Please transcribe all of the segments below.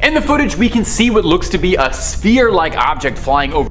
In the footage, we can see what looks to be a sphere-like object flying over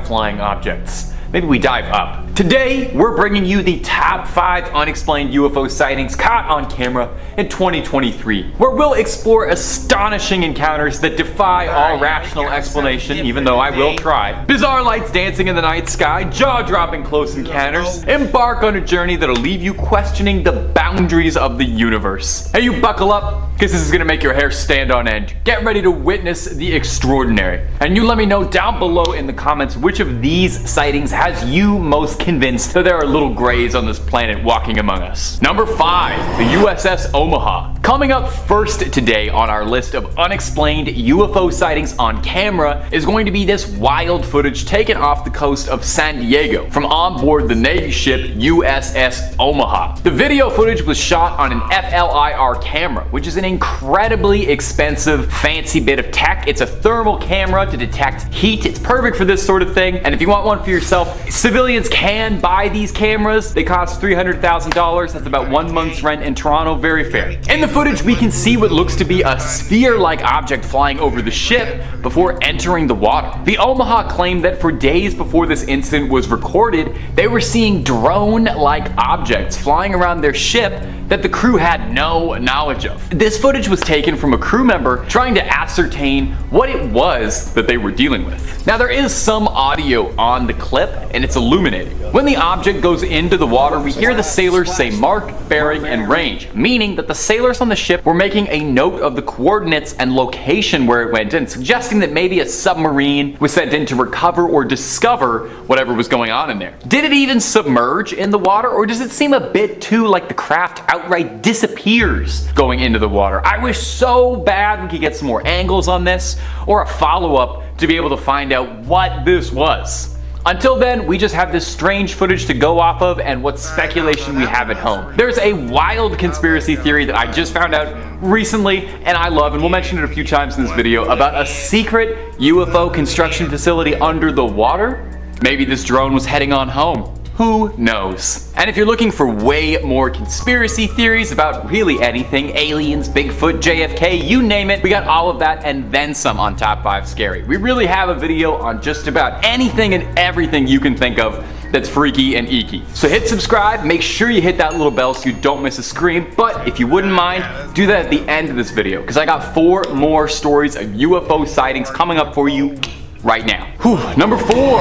flying objects. Maybe we dive up. Today, we're bringing you the top 5 unexplained UFO sightings caught on camera in 2023, where we'll explore astonishing encounters that defy all rational explanation, even though I will try. Bizarre lights dancing in the night sky, jaw-dropping close encounters. Embark on a journey that'll leave you questioning the boundaries of the universe. Hey, you buckle up, because this is gonna make your hair stand on end. Get ready to witness the extraordinary. And you let me know down below in the comments which of these sightings has you most convinced that there are little grays on this planet walking among us. Number 5, the USS Omaha. Coming up first today on our list of unexplained UFO sightings on camera is going to be this wild footage taken off the coast of San Diego from on board the Navy ship USS Omaha. The video footage was shot on an FLIR camera, which is an incredibly expensive, fancy bit of tech. It's a thermal camera to detect heat. It's perfect for this sort of thing. And if you want one for yourself, civilians can buy these cameras. They cost $300,000. That's about 1 month's rent in Toronto. Very fair. In the footage, we can see what looks to be a sphere-like object flying over the ship before entering the water. The Omaha claimed that for days before this incident was recorded, they were seeing drone-like objects flying around their ship that the crew had no knowledge of. This footage was taken from a crew member trying to ascertain what it was that they were dealing with. Now, there is some audio on the clip, and it's illuminating. When the object goes into the water, we hear the sailors say mark, bearing, and range, meaning that the sailors on the ship were making a note of the coordinates and location where it went in, suggesting that maybe a submarine was sent in to recover or discover whatever was going on in there. Did it even submerge in the water, or does it seem a bit too like the craft outright disappears going into the water? I wish so bad we could get some more angles on this, or a follow-up to be able to find out what this was. Until then, we just have this strange footage to go off of and what speculation we have at home. There's a wild conspiracy theory that I just found out recently and I love, and we'll mention it a few times in this video, about a secret UFO construction facility under the water. Maybe this drone was heading on home. Who knows? And if you're looking for way more conspiracy theories about really anything, aliens, Bigfoot, JFK, you name it, we got all of that and then some on Top 5 Scary. We really have a video on just about anything and everything you can think of that's freaky and eeky. So hit subscribe, make sure you hit that little bell so you don't miss a scream, but if you wouldn't mind, do that at the end of this video, because I got 4 more stories of UFO sightings coming up for you right now. Number 4.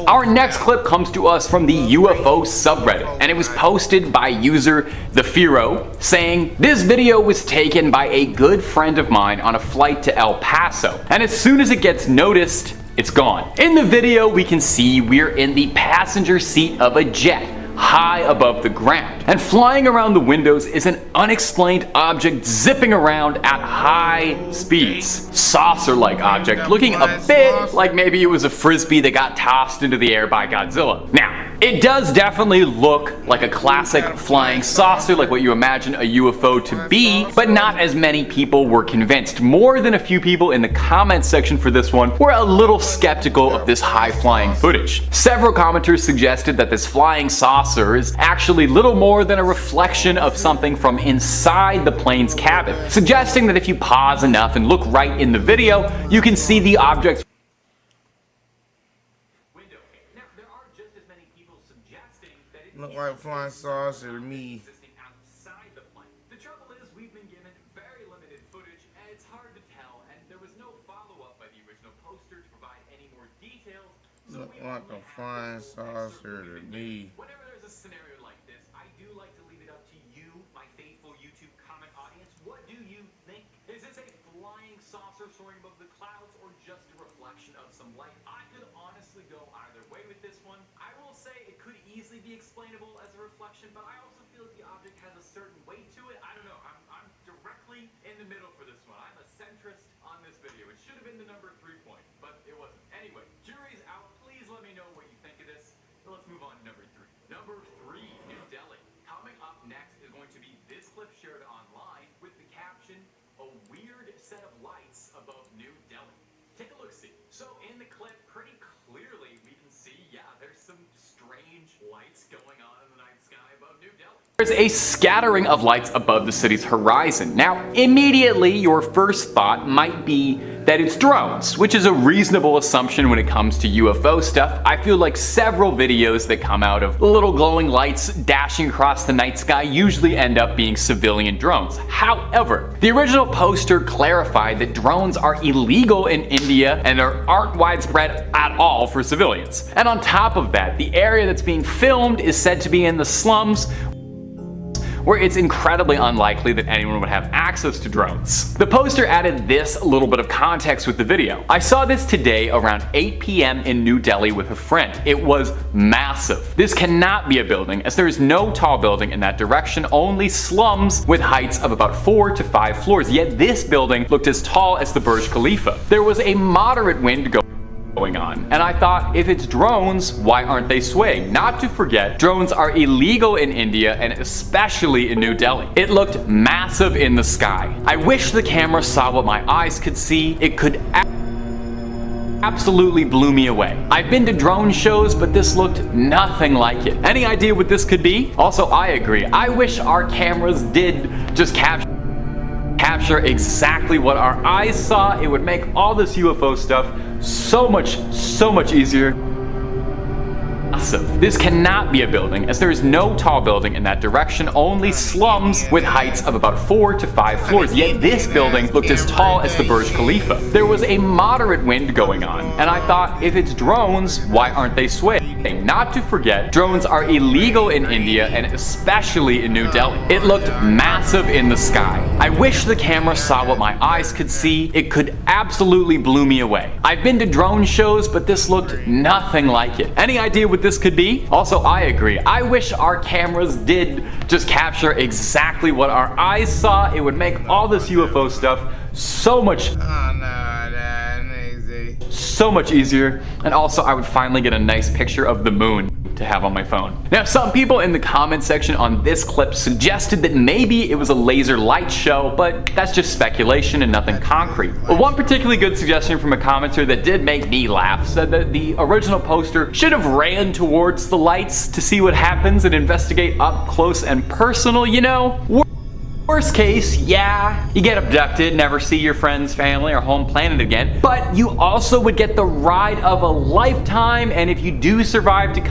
Our next clip comes to us from the UFO subreddit, and it was posted by user The Firo, saying, "This video was taken by a good friend of mine on a flight to El Paso, and as soon as it gets noticed, it's gone." In the video, we can see we're in the passenger seat of a jet, high above the ground. And flying around the windows is an unexplained object zipping around at high speeds. Saucer-like object, looking a bit like maybe it was a frisbee that got tossed into the air by Godzilla. Now, it does definitely look like a classic flying saucer, like what you imagine a UFO to be, but not as many people were convinced. More than a few people in the comments section for this one were a little skeptical of this high-flying footage. Several commenters suggested that this flying saucer is actually little more than a reflection of something from inside the plane's cabin, suggesting that if you pause enough and look right in the video, you can see the object's window. Now, there are just as many people suggesting that it look like flying saucer to me. Outside the plane. The trouble is, we've been given very limited footage, and it's hard to tell, and there was no follow-up by the original poster to provide any more details. So look like a flying saucer to me. Whenever there's a scenario like this, I do like to leave it up to you, my faithful YouTube comment audience. What do you think? Is this a flying saucer soaring above the clouds, or just a reflection of some light? I could honestly go either way with this one. I will say it could easily be explainable as a reflection, but I also feel that the object has a certain weight to it. I don't know. I'm directly in the middle for this one. I'm a centrist on this video. It should have been the number 3 point, but it wasn't. Anyway, jury's out. Please let me know what you think of this. So let's move on to number 3. Number 3, New Delhi. Coming up next is going to be this clip shared online with the caption, "A weird set of lights above New Delhi." Take a look-see. So in the clip, pretty clearly we can see, yeah, there's some strange lights going on in the night sky above New Delhi. There's a scattering of lights above the city's horizon. Now, immediately your first thought might be that it's drones, which is a reasonable assumption when it comes to UFO stuff. I feel like several videos that come out of little glowing lights dashing across the night sky usually end up being civilian drones. However, the original poster clarified that drones are illegal in India and aren't widespread at all for civilians. And on top of that, the area that's being filmed is said to be in the slums, where it's incredibly unlikely that anyone would have access to drones. The poster added this little bit of context with the video. I saw this today around 8 p.m. in New Delhi with a friend. It was massive. This cannot be a building, as there is no tall building in that direction, only slums with heights of about 4 to 5 floors. Yet this building looked as tall as the Burj Khalifa. There was a moderate wind going on. And I thought, if it's drones, why aren't they swaying? Not to forget, drones are illegal in India and especially in New Delhi. It looked massive in the sky. I wish the camera saw what my eyes could see. It could absolutely blew me away. I've been to drone shows, but this looked nothing like it. Any idea what this could be? Also, I agree. I wish our cameras did just capture exactly what our eyes saw. It would make all this UFO stuff so much easier. This cannot be a building, as there is no tall building in that direction, only slums with heights of about 4 to 5 floors. Yet this building looked as tall as the Burj Khalifa. There was a moderate wind going on, and I thought, if it's drones, why aren't they swaying? Not to forget, drones are illegal in India and especially in New Delhi. It looked massive in the sky. I wish the camera saw what my eyes could see. It could absolutely blew me away. I've been to drone shows, but this looked nothing like it. Any idea what this could be? Also, I agree. I wish our cameras did just capture exactly what our eyes saw. It would make all this UFO stuff so much easier. And also, I would finally get a nice picture of the moon to have on my phone. Now, some people in the comment section on this clip suggested that maybe it was a laser light show, but that's just speculation and nothing concrete. But one particularly good suggestion from a commenter that did make me laugh said that the original poster should have ran towards the lights to see what happens and investigate up close and personal, you know? Worst case, yeah, you get abducted, never see your friends, family, or home planet again, but you also would get the ride of a lifetime, and if you do survive to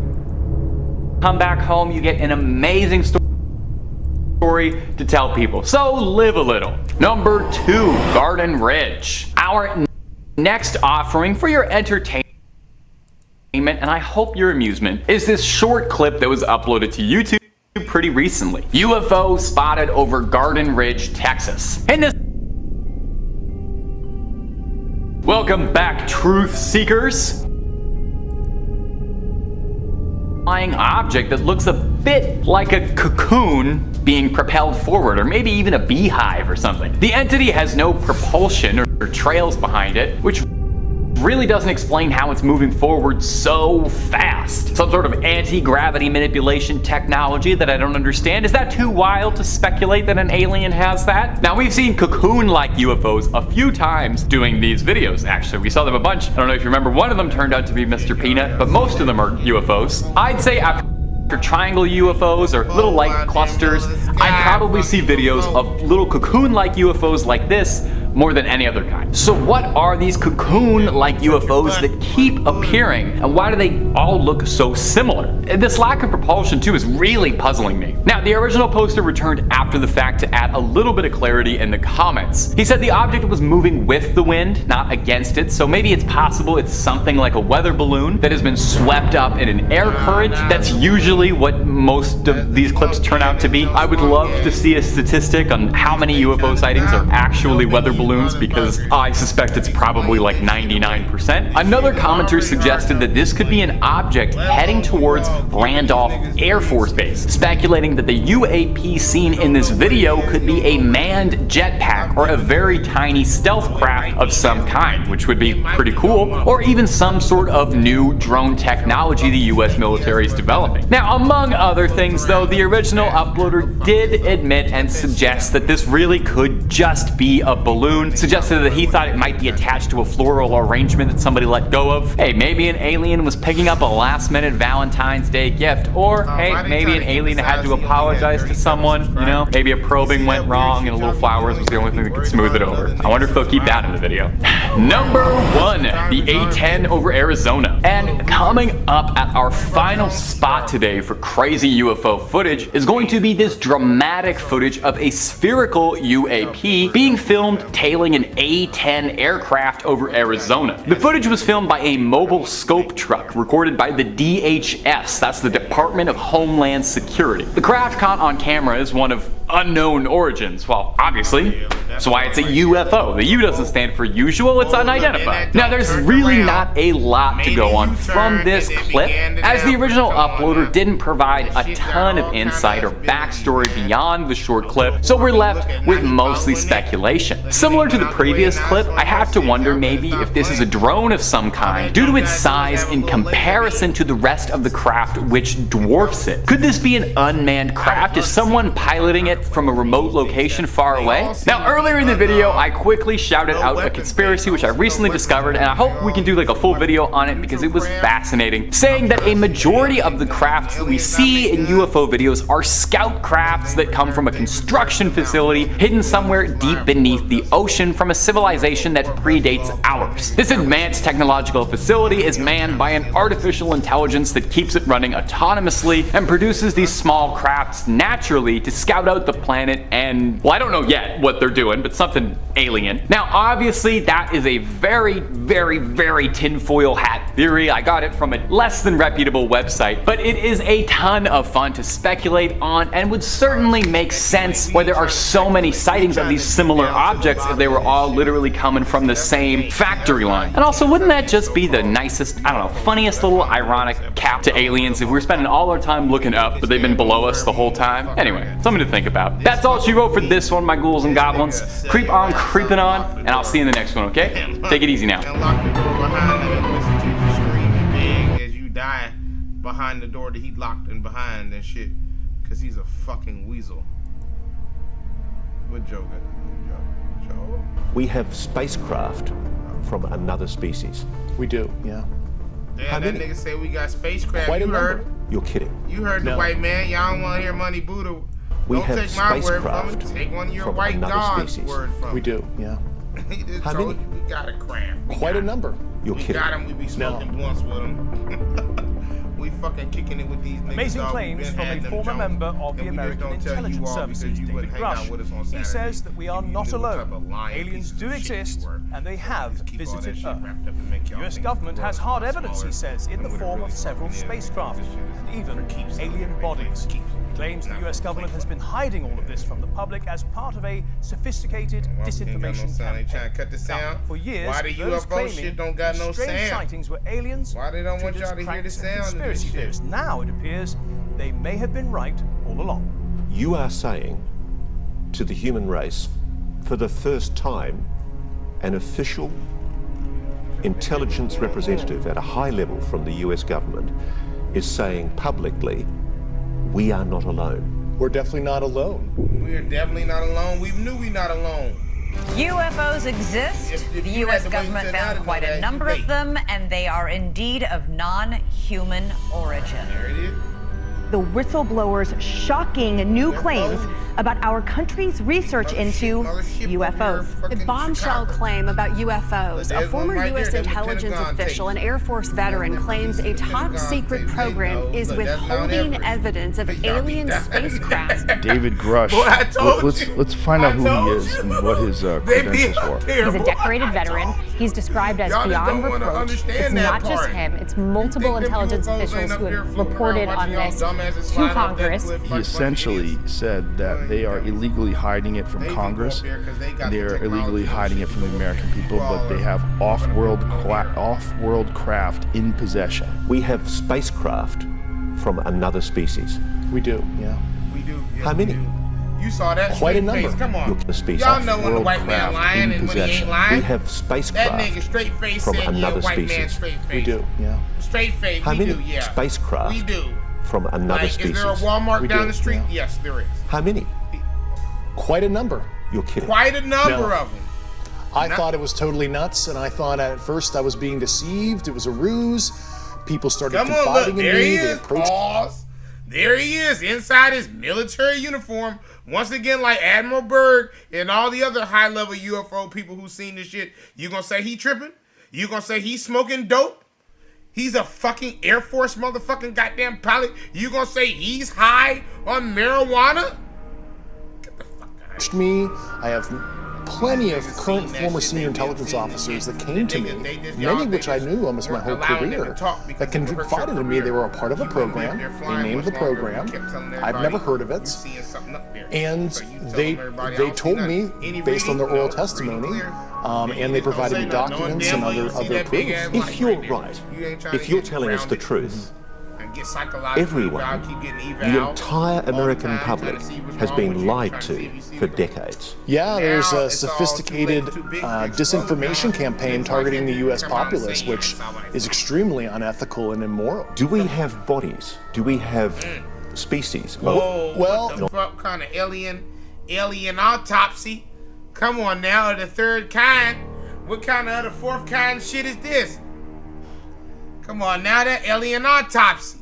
come back home, you get an amazing story to tell people. So live a little. Number 2, Garden Ridge. Our next offering for your entertainment, and I hope your amusement, is this short clip that was uploaded to YouTube pretty recently. UFO spotted over Garden Ridge, Texas. In this Welcome back, truth seekers. Flying object that looks a bit like a cocoon being propelled forward, or maybe even a beehive or something. The entity has no propulsion or trails behind it, which really doesn't explain how it's moving forward so fast. Some sort of anti-gravity manipulation technology that I don't understand. Is that too wild to speculate that an alien has that? Now, we've seen cocoon-like UFOs a few times doing these videos, actually. We saw them a bunch. I don't know if you remember, one of them turned out to be Mr. Peanut, but most of them are UFOs. I'd say after triangle UFOs or little light clusters, I'd probably see videos of little cocoon-like UFOs like this more than any other kind. So what are these cocoon-like UFOs that keep appearing, and why do they all look so similar? This lack of propulsion too is really puzzling me. Now, the original poster returned after the fact to add a little bit of clarity in the comments. He said the object was moving with the wind, not against it, so maybe it's possible it's something like a weather balloon that has been swept up in an air current. That's usually what most of these clips turn out to be. I would love to see a statistic on how many UFO sightings are actually weather balloons, because I suspect it's probably like 99%. Another commenter suggested that this could be an object heading towards Randolph Air Force Base, speculating that the UAP seen in this video could be a manned jetpack or a very tiny stealth craft of some kind, which would be pretty cool, or even some sort of new drone technology the US military is developing. Now, among other things though, the original uploader did admit and suggest that this really could just be a balloon moon, suggested that he thought it might be attached to a floral arrangement that somebody let go of. Hey, maybe an alien was picking up a last-minute Valentine's Day gift, or hey, maybe an alien had to apologize to someone, you know? Maybe a probing went wrong and a little flowers was the only thing that could smooth it over. I wonder if they'll keep that in the video. Number 1, the A-10 over Arizona. And coming up at our final spot today for crazy UFO footage is going to be this dramatic footage of a spherical UAP being filmed tailing an A-10 aircraft over Arizona. The footage was filmed by a mobile scope truck recorded by the DHS, that's the Department of Homeland Security. The craft caught on camera is one of unknown origins. Well, obviously, that's why it's a UFO. The U doesn't stand for usual, it's unidentified. Now, there's really not a lot to go on from this clip, as the original uploader didn't provide a ton of insight or backstory beyond the short clip, so we're left with mostly speculation. Similar to the previous clip, I have to wonder maybe if this is a drone of some kind due to its size in comparison to the rest of the craft, which dwarfs it. Could this be an unmanned craft? Is someone piloting it from a remote location far away? Now, earlier in the video, I quickly shouted out a conspiracy which I recently discovered, and I hope we can do like a full video on it because it was fascinating, saying that a majority of the crafts that we see in UFO videos are scout crafts that come from a construction facility hidden somewhere deep beneath the ocean from a civilization that predates ours. This advanced technological facility is manned by an artificial intelligence that keeps it running autonomously and produces these small crafts naturally to scout out the planet and, well, I don't know yet what they're doing, but something alien. Now, obviously, that is a very, very, very tinfoil hat theory. I got it from a less than reputable website, but it is a ton of fun to speculate on and would certainly make sense why there are so many sightings of these similar objects if they were all literally coming from the same factory line. And also, wouldn't that just be the nicest, I don't know, funniest little ironic cap to aliens if we're spending all our time looking up, but they've been below us the whole time? Anyway, something to think about. That's all she wrote for this one, my ghouls and goblins. Creep on, creeping on, and I'll see you in the next one, okay? Take it easy now. Lock the door behind him and listen to you screaming big as you die behind the door that he locked and behind and shit. Cause he's a fucking weasel. What Joe got? Joe? We have spacecraft from another species. We do, yeah. Damn, that nigga say we got spacecraft. Quite a You heard? number. You're kidding. You heard the No. white man. Y'all don't want to hear Money Buddha. We Don't have take my word from it. spacecraft Take one of your from white another God's species. word from We it. do, yeah. He just How told many? you we got a craft. Quite a number. You're We kidding. got him. We be smoking blunts with him. We fucking kicking it with these niggas. Amazing dog. We claims been from had a them former Jones. member of And the we just American don't tell you Intelligence all Services, because you David wouldn't hang Grush. out with us on He Saturday. says that we are If you not knew what type of alone. lying Aliens piece do of shit you exist, were. and they have Just keep all that visited shit Earth. wrapped up and make y'all The US think government the has world's hard a lot evidence, he smaller says, in the than what it form really of several fucking is. spacecraft, This shit is and even for keeps. alien bodies. Keeps. He claims the Not US for government has playing. been hiding all of this from the public as part of a sophisticated Well, you ain't got no disinformation sound. They campaign. trying to cut the Now, sound? for years, Why the those UFO claiming shit don't got these no strange sound? sightings were aliens. Why they don't want treated as y'all to hear the pranks and sound of this conspiracy shit? theorists. Now it appears they may have been right all along. You are saying to the human race, for the first time, an official intelligence representative at a high level from the US government is saying publicly, we are not alone. We're definitely not alone. We are definitely not alone. We knew we not alone. UFOs exist. If The you had U.S. to wait government till now to found know quite that, a you number wait. of them, and they are indeed of non-human origin. There it is. The whistleblower's shocking new claims about our country's research into UFOs. The bombshell claim about UFOs. A former U.S. intelligence official and Air Force veteran claims a top secret program is withholding evidence of alien spacecraft. David Grush. Boy, I told you. Let's find out I who told he is you. and what his They be credentials up were. there, He's a boy. decorated veteran. He's described as Y'all just beyond don't wanna reproach. understand It's that not just part. him, it's You multiple think them intelligence UFOs officials ain't up who there have fooling reported around on watching this y'all dumbasses to slide off that Congress. cliff He like essentially fucking idiots. said that they are illegally hiding it from They Congress. go up there 'cause they got And they the are technology illegally and hiding shit it from to the go American people, but crawl they over. have off-world craft in possession. We have spacecraft from another species. We do, yeah. We do. Yeah, How many? we do. You saw that Quite a straight number. face. Come on. You're the species. Y'all know when the Off-world white man craft lying in and when he ain't possession. lying. We have That spacecraft nigga straight face from said, yeah, another white man species. straight face. We do, yeah. Straight face. How we many do, yeah. spacecraft We do. from another Like, species? is there a Walmart We down do, the street? yeah. Yes, there is. How many? Quite a number. You're kidding. Quite a number No. of them. I thought it was totally nuts, and I thought at first I was being deceived. It was a ruse. People started Come on, look, confiding in there me. he They is. approached. Pause. There he is, inside his military uniform. Once again, like Admiral Byrd and all the other high-level UFO people who seen this shit, you gonna say he tripping? You gonna say he's smoking dope? He's a fucking Air Force motherfucking goddamn pilot? You gonna say he's high on marijuana? Get the fuck out of here. Me. I have plenty of current former senior intelligence officers that came to me, many of which I knew almost my whole career, that confided in me they were a part of a program. They named the program. I've never heard of it. And they told me, based on their oral testimony, and they provided me documents and other proof. If you're right, if you're telling us the truth, everyone, the entire American public has been lied to for decades. Yeah, there's a sophisticated disinformation campaign targeting the U.S. populace, which is extremely unethical and immoral. Do we have bodies? Do we have species? Whoa, well, what the fuck kind of alien autopsy? Come on now, the third kind. What kind of other fourth kind shit is this? Come on now, that alien autopsy.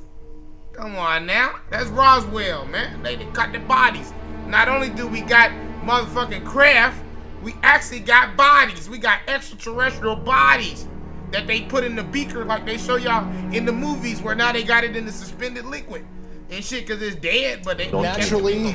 Come on now, that's Roswell, man. They done cut the bodies. Not only do we got motherfucking craft, we actually got bodies. We got extraterrestrial bodies that they put in the beaker like they show y'all in the movies, where now they got it in the suspended liquid and shit because it's dead, but they naturally,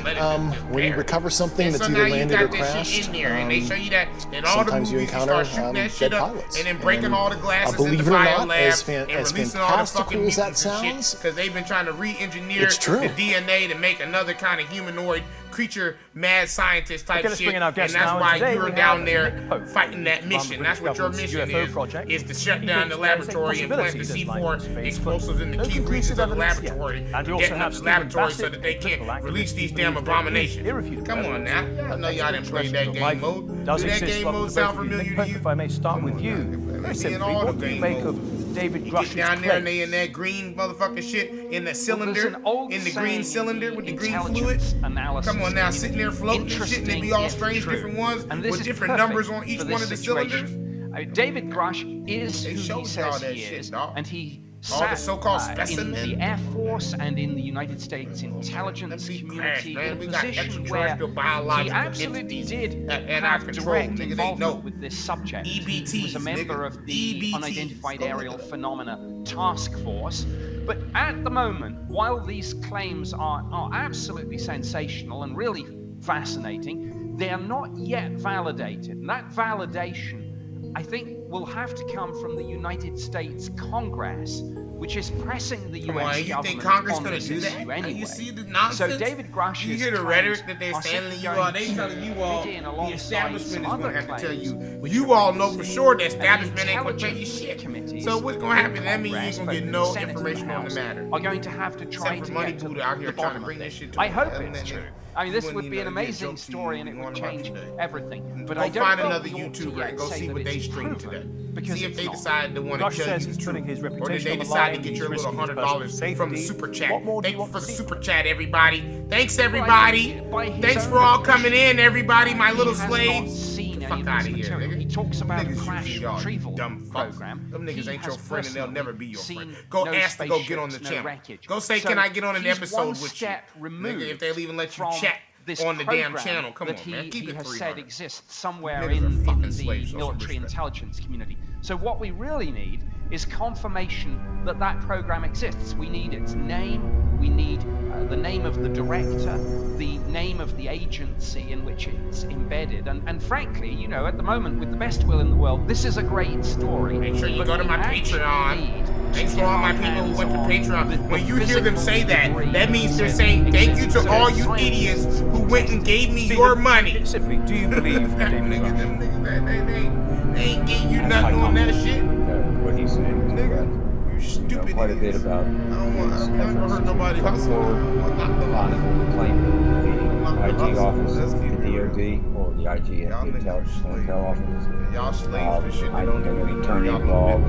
when you recover something that's either landed or crashed, in there, and they show you that in all the movies, you encounter start shooting that shit dead up pilots. and then breaking all the glasses in believe the it or bio not, lab as and releasing all the fucking fantastical as that mutants and sounds, shit because they've been trying to re-engineer it's true. the DNA to make another kind of humanoid creature, mad scientist type shit, and that's why you're down there fighting that mission. That's what your mission is to shut down the laboratory and plant the C4 explosives in the key regions of the laboratory, detonate the laboratory so that they can't release these damn abominations. Come on now, I know y'all didn't play that game mode. Does that game mode sound familiar to you? If I may start with you, very simply, what do you make of David Grush's down there and they in that green motherfucking shit in the cylinder, in the green cylinder with the green fluid. Come on now, sitting there floating and shit, and they be all strange different ones with different numbers on each one of the cylinders. David Grush is who he says he is, and he sat in the Air Force and in the United States intelligence community in a position where he absolutely did have direct involvement with this subject. He was a member of the Unidentified Aerial Phenomena Task Force. But at the moment, while these claims are absolutely sensational and really fascinating, they are not yet validated. And that validation, I think, will have to come from the United States Congress, which is pressing the U.S. government. You think Congress on gonna this do that? issue anyway. You see the nonsense? So David Grush's you hear the rhetoric that they're telling you all. They telling you all the establishment is going to have to tell you. You all know for sure the establishment ain't going to tell you shit. So what's going to happen? That means you're going to get no information on the matter. Are going to have to try to get to the bottom of this. I hope it's true. I mean, this would be an amazing story and it would change everything. But I don't find another YouTuber and go see what they stream today. See if they decide to want to tell you the truth. Or did they decide to get your little $100 from the super chat? Thank you for the super chat, everybody. Thanks, everybody. Thanks for all coming in, everybody, my little slaves. Fuck out of here, nigga. He talks about a niggas crash retrieval program. Them niggas ain't your friend and they'll never be your friend. Go ask to go get on the channel. Go say, can I get on an episode with you? Nigga, if they'll even let you chat on the damn channel. Come on, man. Keep it 300. Has said exists somewhere in the military intelligence community. So what we really need is confirmation that that program exists. We need its name, we need the name of the director, the name of the agency in which it's embedded, and frankly, you know, at the moment, with the best will in the world, this is a great story. Make sure you go to my Patreon. Thanks for all my people who went to Patreon. When you hear them say that, that means they're saying thank you to all you idiots who went and gave me your money. Simply, do you believe that them niggas, they ain't getting you nothing on that shit. What he's saying is correct. You stupid quite a bit about I don't hurt nobody. on claiming the IG office at the DOD or the IG at the intel office. Y'all slaves for shit I that don't think do an attorney involved.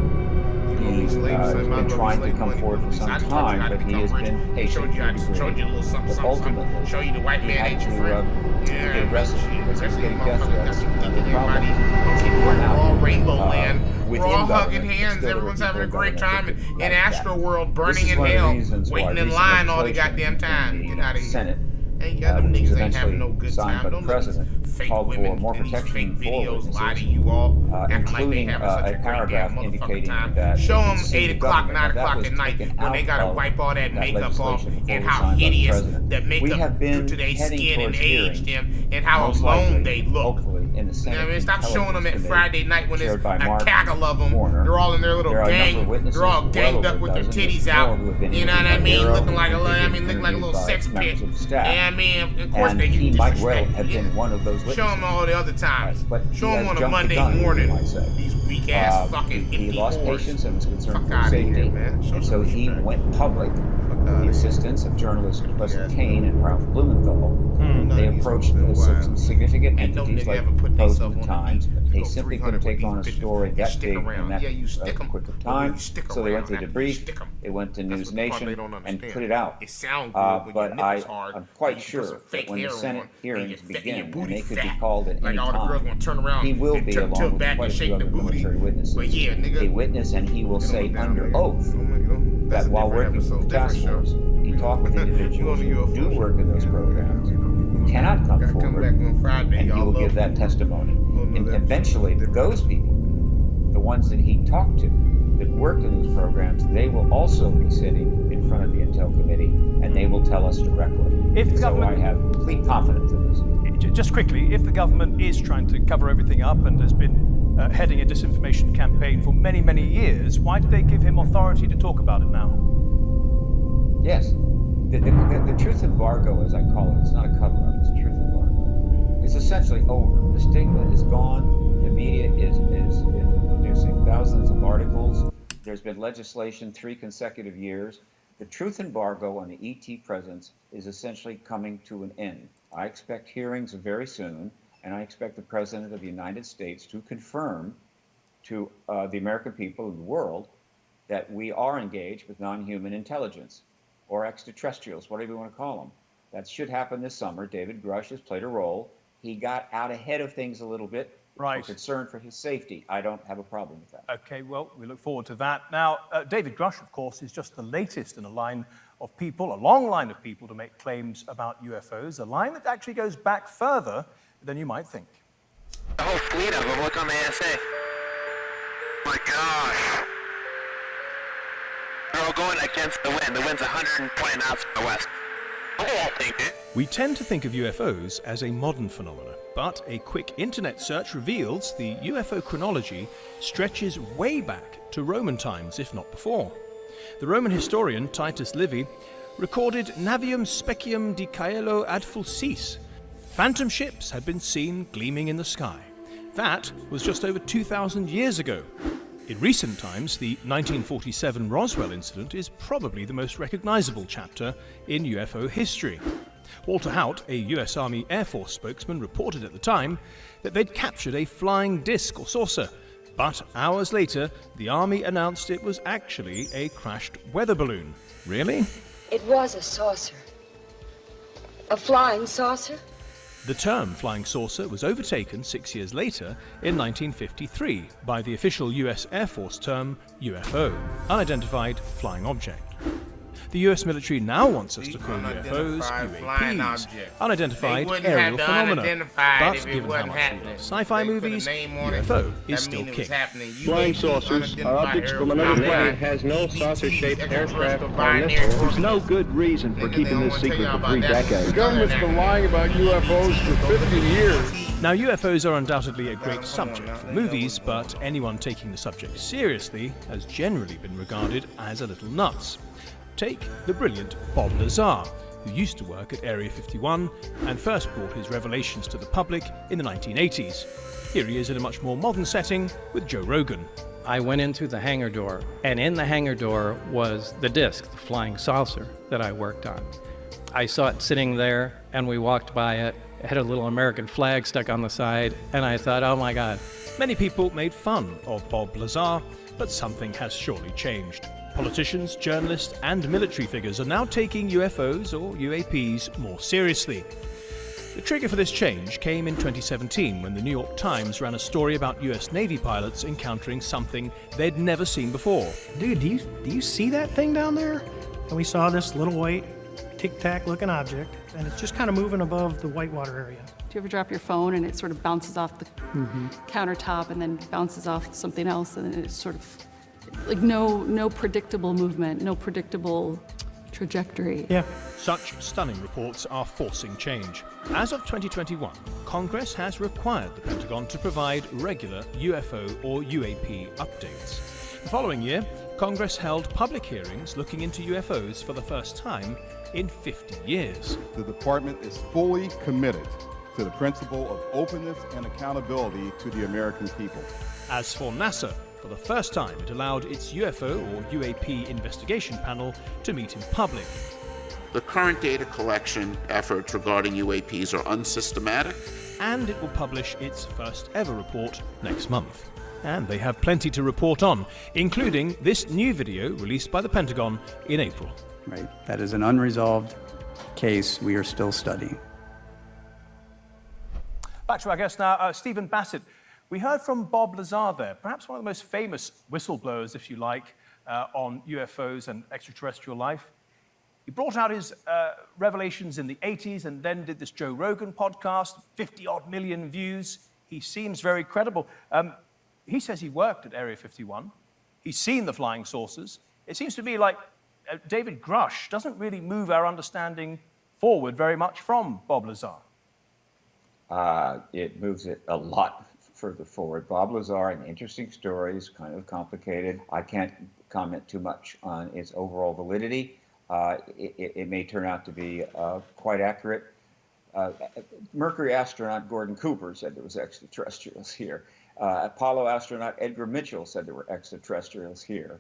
He's been trying to come forward for some time, but he has been patient to a degree. But ultimately, he had to get arrested because he was getting death threats. We're all Rainbow Land. We're all within hugging government, hands. still Everyone's there having a people great time in like Astro that. World, This burning is in one of the hell, reasons why waiting in recent line all the legislation goddamn time. in Get the out of here. Senate, Ain't got them which was niggas ain't having no eventually good signed time. by the Don't let president, these fake called women for more and these protection fake for videos lie to witnesses, you all, acting like they including having such a a great paragraph damn indicating motherfucking time. that Show they them can sue 8 the o'clock, government. 9 Now, that o'clock was at night taken when they out gotta of wipe all that makeup off legislation before and it was how signed by the hideous president. that We makeup have do been to their heading skin and towards aged hearings, them and how most alone likely, they look. hopefully, in the Senate You know what I mean? Stop showing them at Intelligence Friday night when there's chaired by a Mark cackle of them. Warner. They're all in their little There are a number of gang. witnesses, They're all well ganged over up a with their dozen, titties more out. who have been You know what I interviewed by mean? Arrow, Looking like a who little, have I been mean, looking like a little interviewed sex by pit. members of staff. Yeah, I mean, of course And they get he might well disrespected. have been one of those witnesses. Show them all the other times. But Show he them has on a jumped the Monday gun, morning. you might say. These weak ass fucking He empty lost whores. patience and was concerned Fuck for outta safety. here, man. Show And some so he respect. went public with the assistance of journalists Leslie Yes, Kane and Ralph Blumenthal. They approached some significant Ain't no entities nigga like ever put Post theyself and on Times, the but beat. they Go simply 300 couldn't take with on a these story bitches. that Stick big around. in that Yeah, you stick 'em. quick of But when time. you stick So they went to around after you stick debrief. 'em, It went to that's News what the part Nation they don't and understand. put it out. It sound good when your But nipples hard. I'm quite and you put sure some that fake when the hair Senate on, hearings and your begin, and booty they could fat. be called at Like any all the girls time, gonna turn around he will and be, tilt along with back quite and a few shake other the booty. military witnesses, But yeah, nigga, a witness, and he will Get say on down under there. oath That's that a while different working with episode, the task different show. force, he talked with individuals who do work in those programs, cannot come Gotta come forward, back on Friday, and he y'all will love give that me. testimony. And episode, eventually, different those people, the ones that he talked to, that worked in those programs, they will also be sitting in front of the Intel Committee, and they will tell us directly. If the So government- I have complete confidence in this. Just quickly, if the government is trying to cover everything up and has been heading a disinformation campaign for many, many years, why did they give him authority to talk about it now? Yes. The truth embargo, as I call it, it's not a cover-up, it's a truth embargo. It's essentially over. The stigma is gone. The media is producing thousands of articles. There's been legislation 3 consecutive years. The truth embargo on the ET presence is essentially coming to an end. I expect hearings very soon, and I expect the President of the United States to confirm to the American people and the world that we are engaged with non-human intelligence, or extraterrestrials, whatever you want to call them. That should happen this summer. David Grush has played a role. He got out ahead of things a little bit. Right. For concern for his safety. I don't have a problem with that. Okay, well, we look forward to that. Now, David Grush, of course, is just the latest in a line of people, a long line of people to make claims about UFOs, a line that actually goes back further than you might think. The whole fleet of them, look on the ASA. My gosh. They're all going against the wind. The wind's 120 knots from the west. I won't think it. We tend to think of UFOs as a modern phenomenon, but a quick internet search reveals the UFO chronology stretches way back to Roman times, if not before. The Roman historian Titus Livy recorded Navium Specium di Caelo ad Fulcis. Phantom ships had been seen gleaming in the sky. That was just over 2,000 years ago. In recent times, the 1947 Roswell incident is probably the most recognizable chapter in UFO history. Walter Haut, a US Army Air Force spokesman, reported at the time that they'd captured a flying disc or saucer. But hours later, the Army announced it was actually a crashed weather balloon. Really? It was a saucer. A flying saucer? The term flying saucer was overtaken 6 years later in 1953 by the official US Air Force term UFO, unidentified flying object. The US military now wants us to call UFOs UAPs, unidentified aerial phenomena. But given how much we love sci-fi movies, UFO is still king. Flying saucers are objects from another planet has no saucer-shaped aircraft or missiles. There's no good reason for keeping this secret for 3 decades. The government's been lying about UFOs for 50 years. Now, UFOs are undoubtedly a great subject for movies, but anyone taking the subject seriously has generally been regarded as a little nuts. Take the brilliant Bob Lazar, who used to work at Area 51 and first brought his revelations to the public in the 1980s. Here he is in a much more modern setting with Joe Rogan. I went into the hangar door, and in the hangar door was the disc, the flying saucer that I worked on. I saw it sitting there, and we walked by it. It had a little American flag stuck on the side, and I thought, oh my God, Many people made fun of Bob Lazar, but something has surely changed. Politicians, journalists, and military figures are now taking UFOs or UAPs more seriously. The trigger for this change came in 2017 when the New York Times ran a story about US Navy pilots encountering something they'd never seen before. Dude, do you see that thing down there? And we saw this little white tic-tac looking object, and it's just kind of moving above the whitewater area. Do you ever drop your phone and it sort of bounces off the countertop and then bounces off something else, and it's sort of like no predictable movement, no predictable trajectory. Yeah. Such stunning reports are forcing change. As of 2021, Congress has required the Pentagon to provide regular UFO or UAP updates. The following year, Congress held public hearings looking into UFOs for the first time in 50 years. The department is fully committed to the principle of openness and accountability to the American people. As for NASA, for the first time, it allowed its UFO or UAP investigation panel to meet in public. The current data collection efforts regarding UAPs are unsystematic. And it will publish its first ever report next month. And they have plenty to report on, including this new video released by the Pentagon in April. Right, that is an unresolved case we are still studying. Back to our guest now, Stephen Bassett. We heard from Bob Lazar there, perhaps one of the most famous whistleblowers, if you like, on UFOs and extraterrestrial life. He brought out his revelations in the 80s and then did this Joe Rogan podcast, 50-odd million views. He seems very credible. He says he worked at Area 51. He's seen the flying saucers. It seems to me like David Grush doesn't really move our understanding forward very much from Bob Lazar. It moves it a lot further forward. Bob Lazar, an interesting story, is kind of complicated. I can't comment too much on its overall validity. It may turn out to be quite accurate. Mercury astronaut Gordon Cooper said there was extraterrestrials here. Apollo astronaut Edgar Mitchell said there were extraterrestrials here.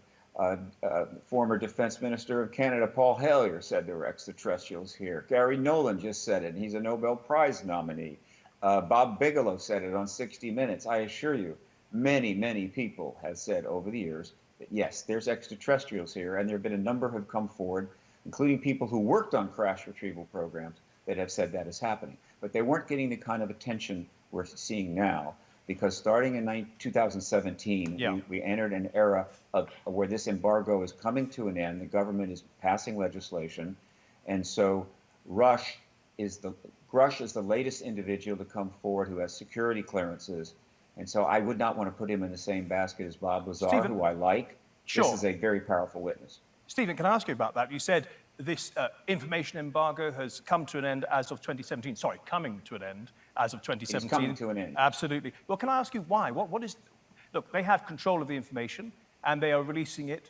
Former Defense Minister of Canada Paul Hellyer said there were extraterrestrials here. Gary Nolan just said it, and he's a Nobel Prize nominee. Bob Bigelow said it on 60 Minutes. I assure you, many, many people have said over the years that yes, there's extraterrestrials here, and there have been a number who have come forward, including people who worked on crash retrieval programs, that have said that is happening. But they weren't getting the kind of attention we're seeing now, because starting in 2017, we entered an era of where this embargo is coming to an end. The government is passing legislation, and so Grush is the latest individual to come forward who has security clearances. And so I would not want to put him in the same basket as Bob Lazar, Stephen, who I like. Sure. This is a very powerful witness. Stephen, can I ask you about that? You said this information embargo has come to an end as of 2017. Sorry, coming to an end as of 2017. It's coming to an end. Absolutely. Well, can I ask you why? What is... Look, they have control of the information, and they are releasing it.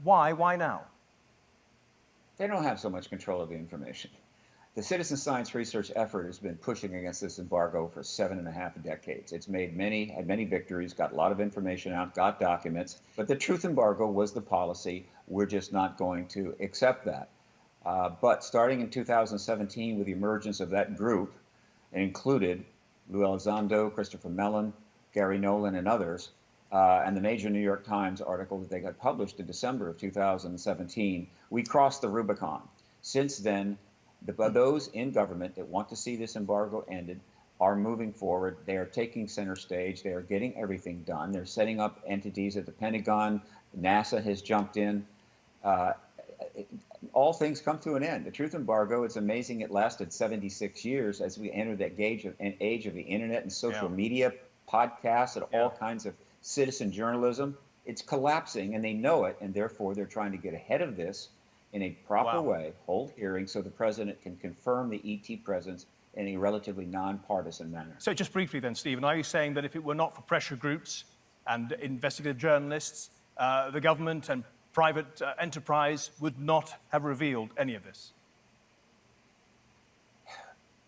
Why? Why now? They don't have so much control of the information. The citizen science research effort has been pushing against this embargo for 7.5 decades. It's had many victories, got a lot of information out, got documents, but the truth embargo was the policy. We're just not going to accept that. But starting in 2017, with the emergence of that group, it included Lou Elizondo, Christopher Mellon, Gary Nolan, and others, and the major New York Times article that they got published in December of 2017, we crossed the Rubicon. Since then, those in government that want to see this embargo ended are moving forward. They are taking center stage. They are getting everything done. They're setting up entities at the Pentagon. NASA has jumped in. All things come to an end. The truth embargo, it's amazing it lasted 76 years as we entered that age of the internet and social media, podcasts, and all kinds of citizen journalism. It's collapsing, and they know it, and therefore they're trying to get ahead of this in a proper way, hold hearings so the president can confirm the ET presence in a relatively nonpartisan manner. So just briefly then, Stephen, are you saying that if it were not for pressure groups and investigative journalists, the government and private enterprise would not have revealed any of this?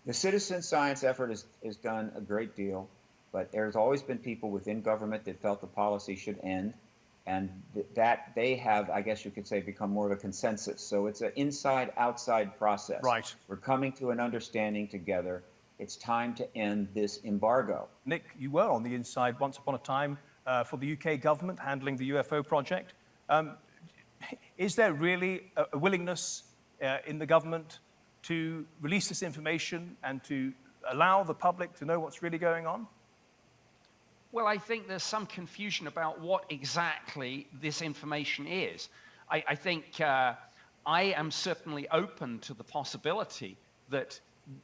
The citizen science effort has done a great deal, but there's always been people within government that felt the policy should end. And that they have, I guess you could say, become more of a consensus. So it's an inside-outside process. Right. We're coming to an understanding together, It's time to end this embargo. Nick, you were on the inside once upon a time for the UK government handling the UFO project. Is there really a willingness in the government to release this information and to allow the public to know what's really going on? Well, I think there's some confusion about what exactly this information is. I think I am certainly open to the possibility that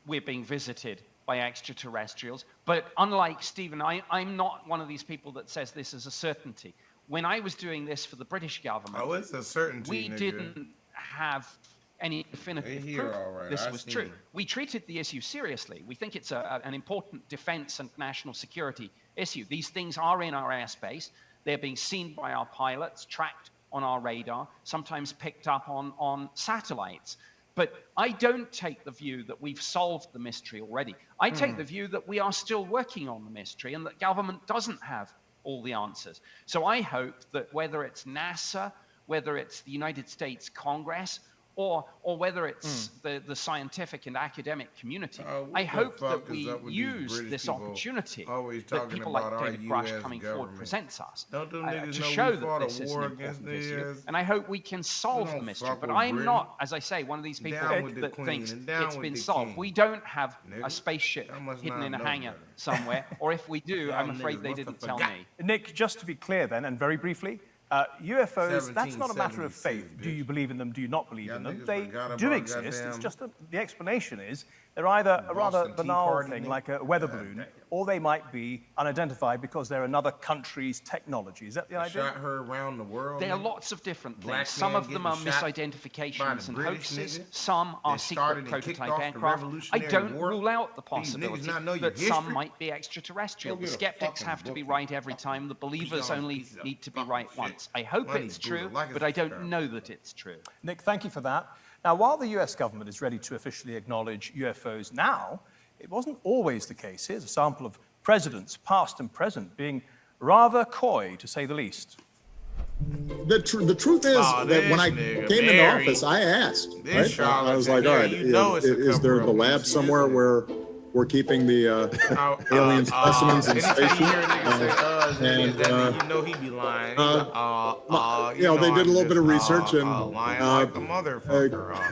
we're being visited by extraterrestrials, but unlike Stephen, I'm not one of these people that says this is a certainty. When I was doing this for the British government, it's a certainty, we didn't have any definitive proof this was true. We treated the issue seriously. We think it's an important defense and national security issue. These things are in our airspace. They're being seen by our pilots, tracked on our radar, sometimes picked up on satellites. But I don't take the view that we've solved the mystery already. I take the view that we are still working on the mystery and that government doesn't have all the answers. So I hope that whether it's NASA, whether it's the United States Congress, or whether it's the scientific and academic community, I hope that we use this opportunity that people like David Grush coming forward presents us to show that this is an important issue. And I hope we can solve the mystery. But I'm not, as I say, one of these people that thinks it's been solved. We don't have a spaceship hidden in a hangar somewhere, or if we do, I'm afraid they didn't tell me. Nick, just to be clear then, and very briefly, UFOs, that's not a matter of faith. Do you believe in them? Do you not believe in them? They do exist. It's just that the explanation is they're either a rather banal thing like a weather balloon, or they might be unidentified because they're another country's technology. Is that the idea? Shot her around the world. There are lots of different things. Some of them are misidentifications and hoaxes. Some are secret prototype aircraft. I don't rule out the possibility that some might be extraterrestrial. The skeptics have to be right every time. The believers only need to be right once. I hope it's true, but I don't know that it's true. Nick, thank you for that. Now, while the US government is ready to officially acknowledge UFOs now, it wasn't always the case. Here's a sample of presidents, past and present, being rather coy, to say the least. The truth is that when I came into office, I asked. Right? I was like, all right, is there the lab somewhere where we're keeping the alien specimens in station? And he'd be lying. They did a little bit of research, and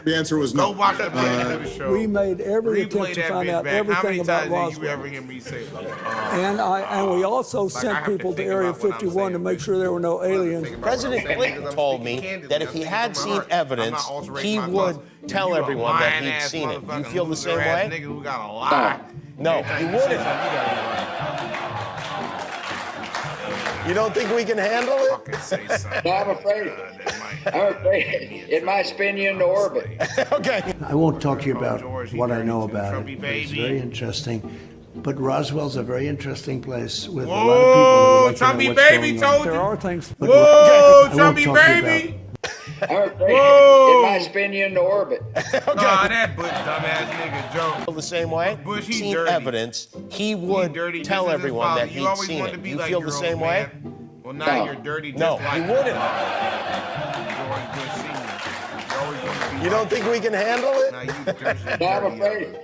the answer was no. We made every attempt to find out everything about Roswell. And we also sent people to Area 51 to make sure there were no aliens. President Clinton told me that if he had seen evidence, he would tell everyone that he'd seen it. Do you feel the same way? No, he wouldn't. You don't think we can handle it? No, I'm afraid. It might spin you into orbit. Okay. I won't talk to you about what I know about it. It's very interesting. But Roswell's a very interesting place with a lot of people who like to know what's going on. There are things. Whoa, Chubby Baby! I'm afraid it might spin you into orbit. Nah, that Bush dumbass nigga joke. The same way? Bush, he's seen dirty. Evidence, he would tell everyone that he'd seen it. You feel the same way? Well, now you're dirty just no, like he wouldn't. You don't think we can handle it? No, I'm afraid.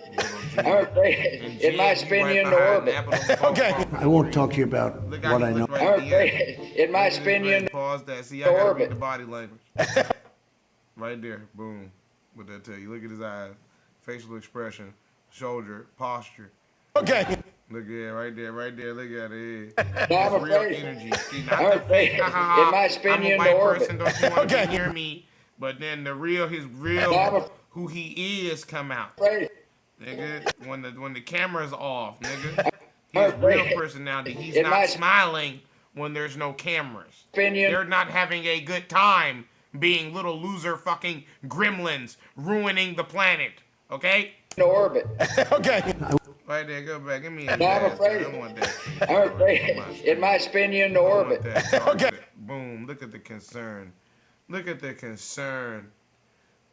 I'm afraid it might spin you into orbit. Okay. I won't talk to you about what I know. I'm afraid it might spin you into Pause that. See, I gotta orbit. read the body language. Right there. Boom. What that tell you? Look at his eyes, facial expression, shoulder, posture. Okay. Look at it right there, right there. Look at it. No, I'm Real afraid. energy. See, not I'm the afraid fake. it might spin I'm you a into white orbit. person. Don't you want to hear me? But then the real, his real, who he is, come out. Afraid. Nigga, when the camera's off, nigga, his real personality. He's not smiling when there's no cameras. They're not having a good time being little loser fucking gremlins ruining the planet. Okay? In orbit. Okay. Right there, go back. Give me a No, I'm afraid. I want that. I'm afraid it might spin you into orbit. Okay. Boom. Look at the concern. Look at the concern.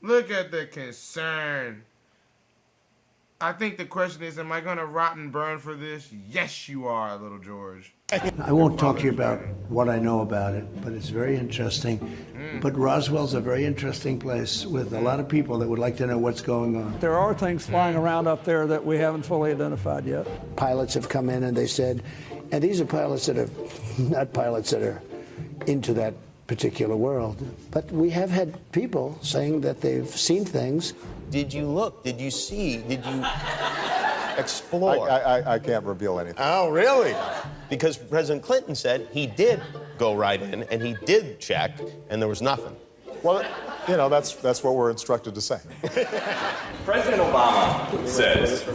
Look at the concern. I think the question is, am I going to rot and burn for this? Yes, you are, little George. I won't talk to you about what I know about it, but it's very interesting. But Roswell's a very interesting place with a lot of people that would like to know what's going on. There are things flying around up there that we haven't fully identified yet. Pilots have come in and they said, and these are pilots that are not pilots that are into that particular world, but we have had people saying that they've seen things. Did you look? Did you see? Did you explore? I can't reveal anything. Oh, really? Because President Clinton said he did go right in and he did check and there was nothing. Well, you know, that's what we're instructed to say. President Obama says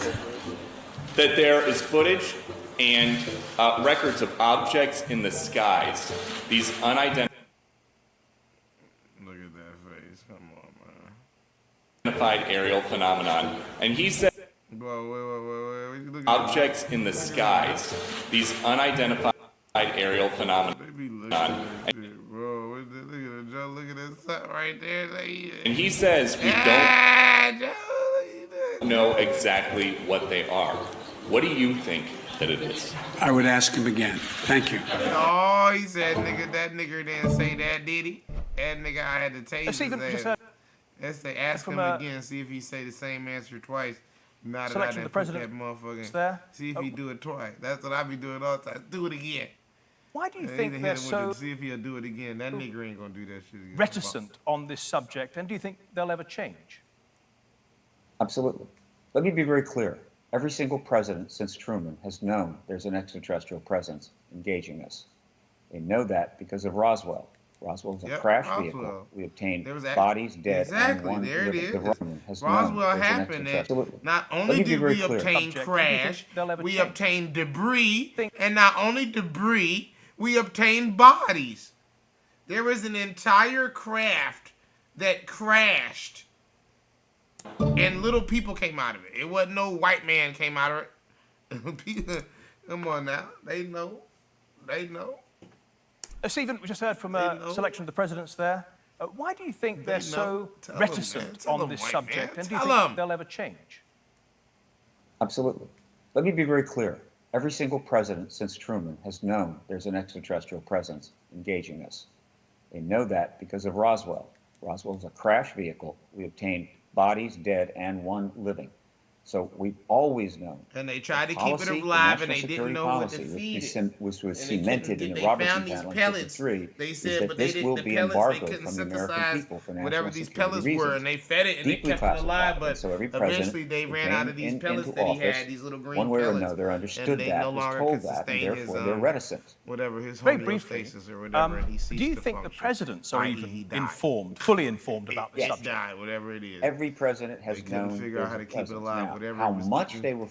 that there is footage and records of objects in the skies, these unidentified. Look at that face. Come on, man. Identified aerial phenomenon, and he said wait. Objects in the skies, these unidentified aerial phenomenon. Bro, look at that stuff right there. And he says we don't know exactly what they are. What do you think that it is? I would ask him again. Thank you. Oh, he said, that nigga didn't say that, did he? That nigga, I had to tase his ass. Let's say, ask him again, see if he say the same answer twice. Now that I done put that motherfucker. See if he do it twice. That's what I be doing all the time. Do it again. Why do you think they're so... See if he'll do it again. That nigga ain't gonna do that shit again. ...reticent on this subject, and do you think they'll ever change? Absolutely. Let me be very clear. Every single president since Truman has known there's an extraterrestrial presence engaging us. They know that because of Roswell. Roswell was a crash vehicle. We obtained bodies dead. Exactly, there it is. Roswell happened. Not only did we obtain crash, we obtained debris, and not only debris, we obtained bodies. There was an entire craft that crashed, and little people came out of it. It wasn't no white man came out of it. Come on now, they know. They know. Stephen, we just heard from a selection of the presidents there. Why do you think they're so reticent on this subject, and do you think they'll ever change? Absolutely. Let me be very clear. Every single president since Truman has known there's an extraterrestrial presence engaging us. They know that because of Roswell. Roswell was a crash vehicle. We obtained bodies dead and one living. So we've always known. And they tried to keep it alive, and they didn't know what to feed it. Which was cemented in the Robertson Panel in 1953. They said, but they didn't. The pellets they couldn't synthesize whatever these pellets were, and they fed it and they kept it alive. But eventually they ran out of these pellets that he had, these little green pellets. One way or another, understood that, was told that, and therefore they're reticent. Whatever his homeostasis or whatever, and he ceased to function. Do you think the presidents are even informed, fully informed about the subject? Whatever it is. Every president has known. They couldn't figure out how to keep it alive. Whatever. How much they were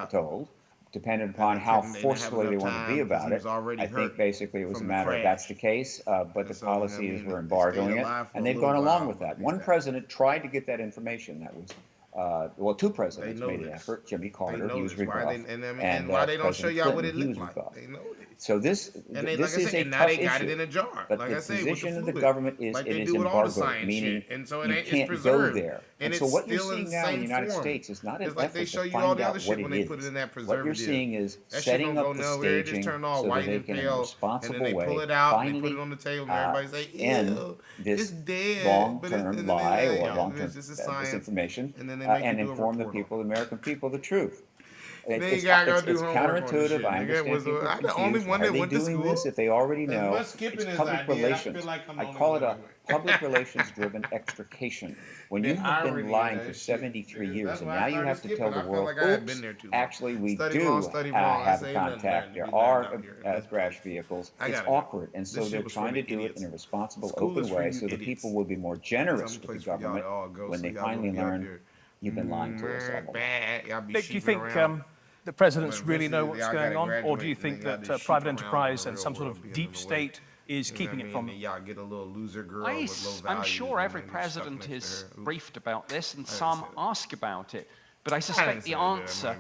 told, depended upon how forcefully they wanted to be about it. I think basically it was a matter of that's the case, but the policies were embargoing it, and they've gone along with that. One president tried to get that information. That was, well, two presidents made an effort. Jimmy Carter, he was rebuffed, and why they don't show y'all what it looked like? They know this. So this is a tough issue. But the position of the government is it is embargoed, meaning you can't go there. And so what you're seeing now in the United States is not an effort to find out what it is. What you're seeing is setting up the staging so that they can, in a responsible way, finally end this long-term lie or long-term disinformation and inform the people, the American people, the truth. It's counterintuitive. I understand people are confused. Why are they doing this if they already know? It's public relations. I call it a public relations-driven extrication. When you have been lying for 73 years and now you have to tell the world, oops, actually we do have contact. There are crash vehicles. It's awkward. And so they're trying to do it in a responsible, open way so that people will be more generous with the government when they finally learn you've been lying to us all along. Nick, do you think the presidents really know what's going on, or do you think that private enterprise and some sort of deep state is keeping it from them? I'm sure every president is briefed about this, and some ask about it. But I suspect the answer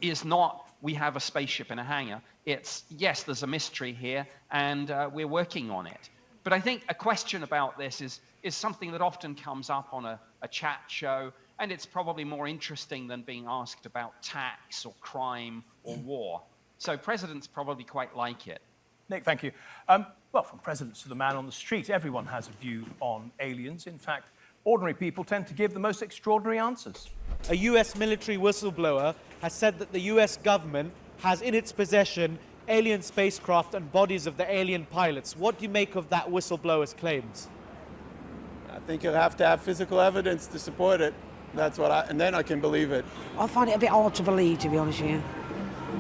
is not, we have a spaceship in a hangar. It's, yes, there's a mystery here, and we're working on it. But I think a question about this is something that often comes up on a chat show, and it's probably more interesting than being asked about tax or crime or war. So presidents probably quite like it. Nick, thank you. Well, from presidents to the man on the street, everyone has a view on aliens. In fact, ordinary people tend to give the most extraordinary answers. A US military whistleblower has said that the US government has in its possession alien spacecraft and bodies of the alien pilots. What do you make of that whistleblower's claims? I think you'll have to have physical evidence to support it. That's what and then I can believe it. I find it a bit hard to believe, to be honest with you.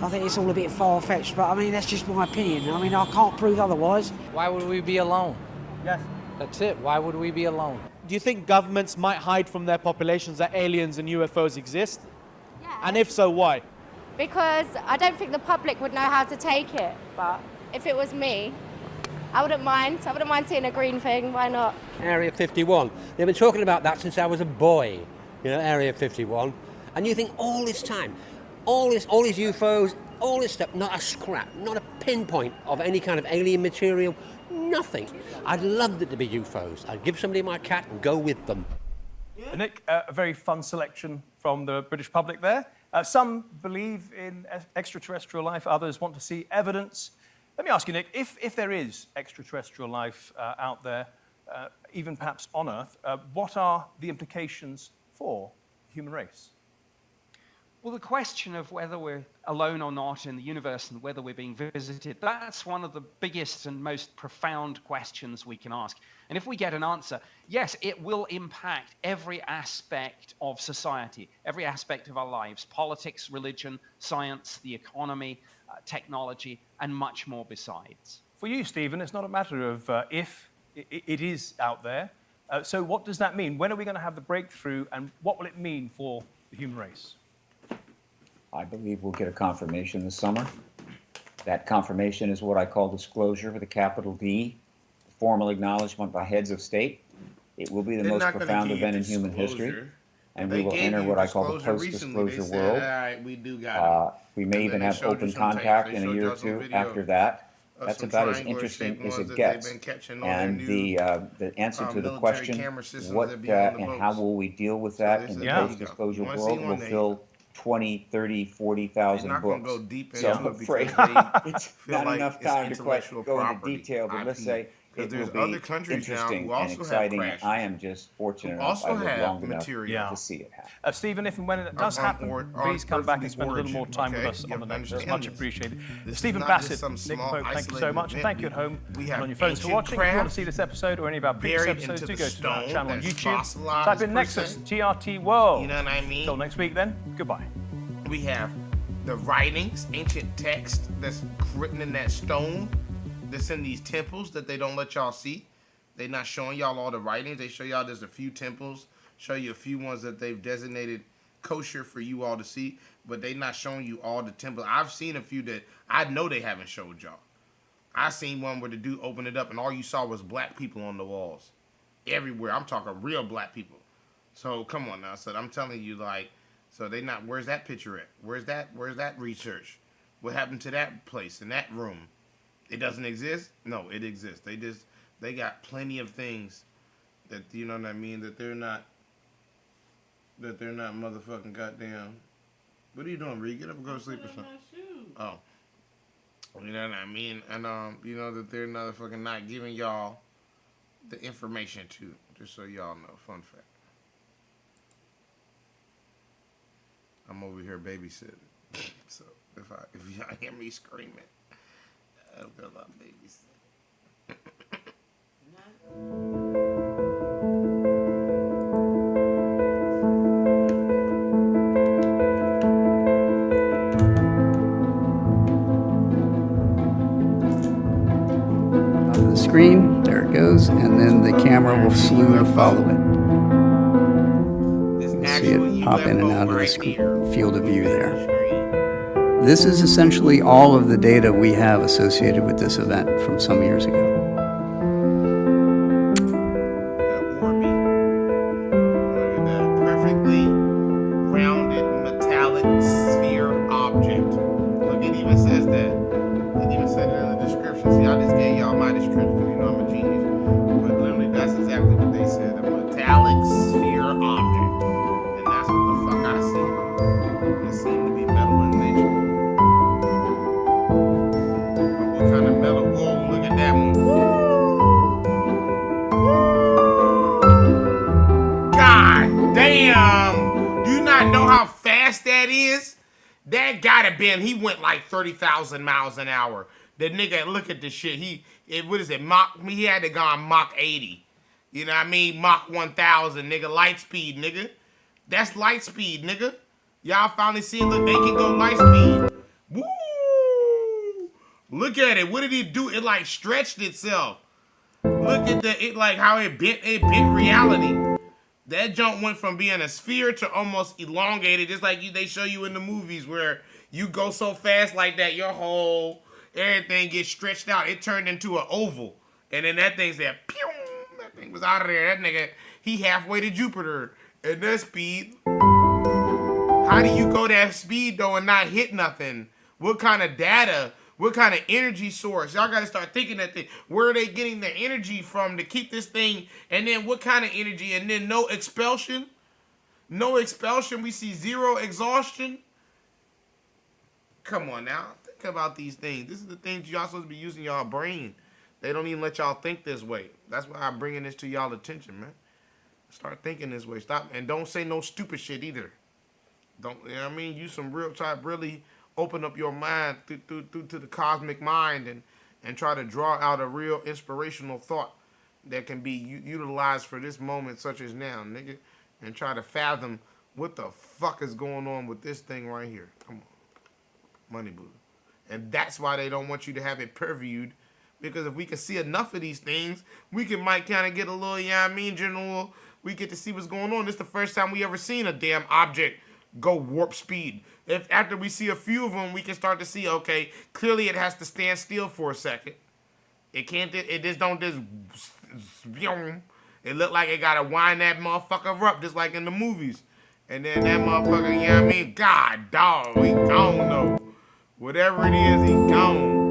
I think it's all a bit far-fetched, but I mean, that's just my opinion. I mean, I can't prove otherwise. Why would we be alone? Yes. That's it. Why would we be alone? Do you think governments might hide from their populations that aliens and UFOs exist? Yeah. And if so, why? Because I don't think the public would know how to take it. But if it was me, I wouldn't mind. I wouldn't mind seeing a green thing. Why not? Area 51. They've been talking about that since I was a boy. You know, Area 51. And you think all this time, all these UFOs, all this stuff, not a scrap, not a pinpoint of any kind of alien material, nothing. I'd love it to be UFOs. I'd give somebody my cat and go with them. Nick, a very fun selection from the British public there. Some believe in extraterrestrial life, others want to see evidence. Let me ask you, Nick, if there is extraterrestrial life out there, even perhaps on Earth, what are the implications for the human race? Well, the question of whether we're alone or not in the universe and whether we're being visited, that's one of the biggest and most profound questions we can ask. And if we get an answer, yes, it will impact every aspect of society, every aspect of our lives, politics, religion, science, the economy, technology, and much more besides. For you, Stephen, it's not a matter of if it is out there. So what does that mean? When are we going to have the breakthrough, and what will it mean for the human race? I believe we'll get a confirmation this summer. That confirmation is what I call disclosure with a capital D, formal acknowledgement by heads of state. It will be the most profound event in human history, and we will enter what I call the post-disclosure world. We may even have open contact in a year or two after that. That's about as interesting as it gets. And the answer to the question, what and how will we deal with that in the post-disclosure world, will fill 20, 30, 40,000 books. So I'm afraid it's not enough time to quite go into detail, but let's say it will be interesting and exciting, and I am just fortunate enough, I lived long enough to see it happen. Stephen, if and when it does happen, please come back and spend a little more time with us on the next. It's much appreciated. Stephen Bassett, Nick Pope, thank you so much, and thank you at home and on your phones for watching. If you want to see this episode or any of our previous episodes, do go to our channel on YouTube. Type in Nexus TRT World. You know what I mean? Till next week then, goodbye. We have the writings, ancient text that's written in that stone that's in these temples that they don't let y'all see. They're not showing y'all all the writings. They show y'all there's a few temples, show you a few ones that they've designated kosher for you all to see, but they're not showing you all the temples. I've seen a few that I know they haven't showed y'all. I seen one where the dude opened it up and all you saw was black people on the walls. Everywhere. I'm talking real black people. So come on now. So I'm telling you, like, so they not, where's that picture at? Where's that research? What happened to that place in that room? It doesn't exist? No, it exists. They got plenty of things that, you know what I mean, that they're not motherfucking goddamn. What are you doing, Reed? Get up and go to sleep or something. Oh. You know what I mean? And you know that they're motherfucking not giving y'all the information to, just so y'all know. Fun fact. I'm over here babysitting. So if y'all hear me screaming, that's because I'm babysitting. On the screen, there it goes, and then the camera will slew to follow it. See it pop in and out of the field of view there. This is essentially all of the data we have associated with this event from some years ago. Perfectly rounded metallic sphere object. Look, it even says that. It even said it in the description. See, I just gave y'all my description because you know I'm a genius. But literally, that's exactly what they said. A metallic sphere object. And that's what the fuck I see. It seemed to be metal in nature. Damn. Do you not know how fast that is? That gotta been, he went like 30,000 miles an hour. The nigga, look at this shit. What is it, he had to go on Mach 80. You know what I mean? Mach 1000, nigga. Light speed, nigga. That's light speed, nigga. Y'all finally seen, look, they can go light speed. Woo! Look at it. What did he do? It like stretched itself. Look at how it bent reality. That jump went from being a sphere to almost elongated, just like they show you in the movies where you go so fast like that, your whole, everything gets stretched out. It turned into an oval. And then that thing said, pew! That thing was out of there. That nigga, he halfway to Jupiter. At that speed. How do you go that speed, though, and not hit nothing? What kind of data? What kind of energy source? Y'all got to start thinking that thing. Where are they getting the energy from to keep this thing? And then what kind of energy? And then no expulsion? No expulsion. We see zero exhaustion. Come on now. Think about these things. This is the things y'all supposed to be using y'all brain. They don't even let y'all think this way. That's why I'm bringing this to y'all attention, man. Start thinking this way. Stop. And don't say no stupid shit either. Don't, you know what I mean? Use some real time. Really open up your mind through to the cosmic mind and try to draw out a real inspirational thought that can be utilized for this moment such as now, nigga. And try to fathom what the fuck is going on with this thing right here. Come on. Money Buddha. And that's why they don't want you to have it previewed. Because if we can see enough of these things, we might kind of get a little, you know what I mean, general, we get to see what's going on. This is the first time we ever seen a damn object go warp speed. If after we see a few of them, we can start to see, okay, clearly it has to stand still for a second. It can't, it just don't just, it look like it got to wind that motherfucker up just like in the movies. And then that motherfucker, you know what I mean, God, dog, he gone though. Whatever it is, he gone.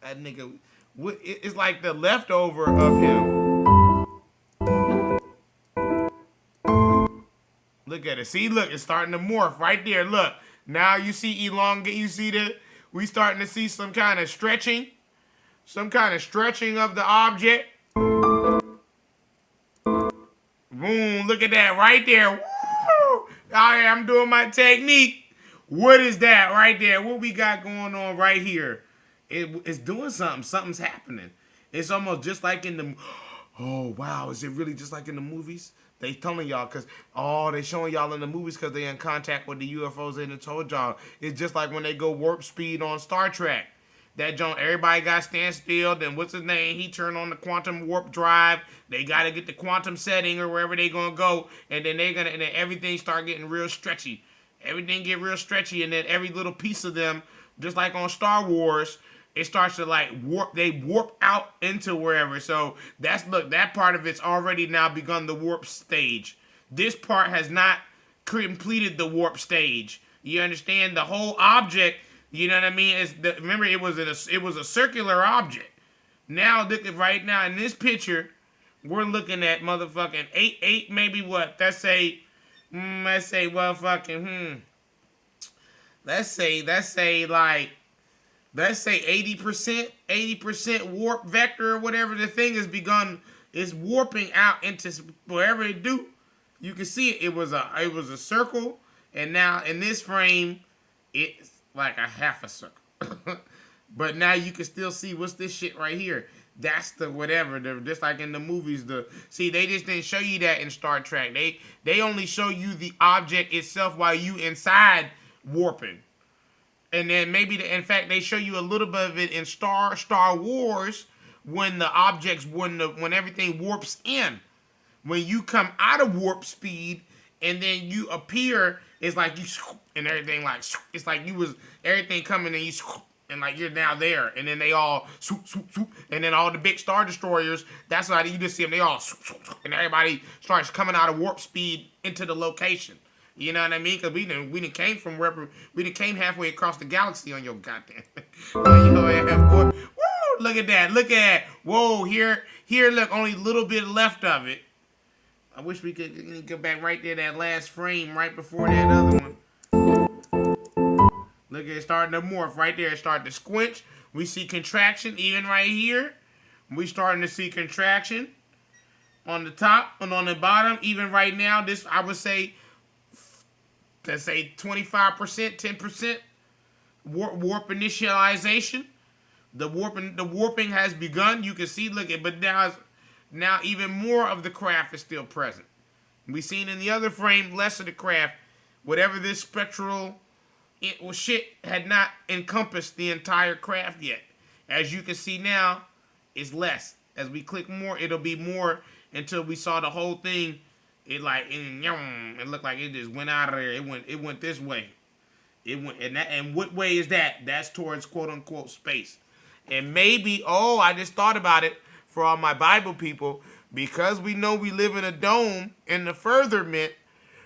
That nigga, it's like the leftover of him. Look at it. See, look, it's starting to morph right there. Look, now you see elongate. You see that we starting to see some kind of stretching of the object. Boom, look at that right there. Woo! All right, I'm doing my technique. What is that right there? What we got going on right here? It's doing something. Something's happening. It's almost just like in the... Oh, wow. Is it really just like in the movies? They telling y'all because... Oh, they showing y'all in the movies because they in contact with the UFOs and they told y'all. It's just like when they go warp speed on Star Trek. That joint, everybody got stand still. Then what's his name? He turned on the quantum warp drive. They got to get the quantum setting or wherever they going to go. And then and then everything start getting real stretchy. Everything get real stretchy. And then every little piece of them, just like on Star Wars... It starts to like warp, they warp out into wherever. So that's, look, that part of it's already now begun the warp stage. This part has not completed the warp stage. You understand? The whole object, you know what I mean? Remember, it was a circular object. Now, look at right now in this picture, we're looking at motherfucking eight, maybe what? Let's say 80% warp vector or whatever the thing has begun is warping out into wherever it do. You can see it was a circle, and now in this frame it's like a half a circle. But now you can still see what's this shit right here. That's the whatever. Just like in the movies. See, they just didn't show you that in Star Trek. They only show you the object itself while you inside warping. And then maybe, in fact, they show you a little bit of it in Star Wars when the objects, when everything warps in. When you come out of warp speed and then you appear, it's like you, and everything like, it's like you was, everything coming and you, and like you're now there. And then they all, and then all the big Star Destroyers, that's why you just see them, they all, and everybody starts coming out of warp speed into the location. You know what I mean? Because we done came from wherever, we done came halfway across the galaxy on your goddamn. Woo! Look at that. Look at that. Whoa, here, look, only a little bit left of it. I wish we could go back right there, that last frame right before that other one. Look at it starting to morph right there. It started to squinch. We see contraction even right here. We starting to see contraction on the top and on the bottom. Even right now, this I would say, let's say 25%, 10% warp initialization. The warping has begun. You can see, look at, but now even more of the craft is still present. We seen in the other frame less of the craft. Whatever this spectral shit had not encompassed the entire craft yet. As you can see now, it's less. As we click more, it'll be more until we saw the whole thing. It looked like it just went out of there. It went this way. It went, and what way is that? That's towards quote unquote space. And maybe, I just thought about it for all my Bible people, because we know we live in a dome in the firmament.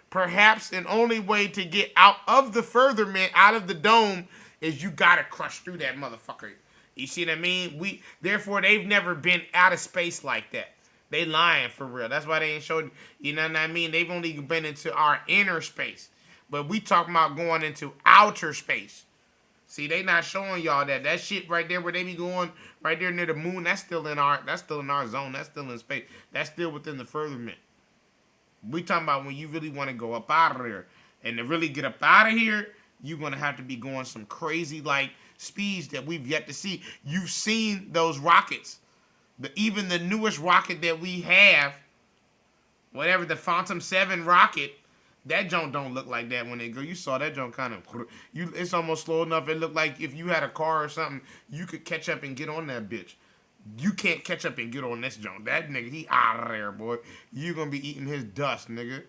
Perhaps an only way to get out of the firmament, out of the dome, is you gotta crush through that motherfucker. You see what I mean? Therefore, they've never been out of space like that. They lying for real. That's why they ain't showed, you know what I mean? They've only been into our inner space. But we talking about going into outer space. See, they not showing y'all that. That shit right there where they be going, right there near the moon, that's still in our zone. That's still in space. That's still within the firmament. We talking about when you really want to go up out of there. And to really get up out of here, you're going to have to be going some crazy, like, speeds that we've yet to see. You've seen those rockets. Even the newest rocket that we have, whatever, the Phantom 7 rocket, that joint don't look like that when they go. You saw that joint kind of, it's almost slow enough. It looked like if you had a car or something, you could catch up and get on that bitch. You can't catch up and get on this joint. That nigga, he out of there, boy. You gonna be eating his dust, nigga.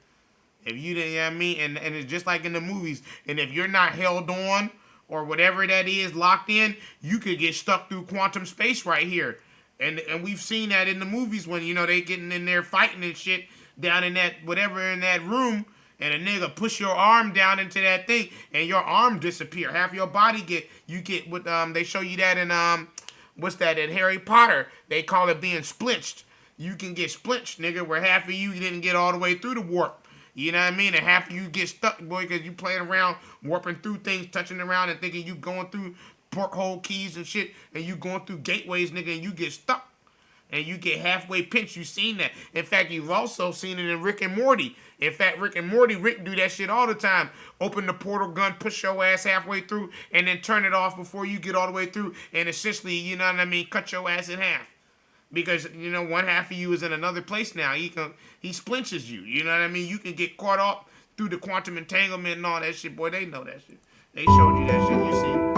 If you didn't, you know what I mean? And it's just like in the movies. And if you're not held on or whatever that is, locked in, you could get stuck through quantum space right here. And we've seen that in the movies when, you know, they getting in there fighting and shit down in that, whatever, in that room. And a nigga push your arm down into that thing and your arm disappear. Half your body get what they show you that in what's that in Harry Potter? They call it being splinched. You can get splinched, nigga, where half of you didn't get all the way through the warp. You know what I mean? And half of you get stuck, boy, because you playing around, warping through things, touching around and thinking you going through porthole keys and shit, and you going through gateways, nigga, and you get stuck. And you get halfway pinched. You've seen that. In fact, you've also seen it in Rick and Morty. In fact, Rick do that shit all the time. Open the portal gun, push your ass halfway through, and then turn it off before you get all the way through, and essentially, you know what I mean, cut your ass in half. Because, you know, one half of you is in another place now. He splinches you. You know what I mean? You can get caught up through the quantum entanglement and all that shit. Boy, they know that shit. They showed you that shit. You see it.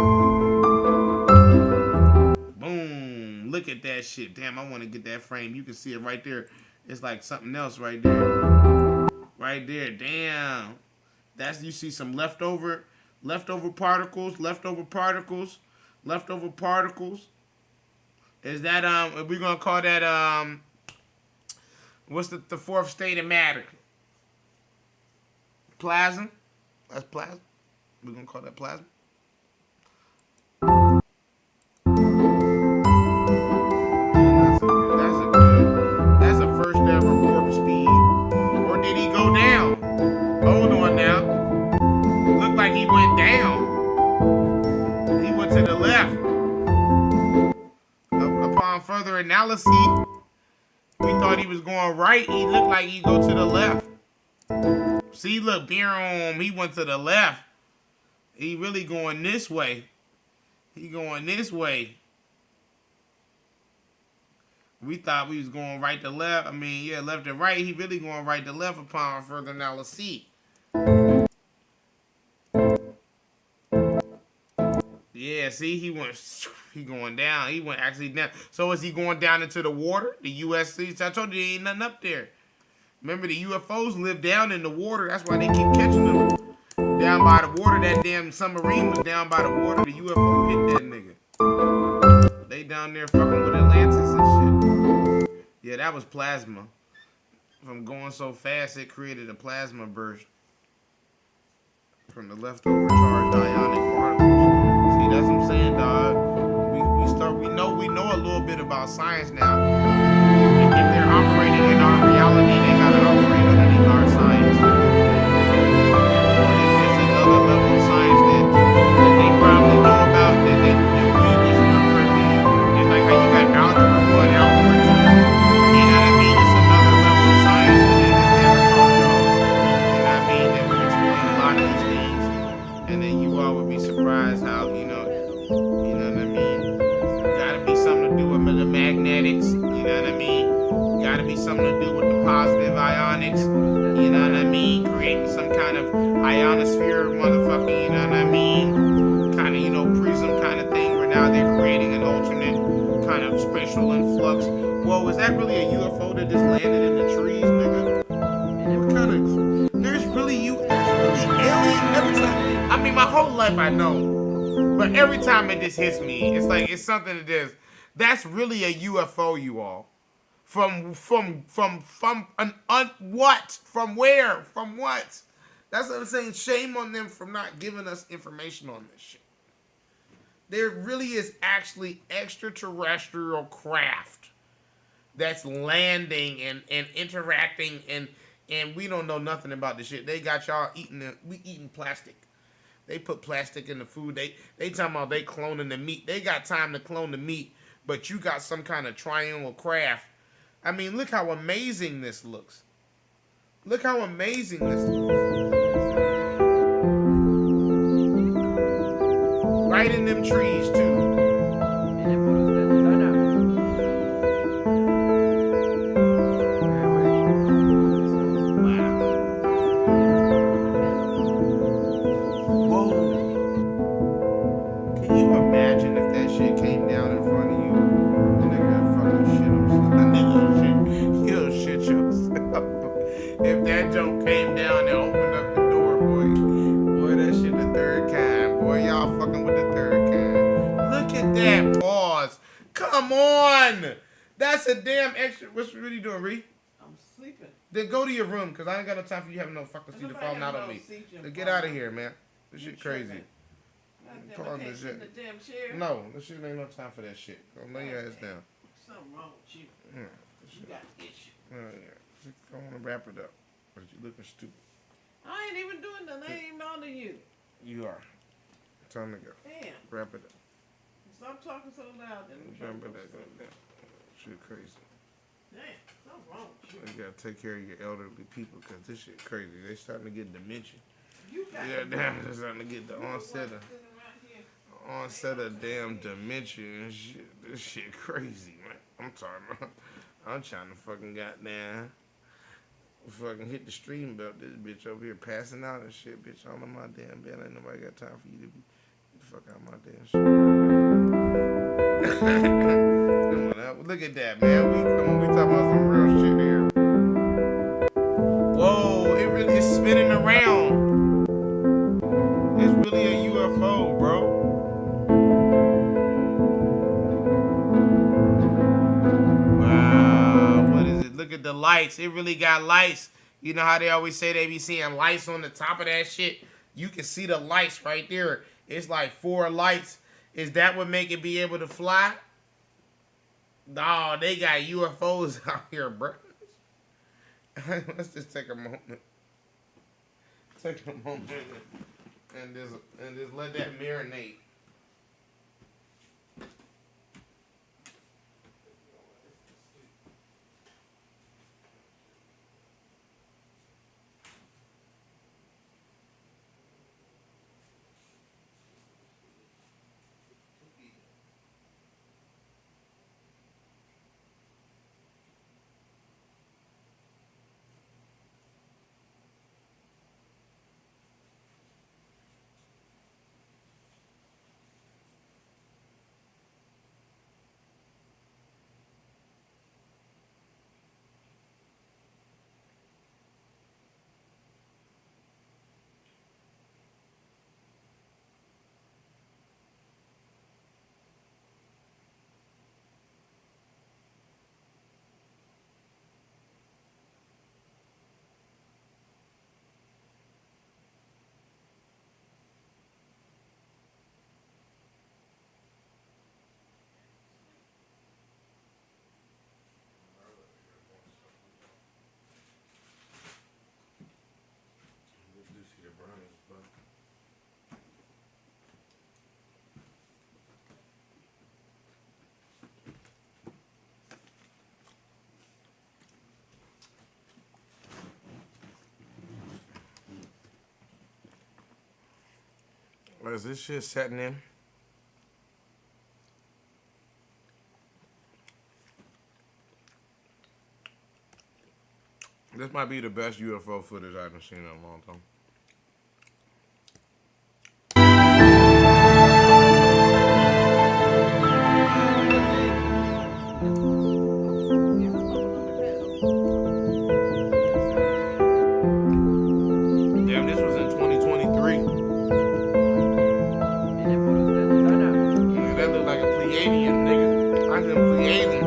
Boom. Look at that shit. Damn, I want to get that frame. You can see it right there. It's like something else right there. Right there. Damn. You see some leftover particles. Is that, we're going to call that, what's the fourth state of matter? Plasma? That's plasma. We're going to call that plasma. That's a first ever warp speed. Or did he go down? Hold on now. Looked like he went down. He went to the left. Upon further analysis, we thought he was going right. He looked like he go to the left. See, look, boom, he went to the left. He really going this way. He going this way. We thought we was going right to left. I mean, yeah, left to right. He really going right to left upon further analysis. Yeah, see, he going down. He went actually down. So is he going down into the water? The USC? I told you there ain't nothing up there. Remember, the UFOs live down in the water. That's why they keep catching them. Down by the water, that damn submarine was down by the water. The UFO hit that nigga. They down there fucking with Atlantis and shit. Yeah, that was plasma. From going so fast, it created a plasma burst. From the leftover charged ionic particles. See, that's what I'm saying, dog. We know a little bit about science now. If they're operating in our reality, they gotta operate underneath our science. It's another level of science that they probably know about that we just not privy. It's like how you got algebra 1, algebra something to do with the positive ionics. You know what I mean? Creating some kind of ionosphere, motherfucking. You know what I mean? Kind of, you know, prism kind of thing. Where now they're creating an alternate kind of spatial influx. Whoa, is that really a UFO that just landed in the trees, nigga? What kind of? There's really aliens every time. I mean, my whole life I know. But every time it just hits me, it's like it's something that is. That's really a UFO, you all. From what? From where? From what? That's what I'm saying. Shame on them for not giving us information on this shit. There really is actually extraterrestrial craft that's landing and interacting and we don't know nothing about this shit. They got y'all eating plastic. They put plastic in the food. They talking about they cloning the meat. They got time to clone the meat, but you got some kind of triangle craft. I mean, look how amazing this looks. Look how amazing this looks. Right in them trees, too. Come on! That's a damn extra. What you really doing, Ree? I'm sleeping. Then go to your room, because I ain't got no time for you having no fucking seizure falling out on me. Then get out of here, man. This shit crazy. This shit. No, this shit ain't no time for that shit. Go lay your ass down. Something wrong with you. Yeah, You got issues. Yeah. I want to wrap it up, but you looking stupid. I ain't even doing nothing. I ain't on to you. You are. Time to go. Damn. Wrap it up. Stop talking so loud. Remember that. Shit crazy. Damn, something wrong with you. You gotta take care of your elderly people because this shit crazy. They starting to get dementia. You got they're starting to get the onset of damn dementia and shit. This shit crazy, man. I'm sorry, man. I'm trying to fucking goddamn fucking hit the stream belt. This bitch over here passing out and shit, bitch, all in my damn bed. Ain't nobody got time for you to be get the fuck out of my damn shit. Come on, look at that, man. We talking about some real shit here. Whoa, it really is spinning around. It's really a UFO, bro. Wow, what is it? Look at the lights. It really got lights. You know how they always say they be seeing lights on the top of that shit? You can see the lights right there. It's like 4 lights. Is that what make it be able to fly? No, they got UFOs out here, bro. Let's just take a moment. Take a moment and just let that marinate. Is this shit setting in? This might be the best UFO footage I've seen in a long time. Damn, this was in 2023. Nigga, that look like a Pleiadian, nigga. I said Pleiadian.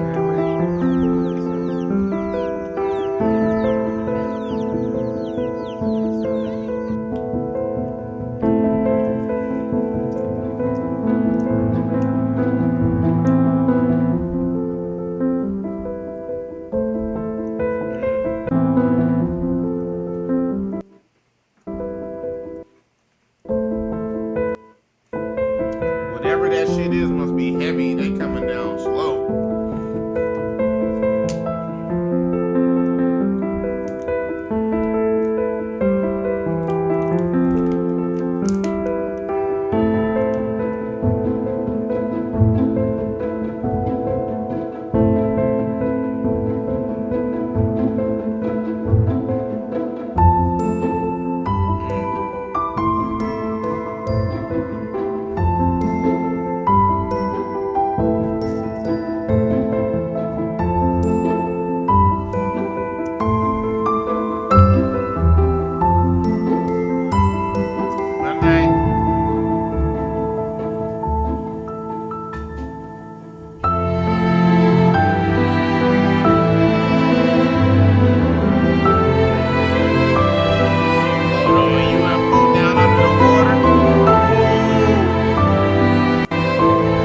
Whatever that shit is must be heavy. They coming down slow.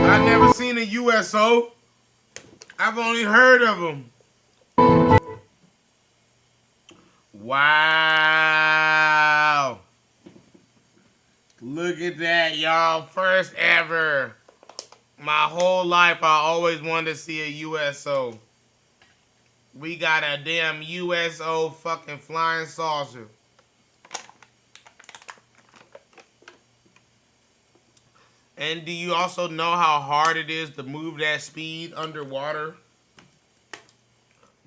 I've never seen a USO. I've only heard of them. Wow. Look at that, y'all. First ever. My whole life, I always wanted to see a USO. We got a damn USO fucking flying saucer. And do you also know how hard it is to move that speed underwater?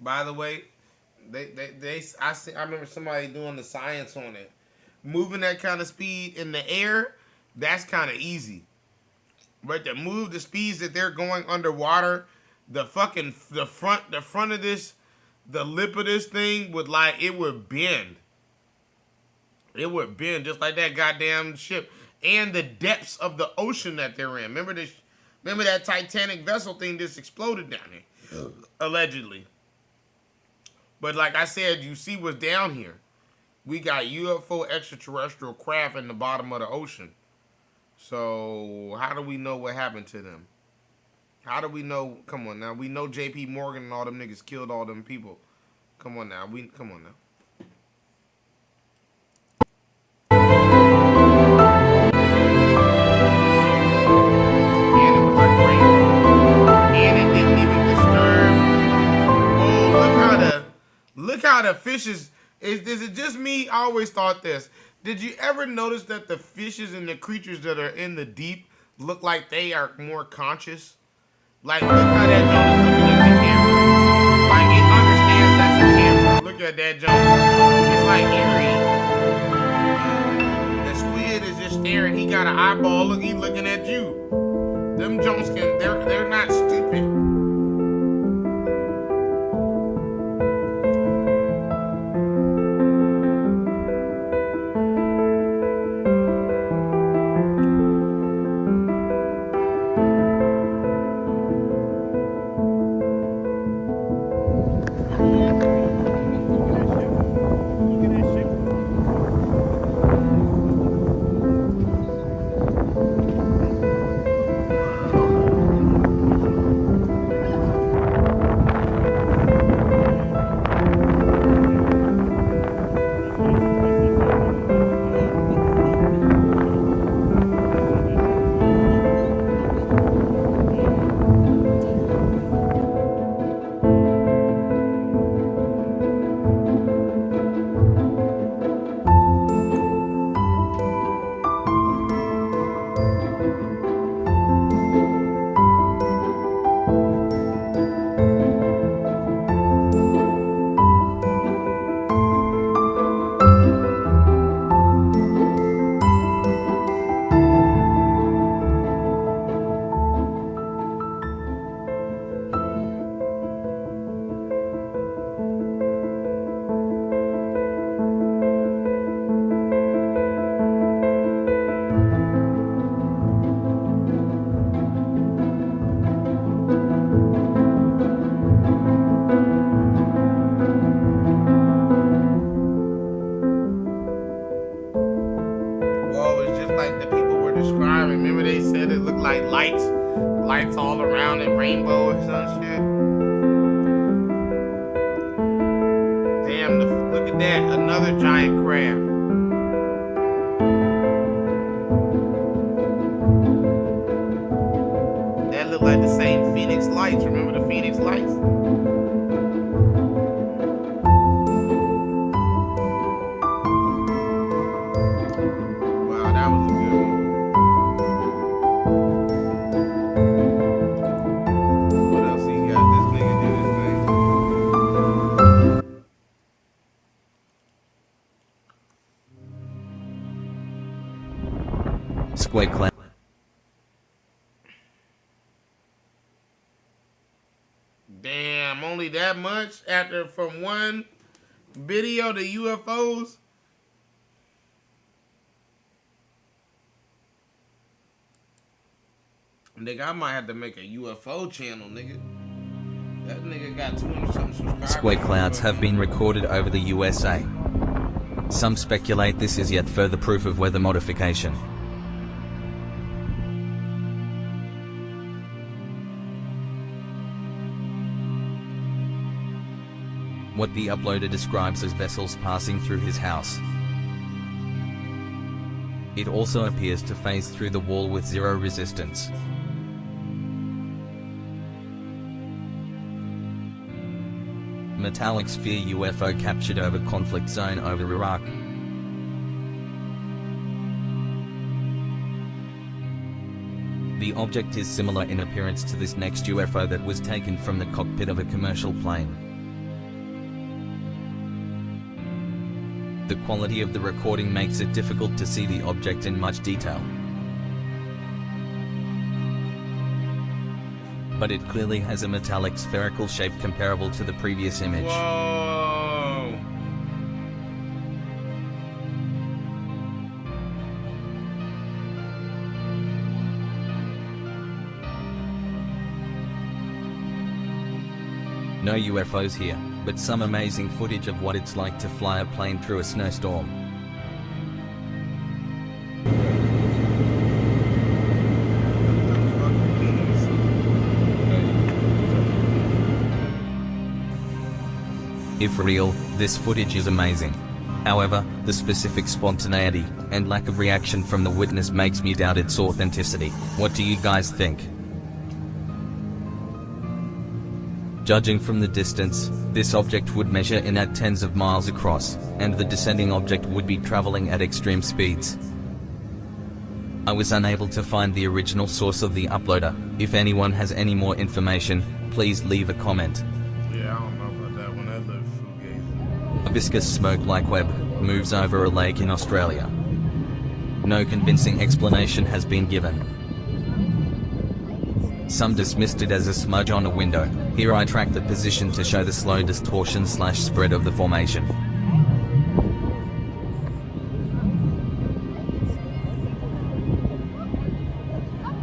By the way, I remember somebody doing the science on it. Moving that kind of speed in the air, that's kind of easy. But to move the speeds that they're going underwater, the front of this, the lip of this thing would it would bend. It would bend just like that goddamn ship. And the depths of the ocean that they're in. Remember that Titanic vessel thing just exploded down here, allegedly. But like I said, you see what's down here. We got UFO extraterrestrial craft in the bottom of the ocean. So how do we know what happened to them? How do we know? Come on now. We know J.P. Morgan and all them niggas killed all them people. Come on now. Come on now. Look how the fishes, is it just me? I always thought this. Did you ever notice that the fishes and the creatures that are in the deep look like they are more conscious? Like, look how that joint is looking at the camera. Like, it understands that's a camera. Look at that joint. It's like eerie. The squid is just staring. He got an eyeball. Look, he's looking at you. Them joints they're not stupid. like lights all around it, rainbow or some shit. Damn, look at that, another giant crab. That looked like the same Phoenix Lights. Remember the Phoenix Lights? Wow, that was a good one. What else he got? This nigga do his thing. Square Clan. Damn, only that much after from one video to UFOs? Nigga, I might have to make a UFO channel, nigga. That nigga got 200-something subscribers. Square clouds have been recorded over the USA. Some speculate this is yet further proof of weather modification. What the uploader describes as vessels passing through his house. It also appears to phase through the wall with zero resistance. Metallic sphere UFO captured over conflict zone over Iraq. The object is similar in appearance to this next UFO that was taken from the cockpit of a commercial plane. The quality of the recording makes it difficult to see the object in much detail. But it clearly has a metallic spherical shape comparable to the previous image. Whoa. No UFOs here, but some amazing footage of what it's like to fly a plane through a snowstorm. If real, this footage is amazing. However, the specific spontaneity and lack of reaction from the witness makes me doubt its authenticity. What do you guys think? Judging from the distance, this object would measure in at tens of miles across, and the descending object would be traveling at extreme speeds. I was unable to find the original source of the uploader. If anyone has any more information, please leave a comment. Yeah, I don't know about that one. That looks fugazi. A viscous smoke-like web moves over a lake in Australia. No convincing explanation has been given. Some dismissed it as a smudge on a window. Here I track the position to show the slow distortion/spread of the formation.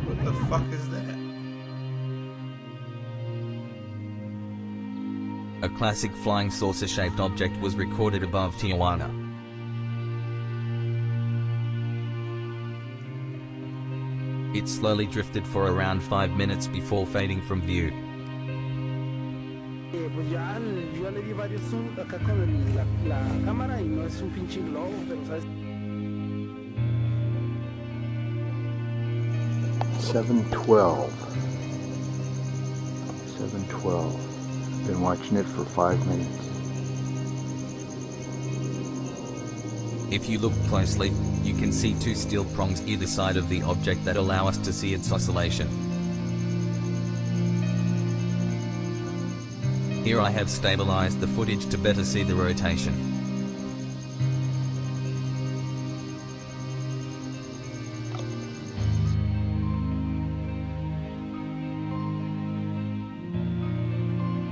What the fuck is that? A classic flying saucer-shaped object was recorded above Tijuana. It slowly drifted for around 5 minutes before fading from view. Pues ya yo le di varios zoom acá con la cámara y no es un pinche globo, pero sabes. 712. 712. Been watching it for 5 minutes. If you look closely, you can see two steel prongs either side of the object that allow us to see its oscillation. Here I have stabilized the footage to better see the rotation.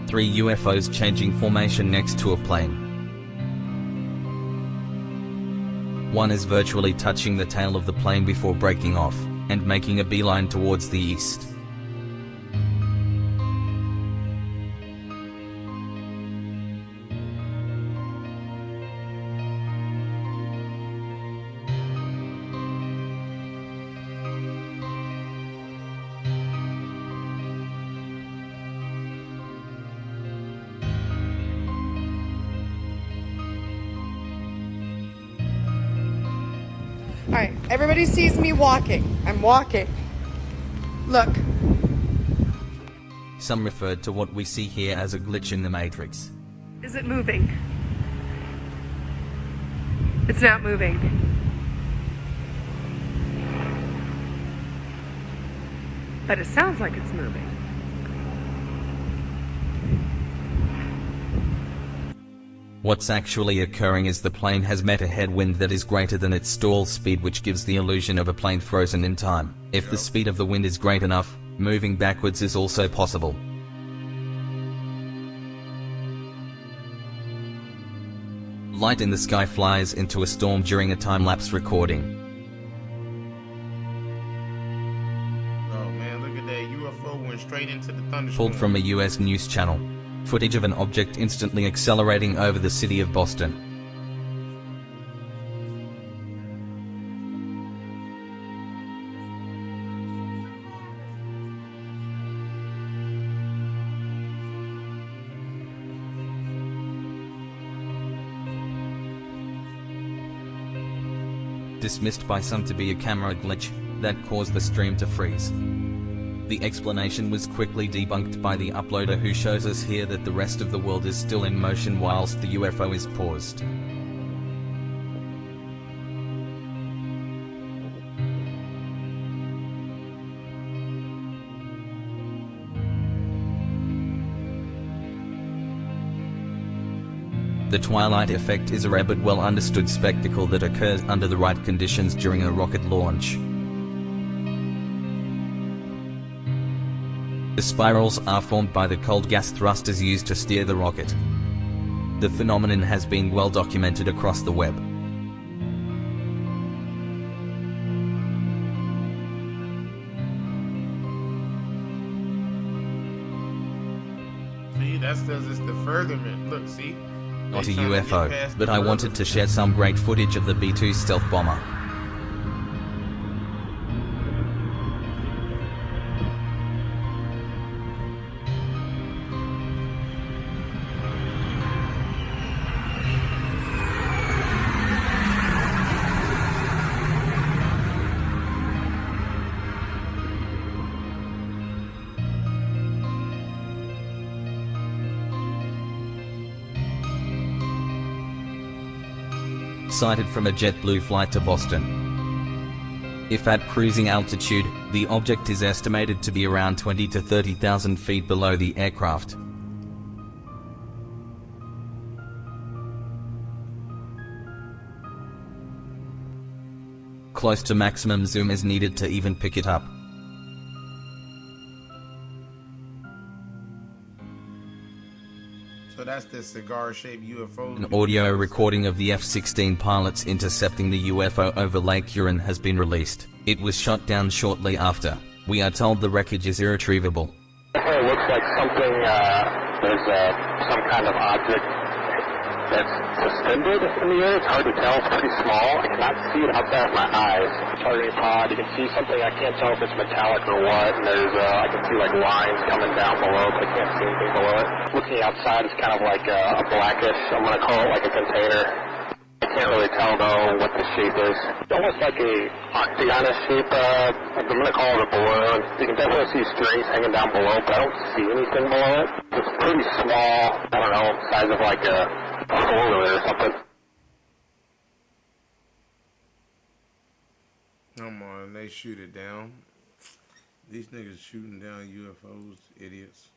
Three UFOs changing formation next to a plane. One is virtually touching the tail of the plane before breaking off, and making a beeline towards the east. All right, everybody sees me walking. I'm walking. Look. Some referred to what we see here as a glitch in the Matrix. Is it moving? It's not moving. But it sounds like it's moving. What's actually occurring is the plane has met a headwind that is greater than its stall speed, which gives the illusion of a plane frozen in time. If the speed of the wind is great enough, moving backwards is also possible. Light in the sky flies into a storm during a time-lapse recording. Oh man, look at that UFO went straight into the thunderstorm. Pulled from a US news channel. Footage of an object instantly accelerating over the city of Boston. Dismissed by some to be a camera glitch that caused the stream to freeze. The explanation was quickly debunked by the uploader, who shows us here that the rest of the world is still in motion whilst the UFO is paused. The twilight effect is a rare but well understood spectacle that occurs under the right conditions during a rocket launch. The spirals are formed by the cold gas thrusters used to steer the rocket. The phenomenon has been well documented across the web. See, that's just the furtherment. Look, see? Not a UFO, but I wanted to share some great footage of the B-2 stealth bomber. Sighted from a JetBlue flight to Boston. If at cruising altitude, the object is estimated to be around 20 to 30,000 feet below the aircraft. Close to maximum zoom is needed to even pick it up. So that's the cigar-shaped UFO. An audio recording of the F-16 pilots intercepting the UFO over Lake Huron has been released. It was shot down shortly after. We are told the wreckage is irretrievable. It looks like something, there's some kind of object that's suspended in the air. It's hard to tell. It's pretty small. I cannot see it outside of my eyes. Targeting pod, you can see something. I can't tell if it's metallic or what. And there's, I can see like lines coming down below, but I can't see anything below it. Looking outside, it's kind of like a blackish, I'm going to call it like a container. I can't really tell though what the shape is. It's almost like a octagonal shape. I'm going to call it a balloon. You can definitely see strings hanging down below, but I don't see anything below it. It's pretty small. I don't know, size of like a four-wheeler or something. Come on, they shoot it down. These niggas shooting down UFOs, idiots.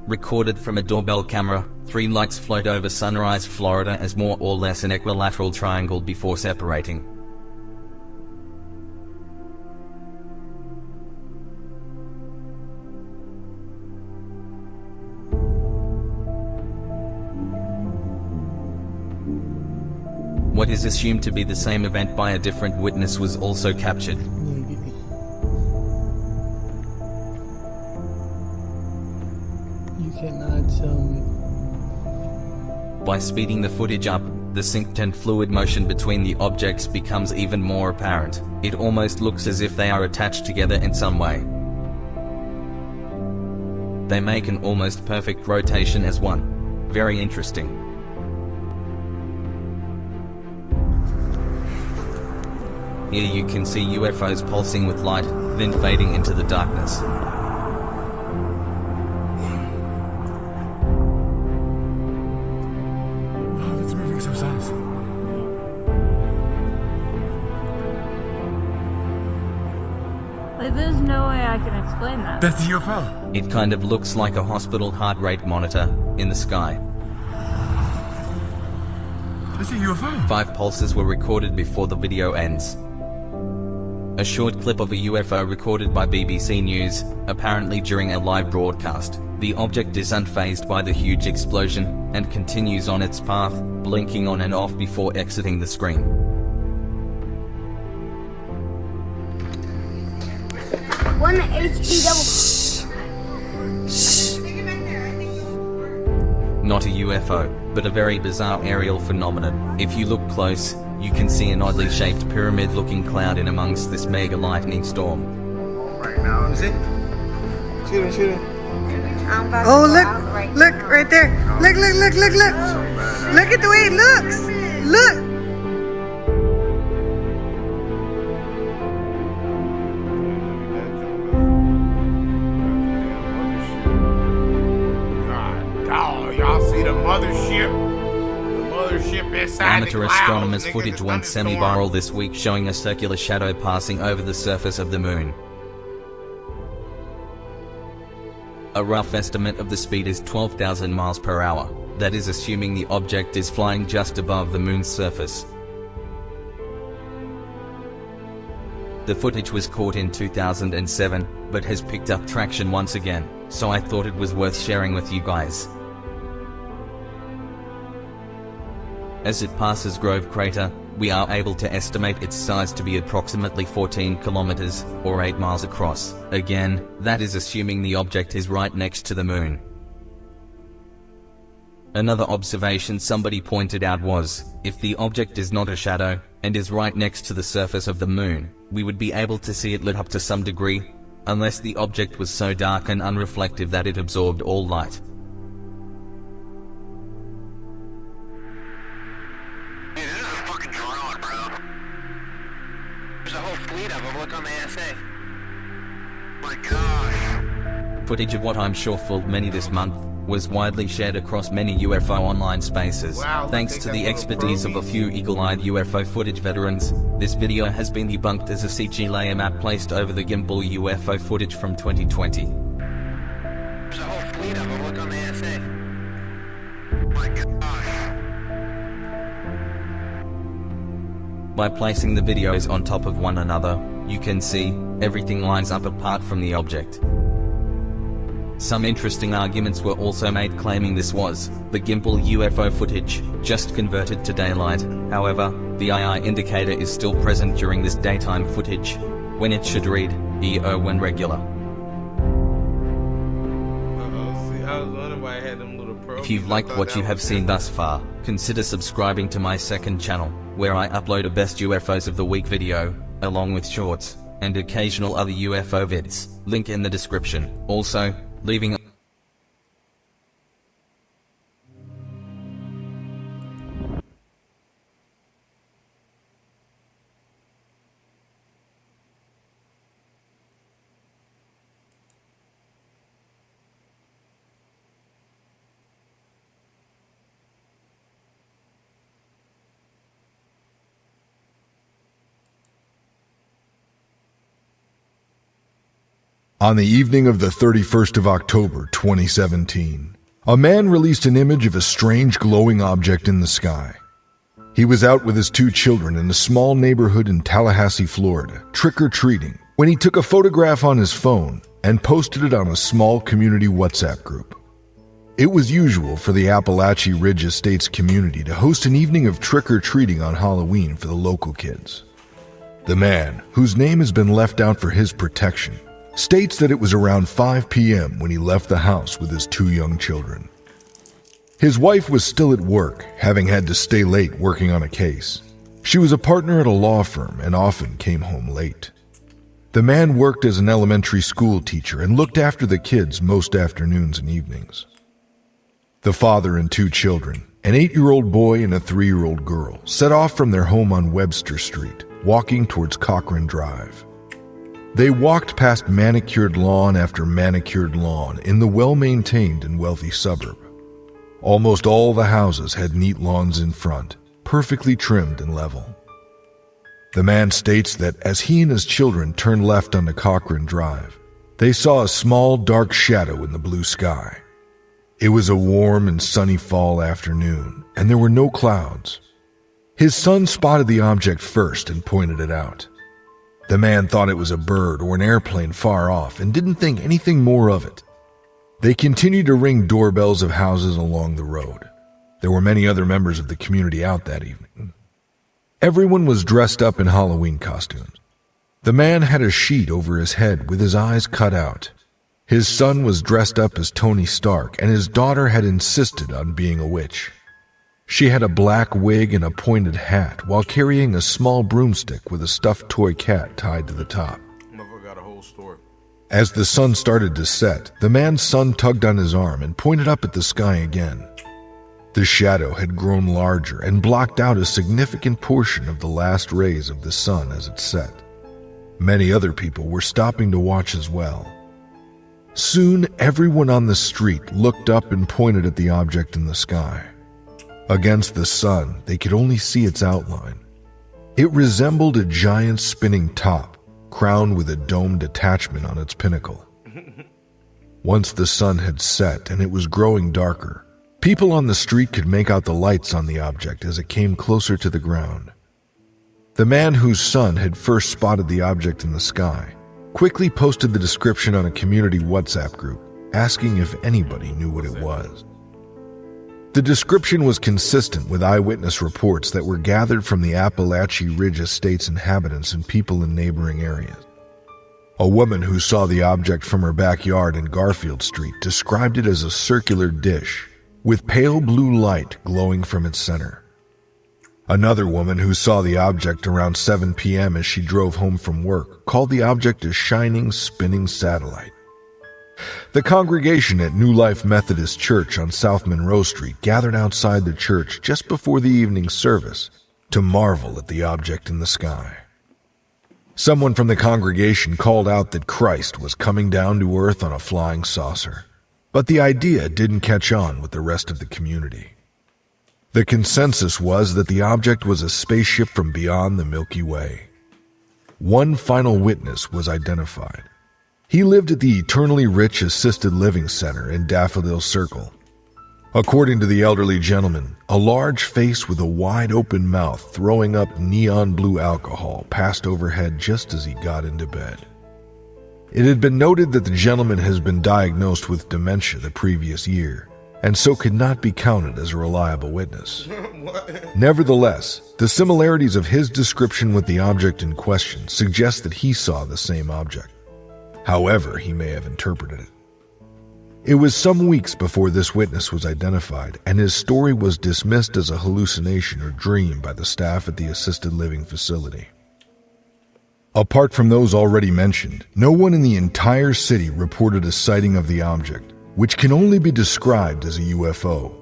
Recorded from a doorbell camera, 3 lights float over Sunrise, Florida as more or less an equilateral triangle before separating. What is assumed to be the same event by a different witness was also captured. You cannot tell me. By speeding the footage up, the synced and fluid motion between the objects becomes even more apparent. It almost looks as if they are attached together in some way. They make an almost perfect rotation as one. Very interesting. Here you can see UFOs pulsing with light, then fading into the darkness. That's moving so fast. Like, there's no way I can explain that. That's the UFO. It kind of looks like a hospital heart rate monitor in the sky. That's a UFO. 5 pulses were recorded before the video ends. A short clip of a UFO recorded by BBC News, apparently during a live broadcast. The object is unfazed by the huge explosion, and continues on its path, blinking on and off before exiting the screen. One HD double. Not a UFO, but a very bizarre aerial phenomenon. If you look close, you can see an oddly shaped pyramid-looking cloud in amongst this mega lightning storm. Right now. Is it? Shoot it, shoot it. Oh, look, look, right there. Look, look, look, look, look. Look at the way it looks. Look. Amateur astronomers' footage went semi-viral this week showing a circular shadow passing over the surface of the moon. A rough estimate of the speed is 12,000 miles per hour. That is assuming the object is flying just above the moon's surface. The footage was caught in 2007, but has picked up traction once again, so I thought it was worth sharing with you guys. As it passes Grove Crater, we are able to estimate its size to be approximately 14 kilometers, or 8 miles across. Again, that is assuming the object is right next to the moon. Another observation somebody pointed out was, if the object is not a shadow, and is right next to the surface of the moon, we would be able to see it lit up to some degree, unless the object was so dark and unreflective that it absorbed all light. Footage of what I'm sure fooled many this month was widely shared across many UFO online spaces. Wow, thanks to the expertise of a few eagle-eyed UFO footage veterans, this video has been debunked as a CG layer map placed over the gimbal UFO footage from 2020. There's a whole fleet of them. Look on the ASA. My gosh. By placing the videos on top of one another, you can see everything lines up apart from the object. Some interesting arguments were also made claiming this was the gimbal UFO footage, just converted to daylight. However, the II indicator is still present during this daytime footage, when it should read EO when regular. See, I was wondering why I had them little probes. If you've liked what you have seen thus far, consider subscribing to my second channel, where I upload a best UFOs of the week video, along with shorts, and occasional other UFO vids. Link in the description. Also, leaving On the evening of the 31st of October, 2017, a man released an image of a strange glowing object in the sky. He was out with his 2 children in a small neighborhood in Tallahassee, Florida, trick-or-treating, when he took a photograph on his phone and posted it on a small community WhatsApp group. It was usual for the Appalachia Ridge Estates community to host an evening of trick-or-treating on Halloween for the local kids. The man, whose name has been left out for his protection, states that it was around 5 p.m. when he left the house with his 2 young children. His wife was still at work, having had to stay late working on a case. She was a partner at a law firm and often came home late. The man worked as an elementary school teacher and looked after the kids most afternoons and evenings. The father and 2 children, an 8-year-old boy and a 3-year-old girl, set off from their home on Webster Street, walking towards Cochrane Drive. They walked past manicured lawn after manicured lawn in the well-maintained and wealthy suburb. Almost all the houses had neat lawns in front, perfectly trimmed and level. The man states that as he and his children turned left onto Cochrane Drive, they saw a small dark shadow in the blue sky. It was a warm and sunny fall afternoon, and there were no clouds. His son spotted the object first and pointed it out. The man thought it was a bird or an airplane far off and didn't think anything more of it. They continued to ring doorbells of houses along the road. There were many other members of the community out that evening. Everyone was dressed up in Halloween costumes. The man had a sheet over his head with his eyes cut out. His son was dressed up as Tony Stark, and his daughter had insisted on being a witch. She had a black wig and a pointed hat while carrying a small broomstick with a stuffed toy cat tied to the top. Got a whole story. As the sun started to set, the man's son tugged on his arm and pointed up at the sky again. The shadow had grown larger and blocked out a significant portion of the last rays of the sun as it set. Many other people were stopping to watch as well. Soon, everyone on the street looked up and pointed at the object in the sky. Against the sun, they could only see its outline. It resembled a giant spinning top, crowned with a domed attachment on its pinnacle. Once the sun had set and it was growing darker, people on the street could make out the lights on the object as it came closer to the ground. The man whose son had first spotted the object in the sky quickly posted the description on a community WhatsApp group, asking if anybody knew what it was. The description was consistent with eyewitness reports that were gathered from the Appalachia Ridge Estate's inhabitants and people in neighboring areas. A woman who saw the object from her backyard in Garfield Street described it as a circular dish with pale blue light glowing from its center. Another woman who saw the object around 7 p.m. as she drove home from work called the object a shining, spinning satellite. The congregation at New Life Methodist Church on South Monroe Street gathered outside the church just before the evening service to marvel at the object in the sky. Someone from the congregation called out that Christ was coming down to earth on a flying saucer, but the idea didn't catch on with the rest of the community. The consensus was that the object was a spaceship from beyond the Milky Way. One final witness was identified. He lived at the Eternally Rich Assisted Living Center in Daffodil Circle. According to the elderly gentleman, a large face with a wide-open mouth throwing up neon blue alcohol passed overhead just as he got into bed. It had been noted that the gentleman has been diagnosed with dementia the previous year, and so could not be counted as a reliable witness. Nevertheless, the similarities of his description with the object in question suggest that he saw the same object. However he may have interpreted it. It was some weeks before this witness was identified, and his story was dismissed as a hallucination or dream by the staff at the assisted living facility. Apart from those already mentioned, no one in the entire city reported a sighting of the object, which can only be described as a UFO.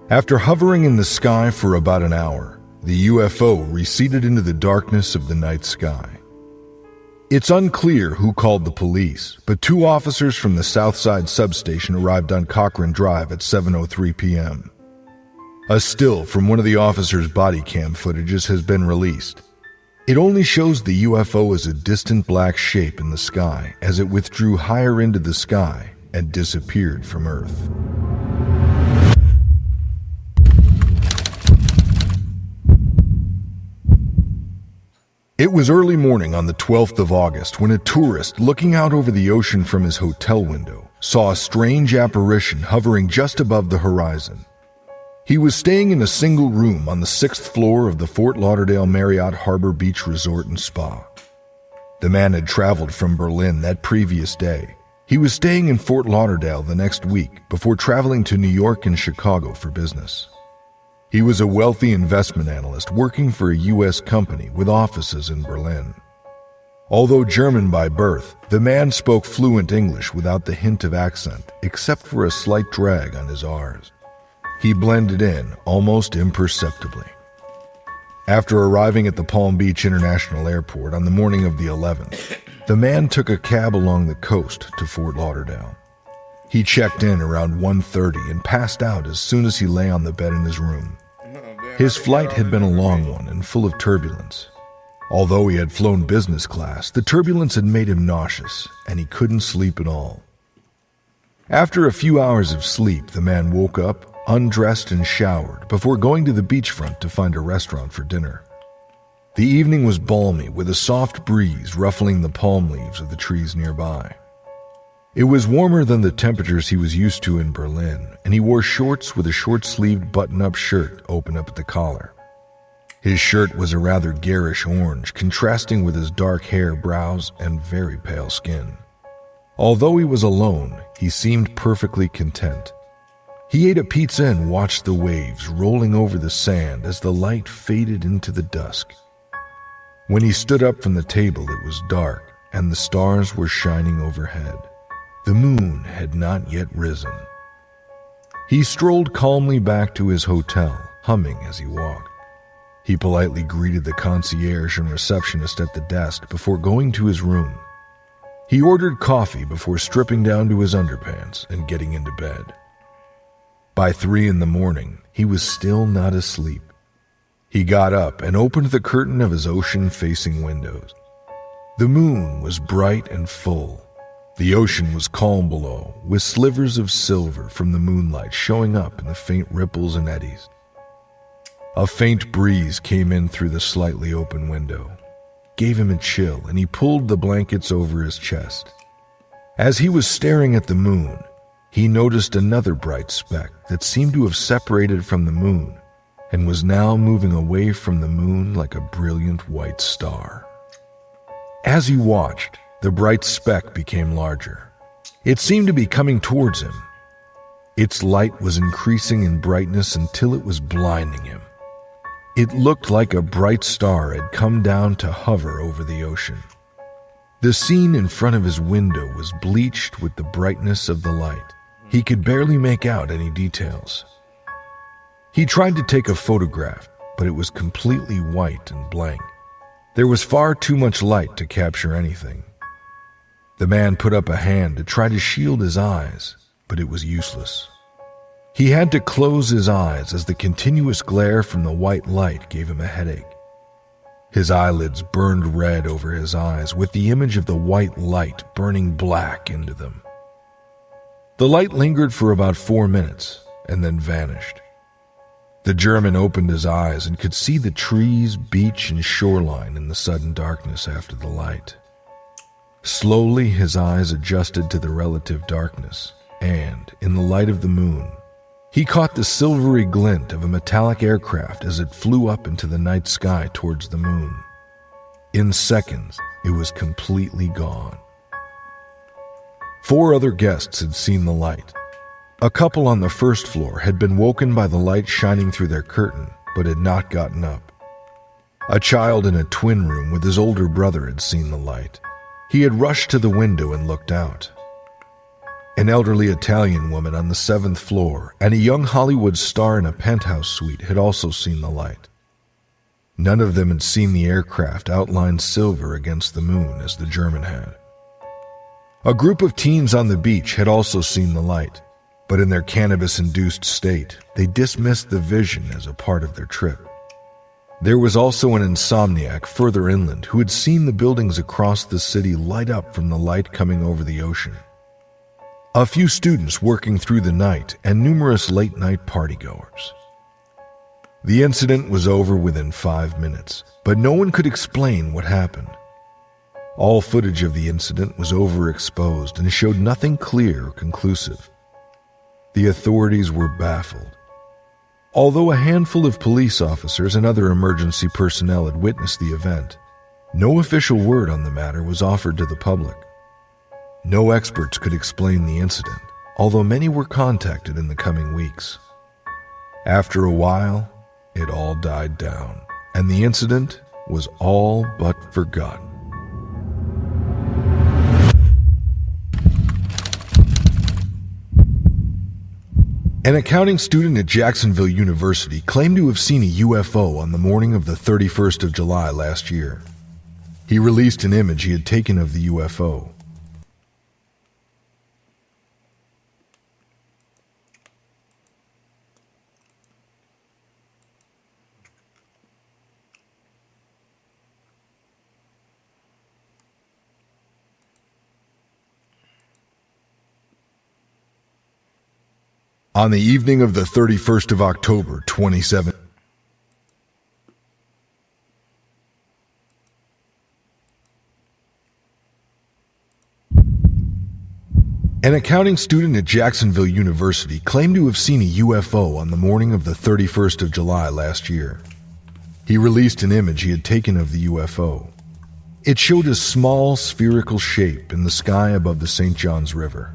After hovering in the sky for about an hour, the UFO receded into the darkness of the night sky. It's unclear who called the police, but 2 officers from the Southside substation arrived on Cochrane Drive at 7:03 p.m. A still from one of the officers' body cam footages has been released. It only shows the UFO as a distant black shape in the sky as it withdrew higher into the sky and disappeared from Earth. It was early morning on the 12th of August when a tourist looking out over the ocean from his hotel window saw a strange apparition hovering just above the horizon. He was staying in a single room on the 6th floor of the Fort Lauderdale Marriott Harbor Beach Resort and Spa. The man had traveled from Berlin that previous day, He was staying in Fort Lauderdale the next week before traveling to New York and Chicago for business. He was a wealthy investment analyst working for a U.S. company with offices in Berlin. Although German by birth, the man spoke fluent English without the hint of accent, except for a slight drag on his R's. He blended in almost imperceptibly. After arriving at the Palm Beach International Airport on the morning of the 11th, the man took a cab along the coast to Fort Lauderdale. He checked in around 1:30 and passed out as soon as he lay on the bed in his room. His flight had been a long one and full of turbulence. Although he had flown business class, the turbulence had made him nauseous, and he couldn't sleep at all. After a few hours of sleep, the man woke up, undressed and showered before going to the beachfront to find a restaurant for dinner. The evening was balmy, with a soft breeze ruffling the palm leaves of the trees nearby. It was warmer than the temperatures he was used to in Berlin, and he wore shorts with a short-sleeved button-up shirt open up at the collar. His shirt was a rather garish orange, contrasting with his dark hair, brows, and very pale skin. Although he was alone, he seemed perfectly content. He ate a pizza and watched the waves rolling over the sand as the light faded into the dusk. When he stood up from the table, it was dark, and the stars were shining overhead. The moon had not yet risen. He strolled calmly back to his hotel, humming as he walked. He politely greeted the concierge and receptionist at the desk before going to his room. He ordered coffee before stripping down to his underpants and getting into bed. By 3 in the morning, he was still not asleep. He got up and opened the curtain of his ocean-facing windows. The moon was bright and full. The ocean was calm below, with slivers of silver from the moonlight showing up in the faint ripples and eddies. A faint breeze came in through the slightly open window, gave him a chill, and he pulled the blankets over his chest. As he was staring at the moon, he noticed another bright speck that seemed to have separated from the moon and was now moving away from the moon like a brilliant white star. As he watched, the bright speck became larger. It seemed to be coming towards him. Its light was increasing in brightness until it was blinding him. It looked like a bright star had come down to hover over the ocean. The scene in front of his window was bleached with the brightness of the light. He could barely make out any details. He tried to take a photograph, but it was completely white and blank. There was far too much light to capture anything. The man put up a hand to try to shield his eyes, but it was useless. He had to close his eyes as the continuous glare from the white light gave him a headache. His eyelids burned red over his eyes, with the image of the white light burning black into them. The light lingered for about 4 minutes and then vanished. The German opened his eyes and could see the trees, beach, and shoreline in the sudden darkness after the light. Slowly, his eyes adjusted to the relative darkness, and, in the light of the moon, he caught the silvery glint of a metallic aircraft as it flew up into the night sky towards the moon. In seconds, it was completely gone. 4 other guests had seen the light. A couple on the first floor had been woken by the light shining through their curtain, but had not gotten up. A child in a twin room with his older brother had seen the light. He had rushed to the window and looked out. An elderly Italian woman on the 7th floor and a young Hollywood star in a penthouse suite had also seen the light. None of them had seen the aircraft outlined silver against the moon as the German had. A group of teens on the beach had also seen the light, but in their cannabis-induced state, they dismissed the vision as a part of their trip. There was also an insomniac further inland who had seen the buildings across the city light up from the light coming over the ocean. A few students working through the night and numerous late-night partygoers. The incident was over within 5 minutes, but no one could explain what happened. All footage of the incident was overexposed and showed nothing clear or conclusive. The authorities were baffled. Although a handful of police officers and other emergency personnel had witnessed the event, no official word on the matter was offered to the public. No experts could explain the incident, although many were contacted in the coming weeks. After a while, it all died down, and the incident was all but forgotten. An accounting student at Jacksonville University claimed to have seen a UFO on the morning of the 31st of July last year. He released an image he had taken of the UFO. On the evening of the 31st of October, 2017, an accounting student at Jacksonville University claimed to have seen a UFO on the morning of the 31st of July last year. He released an image he had taken of the UFO. It showed a small spherical shape in the sky above the St. Johns River.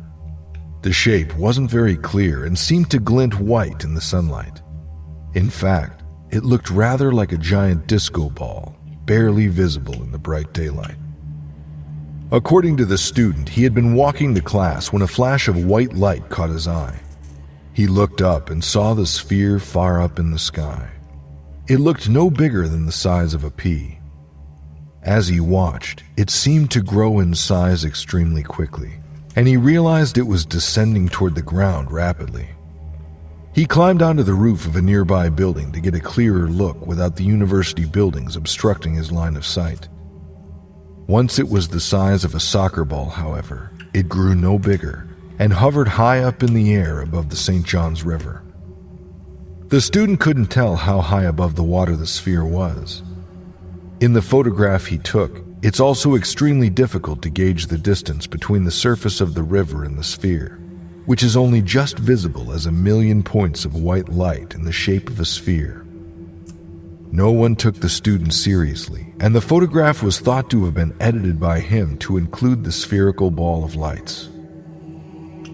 The shape wasn't very clear and seemed to glint white in the sunlight. In fact, it looked rather like a giant disco ball, barely visible in the bright daylight. According to the student, he had been walking to class when a flash of white light caught his eye. He looked up and saw the sphere far up in the sky. It looked no bigger than the size of a pea. As he watched, it seemed to grow in size extremely quickly, and he realized it was descending toward the ground rapidly. He climbed onto the roof of a nearby building to get a clearer look without the university buildings obstructing his line of sight. Once it was the size of a soccer ball, however, it grew no bigger and hovered high up in the air above the St. Johns River. The student couldn't tell how high above the water the sphere was. In the photograph he took, it's also extremely difficult to gauge the distance between the surface of the river and the sphere, which is only just visible as 1,000,000 points of white light in the shape of a sphere. No one took the student seriously, and the photograph was thought to have been edited by him to include the spherical ball of lights.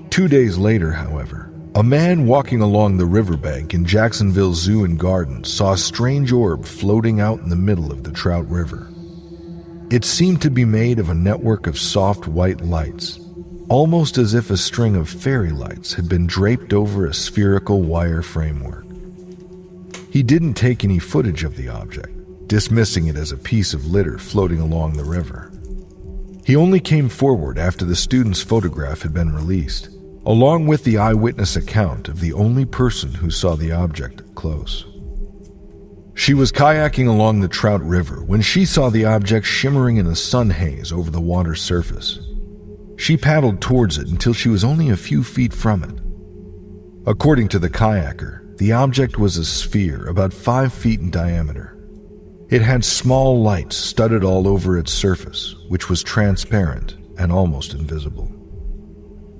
2 days later, however, a man walking along the riverbank in Jacksonville Zoo and Gardens saw a strange orb floating out in the middle of the Trout River. It seemed to be made of a network of soft white lights, almost as if a string of fairy lights had been draped over a spherical wire framework. He didn't take any footage of the object, dismissing it as a piece of litter floating along the river. He only came forward after the student's photograph had been released, along with the eyewitness account of the only person who saw the object up close. She was kayaking along the Trout River when she saw the object shimmering in a sun haze over the water's surface. She paddled towards it until she was only a few feet from it. According to the kayaker, the object was a sphere about 5 feet in diameter. It had small lights studded all over its surface, which was transparent and almost invisible.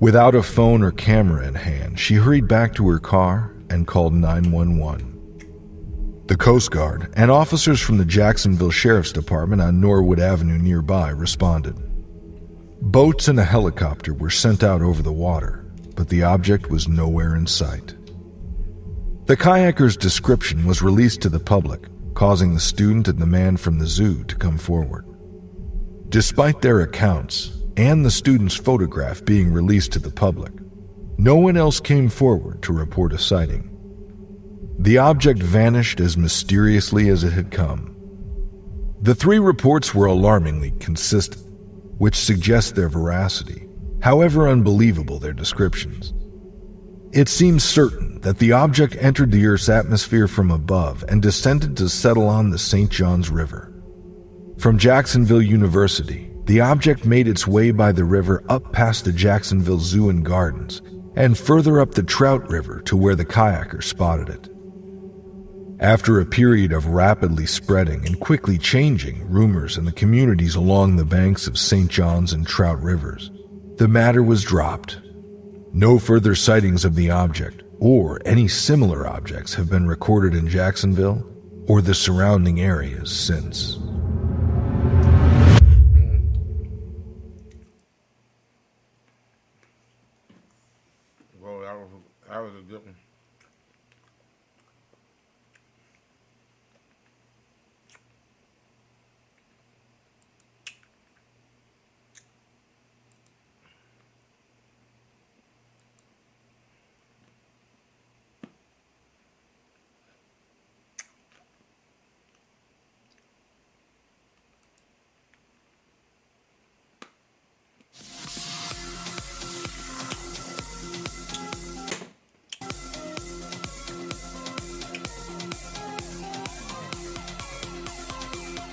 Without a phone or camera in hand, she hurried back to her car and called 911. The Coast Guard and officers from the Jacksonville Sheriff's Department on Norwood Avenue nearby responded. Boats and a helicopter were sent out over the water, but the object was nowhere in sight. The kayaker's description was released to the public, causing the student and the man from the zoo to come forward. Despite their accounts and the student's photograph being released to the public, no one else came forward to report a sighting. The object vanished as mysteriously as it had come. The 3 reports were alarmingly consistent, which suggests their veracity, however unbelievable their descriptions. It seems certain that the object entered the Earth's atmosphere from above and descended to settle on the St. Johns River. From Jacksonville University, the object made its way by the river up past the Jacksonville Zoo and Gardens and further up the Trout River to where the kayaker spotted it. After a period of rapidly spreading and quickly changing rumors in the communities along the banks of St. Johns and Trout Rivers, the matter was dropped. No further sightings of the object or any similar objects have been recorded in Jacksonville or the surrounding areas since.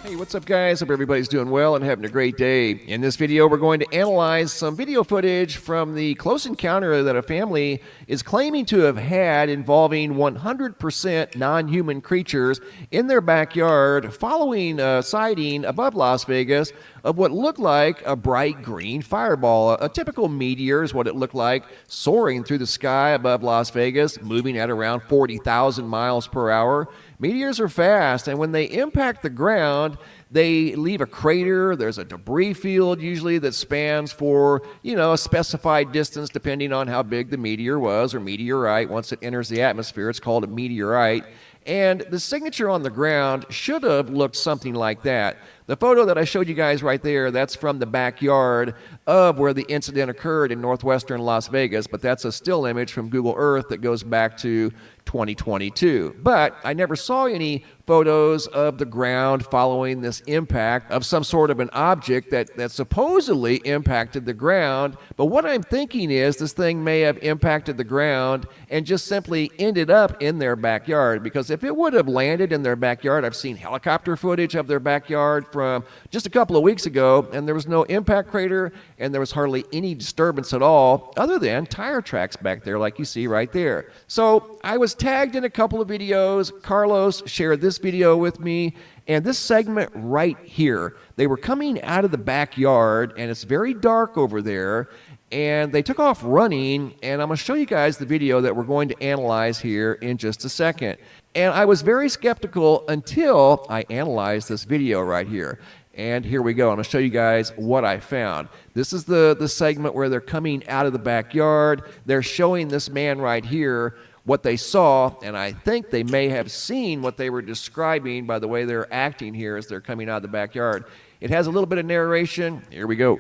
Hey, what's up, guys? Hope everybody's doing well and having a great day. In this video, we're going to analyze some video footage from the close encounter that a family is claiming to have had involving 100% non-human creatures in their backyard following a sighting above Las Vegas of what looked like a bright green fireball. A typical meteor is what it looked like, soaring through the sky above Las Vegas, moving at around 40,000 miles per hour. Meteors are fast, and when they impact the ground, they leave a crater. There's a debris field usually that spans for, a specified distance depending on how big the meteor was, or meteorite. Once it enters the atmosphere, it's called a meteorite. And the signature on the ground should have looked something like that. The photo that I showed you guys right there, that's from the backyard of where the incident occurred in northwestern Las Vegas, but that's a still image from Google Earth that goes back to 2022. But I never saw any photos of the ground following this impact of some sort of an object that supposedly impacted the ground. But what I'm thinking is this thing may have impacted the ground and just simply ended up in their backyard, because if it would have landed in their backyard, I've seen helicopter footage of their backyard from just a couple of weeks ago, and there was no impact crater and there was hardly any disturbance at all other than tire tracks back there like you see right there. So I was tagged in a couple of videos. Carlos shared this video with me, and this segment right here, they were coming out of the backyard and it's very dark over there, and they took off running, and I'm going to show you guys the video that we're going to analyze here in just a second. And I was very skeptical until I analyzed this video right here. And here we go. I'm going to show you guys what I found. This is the segment where they're coming out of the backyard. They're showing this man right here what they saw, and I think they may have seen what they were describing by the way they're acting here as they're coming out of the backyard. It has a little bit of narration. Here we go.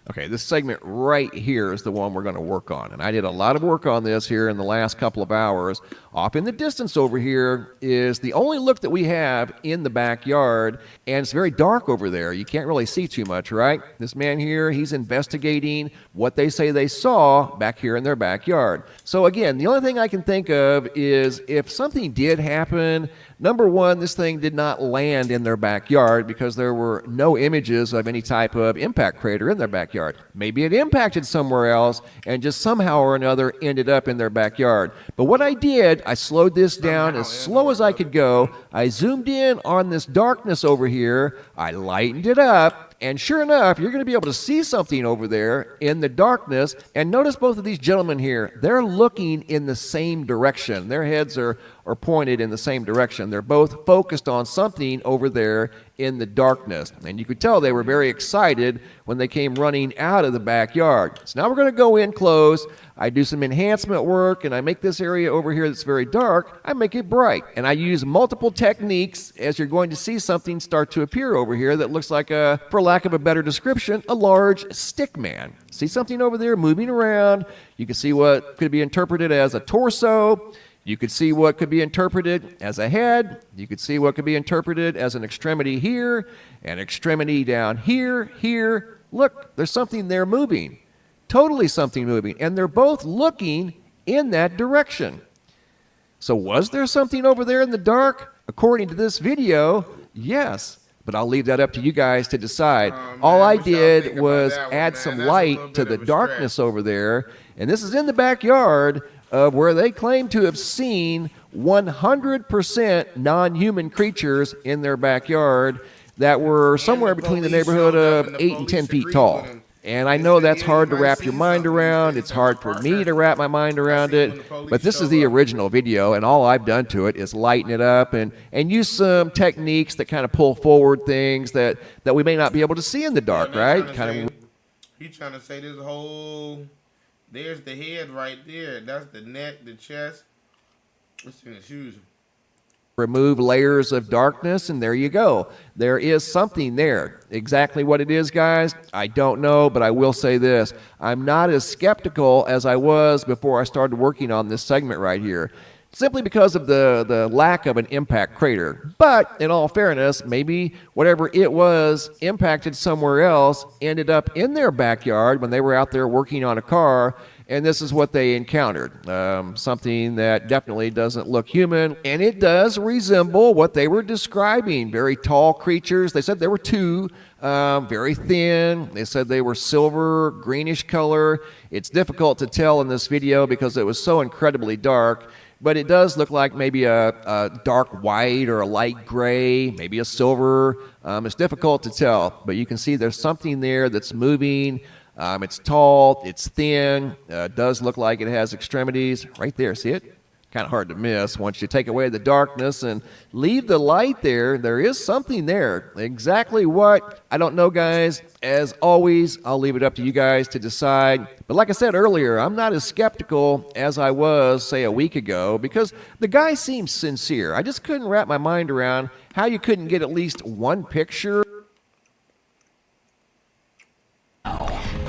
Okay, this segment right here is the one we're going to work on. And I did a lot of work on this here in the last couple of hours. Off in the distance over here is the only look that we have in the backyard, and it's very dark over there. You can't really see too much, right? This man here, he's investigating what they say they saw back here in their backyard. So again, the only thing I can think of is if something did happen, number one, this thing did not land in their backyard because there were no images of any type of impact crater in their backyard. Maybe it impacted somewhere else and just somehow or another ended up in their backyard. But what I did, I slowed this down as slow as I could go. I zoomed in on this darkness over here. I lightened it up. And sure enough, you're going to be able to see something over there in the darkness. And notice both of these gentlemen here, they're looking in the same direction. Their heads are pointed in the same direction. They're both focused on something over there in the darkness. And you could tell they were very excited when they came running out of the backyard. So now we're going to go in close. I do some enhancement work, and I make this area over here that's very dark, I make it bright. And I use multiple techniques as you're going to see something start to appear over here that looks like for lack of a better description, a large stick man. See something over there moving around. You can see what could be interpreted as a torso. You could see what could be interpreted as a head. You could see what could be interpreted as an extremity here, an extremity down here, here. Look, there's something there moving. Totally something moving. And they're both looking in that direction. So was there something over there in the dark? According to this video, yes. But I'll leave that up to you guys to decide. All I did was add some light to the darkness over there. And this is in the backyard of where they claim to have seen 100% non-human creatures in their backyard that were somewhere between the neighborhood of 8 and 10 feet tall. And I know that's hard to wrap your mind around. It's hard for me to wrap my mind around it. But this is the original video, and all I've done to it is lighten it up and use some techniques that kind of pull forward things that we may not be able to see in the dark, right? He's trying to say this whole... There's the head right there. That's the neck, the chest. What's in the shoes? Remove layers of darkness, and there you go. There is something there. Exactly what it is, guys, I don't know, but I will say this. I'm not as skeptical as I was before I started working on this segment right here. simply because of the lack of an impact crater. But in all fairness, maybe whatever it was impacted somewhere else, ended up in their backyard when they were out there working on a car, and this is what they encountered. Something that definitely doesn't look human, and it does resemble what they were describing. Very tall creatures. They said there were two, very thin. They said they were silver, greenish color. It's difficult to tell in this video because it was so incredibly dark, but it does look like maybe a dark white or a light gray, maybe a silver. It's difficult to tell, but you can see there's something there that's moving. It's tall, it's thin, does look like it has extremities. Right there, see it? Kind of hard to miss. Once you take away the darkness and leave the light there, there is something there. Exactly what? I don't know, guys. As always, I'll leave it up to you guys to decide. But like I said earlier, I'm not as skeptical as I was, say, a week ago, because the guy seems sincere. I just couldn't wrap my mind around how you couldn't get at least one picture.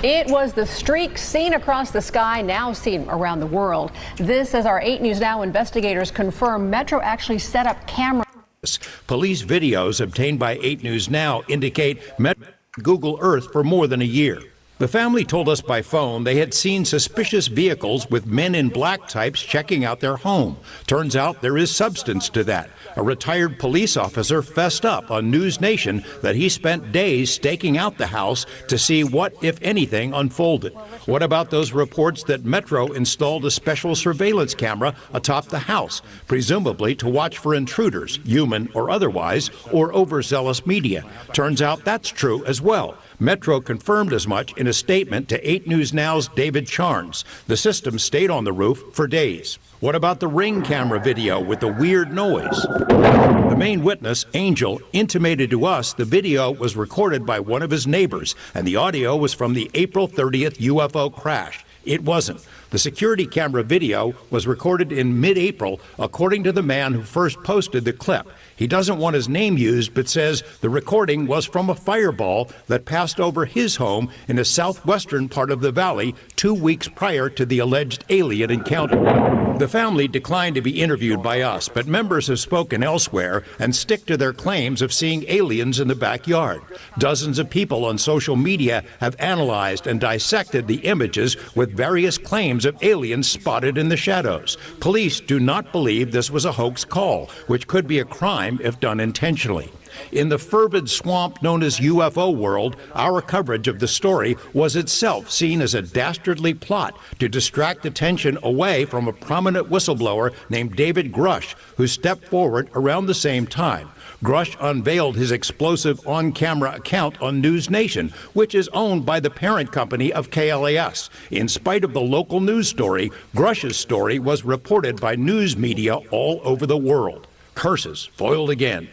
It was the streak seen across the sky, now seen around the world. This, as our 8 News Now investigators confirm, Metro actually set up cameras. Police videos obtained by 8 News Now indicate Metro Google Earth for more than a year. The family told us by phone they had seen suspicious vehicles with men in black types checking out their home. Turns out there is substance to that. A retired police officer fessed up on News Nation that he spent days staking out the house to see what, if anything, unfolded. What about those reports that Metro installed a special surveillance camera atop the house, presumably to watch for intruders, human or otherwise, or overzealous media? Turns out that's true as well. Metro confirmed as much in a statement to 8 News Now's David Charnes. The system stayed on the roof for days. What about the Ring camera video with the weird noise? The main witness, Angel, intimated to us the video was recorded by one of his neighbors, and the audio was from the April 30th UFO crash. It wasn't. The security camera video was recorded in mid-April, according to the man who first posted the clip. He doesn't want his name used, but says the recording was from a fireball that passed over his home in the southwestern part of the valley 2 weeks prior to the alleged alien encounter. The family declined to be interviewed by us, but members have spoken elsewhere and stick to their claims of seeing aliens in the backyard. Dozens of people on social media have analyzed and dissected the images with various claims of aliens spotted in the shadows. Police do not believe this was a hoax call, which could be a crime if done intentionally. In the fervid swamp known as UFO world, our coverage of the story was itself seen as a dastardly plot to distract attention away from a prominent whistleblower named David Grush, who stepped forward around the same time. Grush unveiled his explosive on-camera account on News Nation, which is owned by the parent company of KLAS. In spite of the local news story, Grush's story was reported by news media all over the world. Curses foiled again.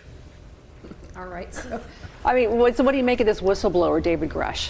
All right. So what do you make of this whistleblower, David Grush?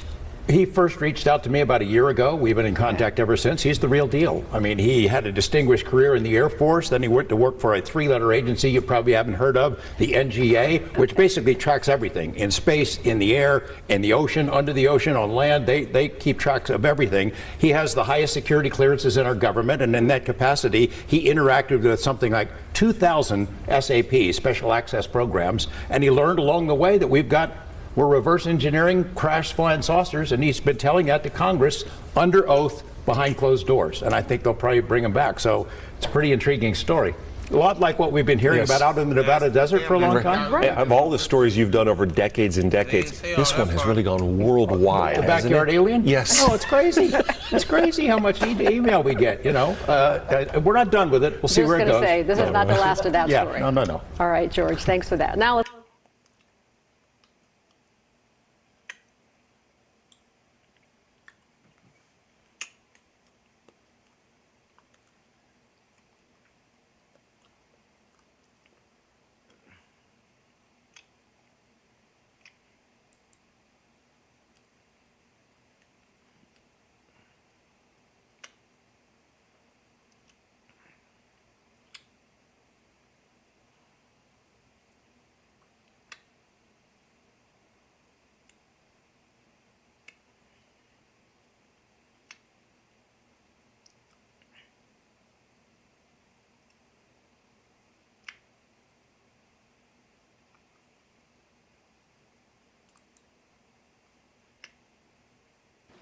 He first reached out to me about a year ago. We've been in contact ever since. He's the real deal. I mean, he had a distinguished career in the Air Force. Then he went to work for a 3-letter agency you probably haven't heard of, the NGA, which basically tracks everything in space, in the air, in the ocean, under the ocean, on land. They keep tracks of everything. He has the highest security clearances in our government, and in that capacity, he interacted with something like 2,000 SAP, special access programs, and he learned along the way that we're reverse engineering crash flying saucers, and he's been telling that to Congress under oath behind closed doors. And I think they'll probably bring him back. So it's a pretty intriguing story. A lot like what we've been hearing about out in the Nevada desert for a long time. Right. Of all the stories you've done over decades and decades, this one has really gone worldwide. The backyard alien? Yes. Oh, it's crazy. It's crazy how much email we get, you know. We're not done with it. We'll see where it goes. I was going to say, this is not the last of that story. No. All right, George, thanks for that. Now let's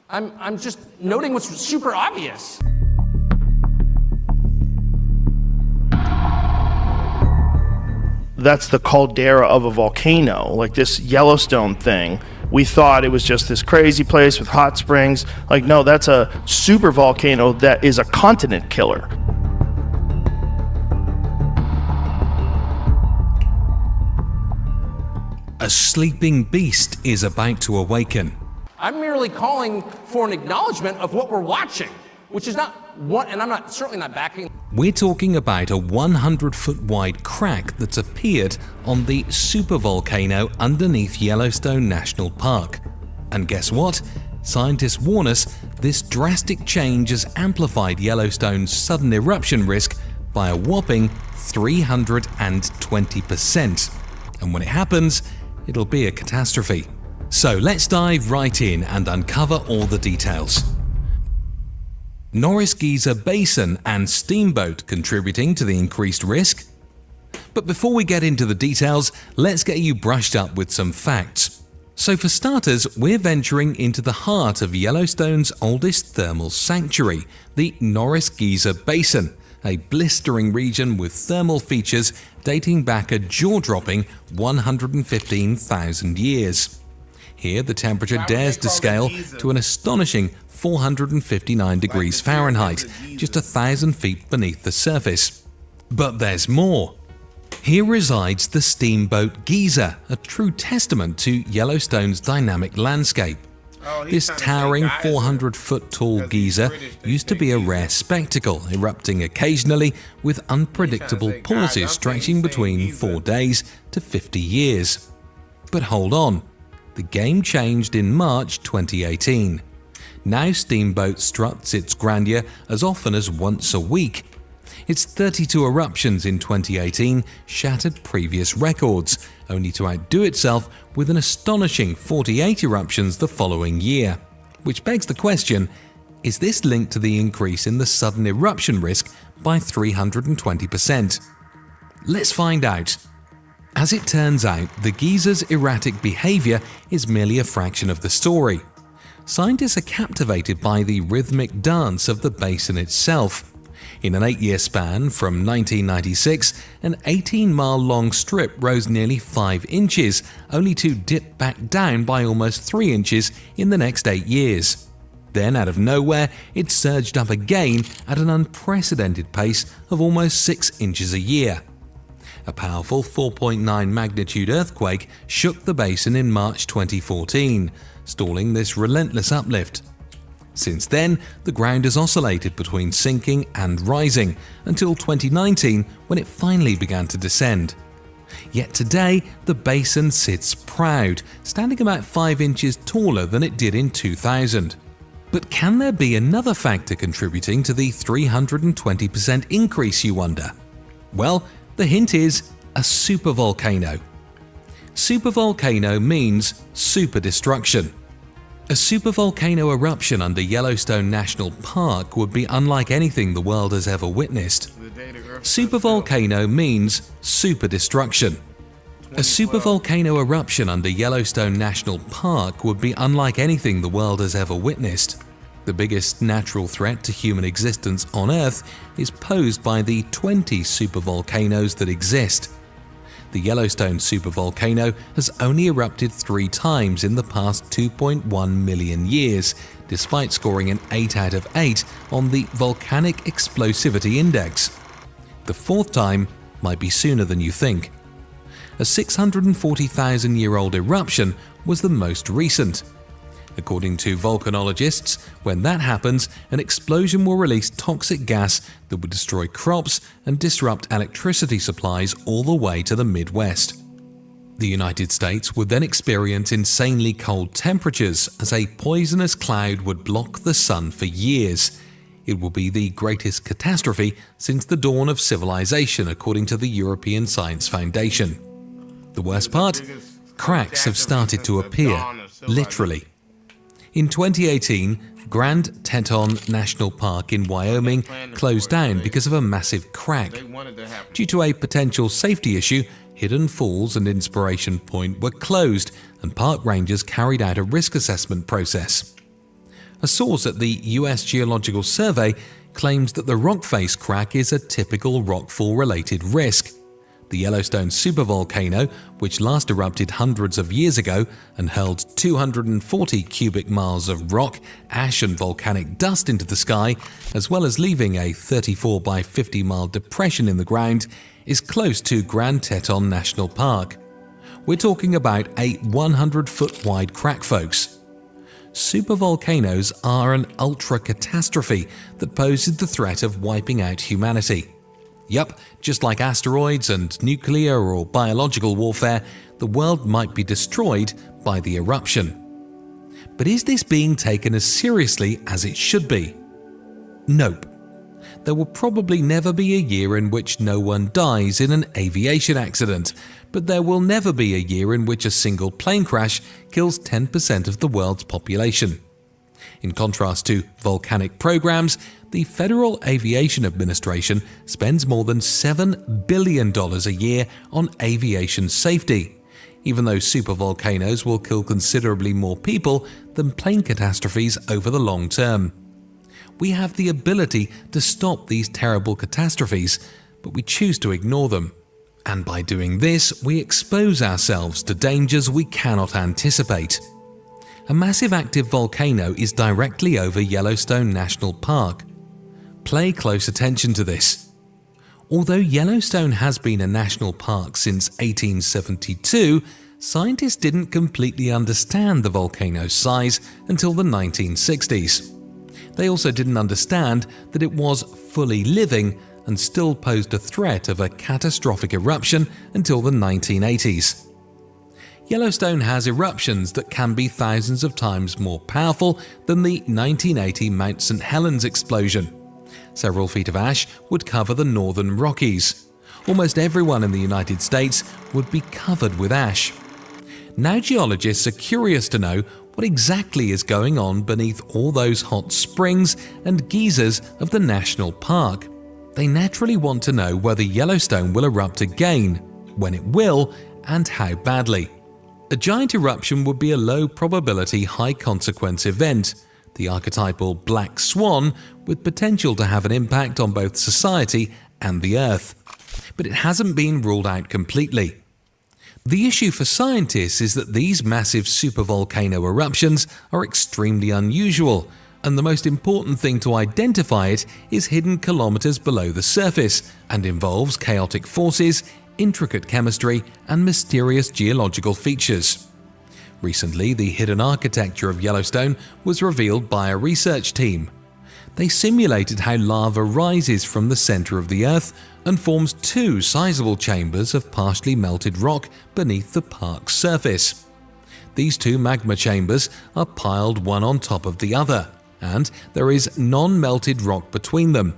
I'm just noting what's super obvious. That's the caldera of a volcano, like this Yellowstone thing. We thought it was just this crazy place with hot springs. Like, no, that's a super volcano that is a continent killer. A sleeping beast is about to awaken. I'm merely calling for an acknowledgement of what we're watching, which is not what, and I'm certainly not backing. We're talking about a 100-foot wide crack that's appeared on the supervolcano underneath Yellowstone National Park. And guess what? Scientists warn us this drastic change has amplified Yellowstone's sudden eruption risk by a whopping 320%. And when it happens, it'll be a catastrophe. So let's dive right in and uncover all the details. Norris Geyser Basin and Steamboat contributing to the increased risk? But before we get into the details, let's get you brushed up with some facts. So for starters, we're venturing into the heart of Yellowstone's oldest thermal sanctuary, the Norris Geyser Basin, a blistering region with thermal features dating back a jaw-dropping 115,000 years. Here, the temperature dares to scale to an astonishing 459 degrees Fahrenheit, just 1,000 feet beneath the surface. But there's more. Here resides the Steamboat Geyser, a true testament to Yellowstone's dynamic landscape. This towering 400-foot tall geyser used to be a rare spectacle, erupting occasionally with unpredictable pauses stretching between 4 days to 50 years. But hold on. The game changed in March 2018. Now Steamboat struts its grandeur as often as once a week. Its 32 eruptions in 2018 shattered previous records, only to outdo itself with an astonishing 48 eruptions the following year. Which begs the question, is this linked to the increase in the sudden eruption risk by 320%? Let's find out. As it turns out, the geyser's erratic behavior is merely a fraction of the story. Scientists are captivated by the rhythmic dance of the basin itself. In an 8-year span from 1996, an 18-mile-long strip rose nearly 5 inches, only to dip back down by almost 3 inches in the next 8 years. Then, out of nowhere, it surged up again at an unprecedented pace of almost 6 inches a year. A powerful 4.9 magnitude earthquake shook the basin in March 2014, stalling this relentless uplift. Since then, the ground has oscillated between sinking and rising until 2019, when it finally began to descend. Yet today, the basin sits proud, standing about 5 inches taller than it did in 2000. But can there be another factor contributing to the 320% increase, you wonder? Well, the hint is a supervolcano. Supervolcano means super destruction. A supervolcano eruption under Yellowstone National Park would be unlike anything the world has ever witnessed. Supervolcano means super destruction. A supervolcano eruption under Yellowstone National Park would be unlike anything the world has ever witnessed. The biggest natural threat to human existence on Earth is posed by the 20 supervolcanoes that exist. The Yellowstone supervolcano has only erupted 3 times in the past 2.1 million years, despite scoring an 8 out of 8 on the Volcanic Explosivity Index. The 4th time might be sooner than you think. A 640,000-year-old eruption was the most recent. According to volcanologists, when that happens, an explosion will release toxic gas that would destroy crops and disrupt electricity supplies all the way to the Midwest. The United States would then experience insanely cold temperatures as a poisonous cloud would block the sun for years. It will be the greatest catastrophe since the dawn of civilization, according to the European Science Foundation. The worst part? Cracks have started to appear, literally. In 2018, Grand Teton National Park in Wyoming closed down because of a massive crack. Due to a potential safety issue, Hidden Falls and Inspiration Point were closed, and park rangers carried out a risk assessment process. A source at the US Geological Survey claims that the rock face crack is a typical rockfall-related risk. The Yellowstone supervolcano, which last erupted hundreds of years ago and hurled 240 cubic miles of rock, ash and volcanic dust into the sky, as well as leaving a 34 by 50 mile depression in the ground, is close to Grand Teton National Park. We're talking about a 100-foot wide crack, folks. Supervolcanoes are an ultra-catastrophe that poses the threat of wiping out humanity. Yup, just like asteroids and nuclear or biological warfare, the world might be destroyed by the eruption. But is this being taken as seriously as it should be? Nope. There will probably never be a year in which no one dies in an aviation accident, but there will never be a year in which a single plane crash kills 10% of the world's population. In contrast to volcanic programs, the Federal Aviation Administration spends more than $7 billion a year on aviation safety, even though supervolcanoes will kill considerably more people than plane catastrophes over the long term. We have the ability to stop these terrible catastrophes, but we choose to ignore them. And by doing this, we expose ourselves to dangers we cannot anticipate. A massive active volcano is directly over Yellowstone National Park. Pay close attention to this. Although Yellowstone has been a national park since 1872, scientists didn't completely understand the volcano's size until the 1960s. They also didn't understand that it was fully living and still posed a threat of a catastrophic eruption until the 1980s. Yellowstone has eruptions that can be thousands of times more powerful than the 1980 Mount St. Helens explosion. Several feet of ash would cover the northern Rockies. Almost everyone in the United States would be covered with ash. Now geologists are curious to know what exactly is going on beneath all those hot springs and geysers of the national park. They naturally want to know whether Yellowstone will erupt again, when it will, and how badly. A giant eruption would be a low-probability, high-consequence event, the archetypal black swan, with potential to have an impact on both society and the Earth. But it hasn't been ruled out completely. The issue for scientists is that these massive supervolcano eruptions are extremely unusual, and the most important thing to identify it is hidden kilometers below the surface and involves chaotic forces, intricate chemistry, and mysterious geological features. Recently, the hidden architecture of Yellowstone was revealed by a research team. They simulated how lava rises from the center of the Earth and forms two sizable chambers of partially melted rock beneath the park's surface. These two magma chambers are piled one on top of the other, and there is non-melted rock between them.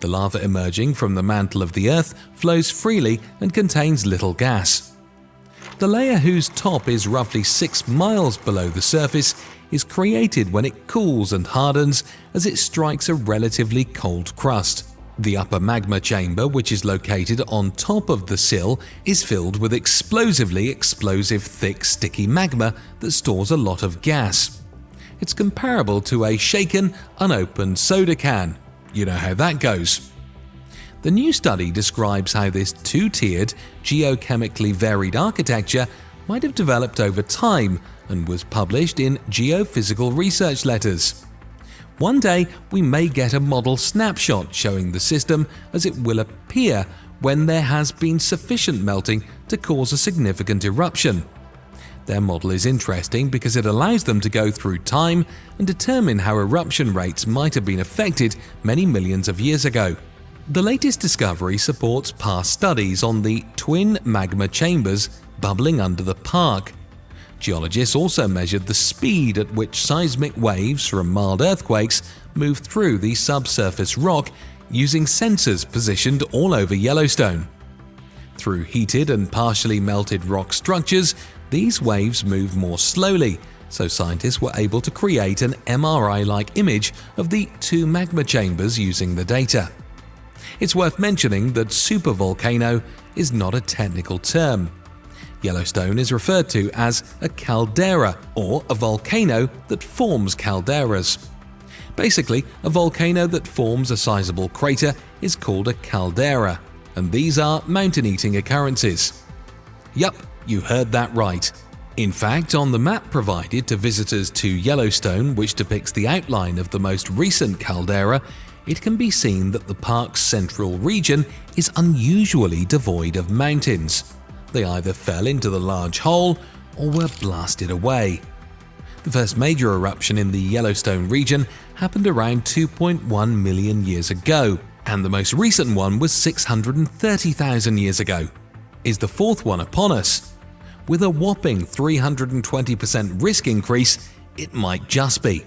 The lava emerging from the mantle of the Earth flows freely and contains little gas. The layer, whose top is roughly 6 miles below the surface, is created when it cools and hardens as it strikes a relatively cold crust. The upper magma chamber, which is located on top of the sill, is filled with explosively explosive thick sticky magma that stores a lot of gas. It's comparable to a shaken, unopened soda can. You know how that goes. The new study describes how this two-tiered, geochemically varied architecture might have developed over time and was published in Geophysical Research Letters. One day, we may get a model snapshot showing the system as it will appear when there has been sufficient melting to cause a significant eruption. Their model is interesting because it allows them to go through time and determine how eruption rates might have been affected many millions of years ago. The latest discovery supports past studies on the twin magma chambers bubbling under the park. Geologists also measured the speed at which seismic waves from mild earthquakes move through the subsurface rock using sensors positioned all over Yellowstone. Through heated and partially melted rock structures, these waves move more slowly, so scientists were able to create an MRI-like image of the two magma chambers using the data. It's worth mentioning that supervolcano is not a technical term. Yellowstone is referred to as a caldera, or a volcano that forms calderas. Basically, a volcano that forms a sizable crater is called a caldera, and these are mountain-eating occurrences. Yup, you heard that right. In fact, on the map provided to visitors to Yellowstone, which depicts the outline of the most recent caldera, it can be seen that the park's central region is unusually devoid of mountains. They either fell into the large hole or were blasted away. The first major eruption in the Yellowstone region happened around 2.1 million years ago, and the most recent one was 630,000 years ago. Is the fourth one upon us? With a whopping 320% risk increase, it might just be.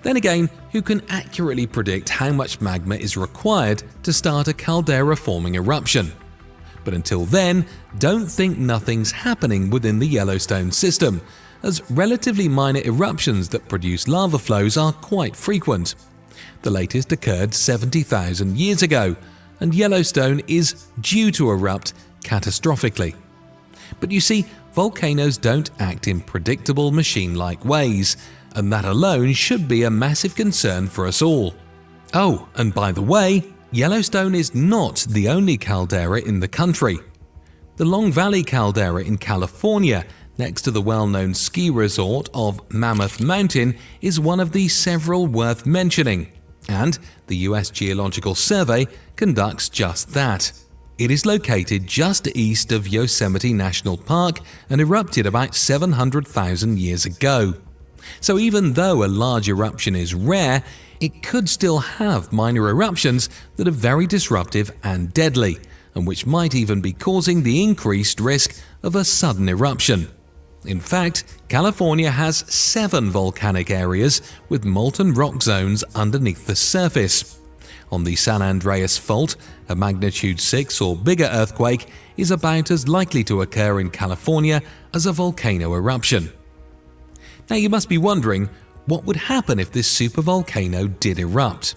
Then again, who can accurately predict how much magma is required to start a caldera-forming eruption? But until then, don't think nothing's happening within the Yellowstone system, as relatively minor eruptions that produce lava flows are quite frequent. The latest occurred 70,000 years ago, and Yellowstone is due to erupt catastrophically. But you see, volcanoes don't act in predictable machine-like ways, and that alone should be a massive concern for us all. Oh, and by the way, Yellowstone is not the only caldera in the country. The Long Valley caldera in California, next to the well-known ski resort of Mammoth Mountain, is one of the several worth mentioning, and the US Geological Survey conducts just that. It is located just east of Yosemite National Park and erupted about 700,000 years ago. So even though a large eruption is rare, it could still have minor eruptions that are very disruptive and deadly, and which might even be causing the increased risk of a sudden eruption. In fact, California has 7 volcanic areas with molten rock zones underneath the surface. On the San Andreas Fault, a magnitude 6 or bigger earthquake is about as likely to occur in California as a volcano eruption. Now you must be wondering, what would happen if this supervolcano did erupt?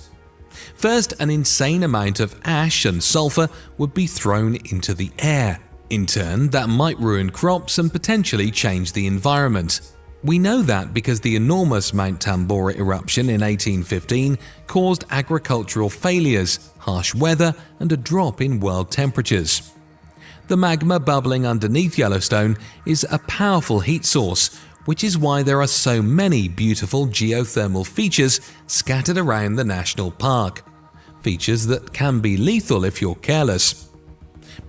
First, an insane amount of ash and sulfur would be thrown into the air. In turn, that might ruin crops and potentially change the environment. We know that because the enormous Mount Tambora eruption in 1815 caused agricultural failures, harsh weather, and a drop in world temperatures. The magma bubbling underneath Yellowstone is a powerful heat source, which is why there are so many beautiful geothermal features scattered around the national park. Features that can be lethal if you're careless.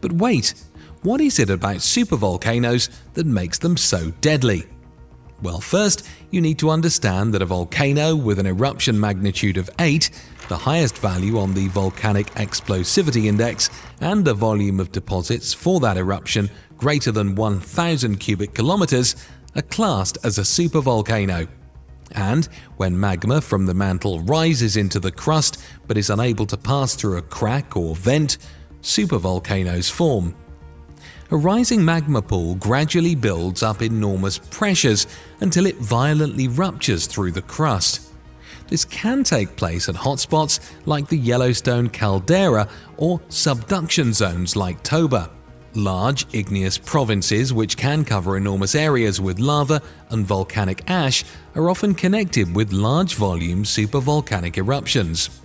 But wait, what is it about supervolcanoes that makes them so deadly? Well, first, you need to understand that a volcano with an eruption magnitude of 8, the highest value on the Volcanic Explosivity Index, and a volume of deposits for that eruption greater than 1,000 cubic kilometers, are classed as a supervolcano. And when magma from the mantle rises into the crust but is unable to pass through a crack or vent, supervolcanoes form. A rising magma pool gradually builds up enormous pressures until it violently ruptures through the crust. This can take place at hotspots like the Yellowstone caldera or subduction zones like Toba. Large igneous provinces which can cover enormous areas with lava and volcanic ash are often connected with large volume supervolcanic eruptions.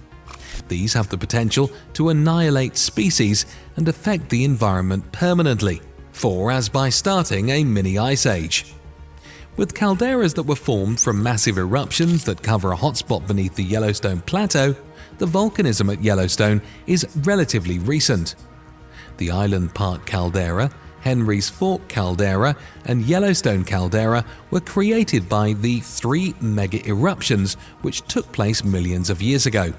These have the potential to annihilate species and affect the environment permanently, as by starting a mini ice age. With calderas that were formed from massive eruptions that cover a hotspot beneath the Yellowstone Plateau, the volcanism at Yellowstone is relatively recent. The Island Park caldera, Henry's Fork caldera, and Yellowstone caldera were created by the 3 mega eruptions which took place millions of years ago.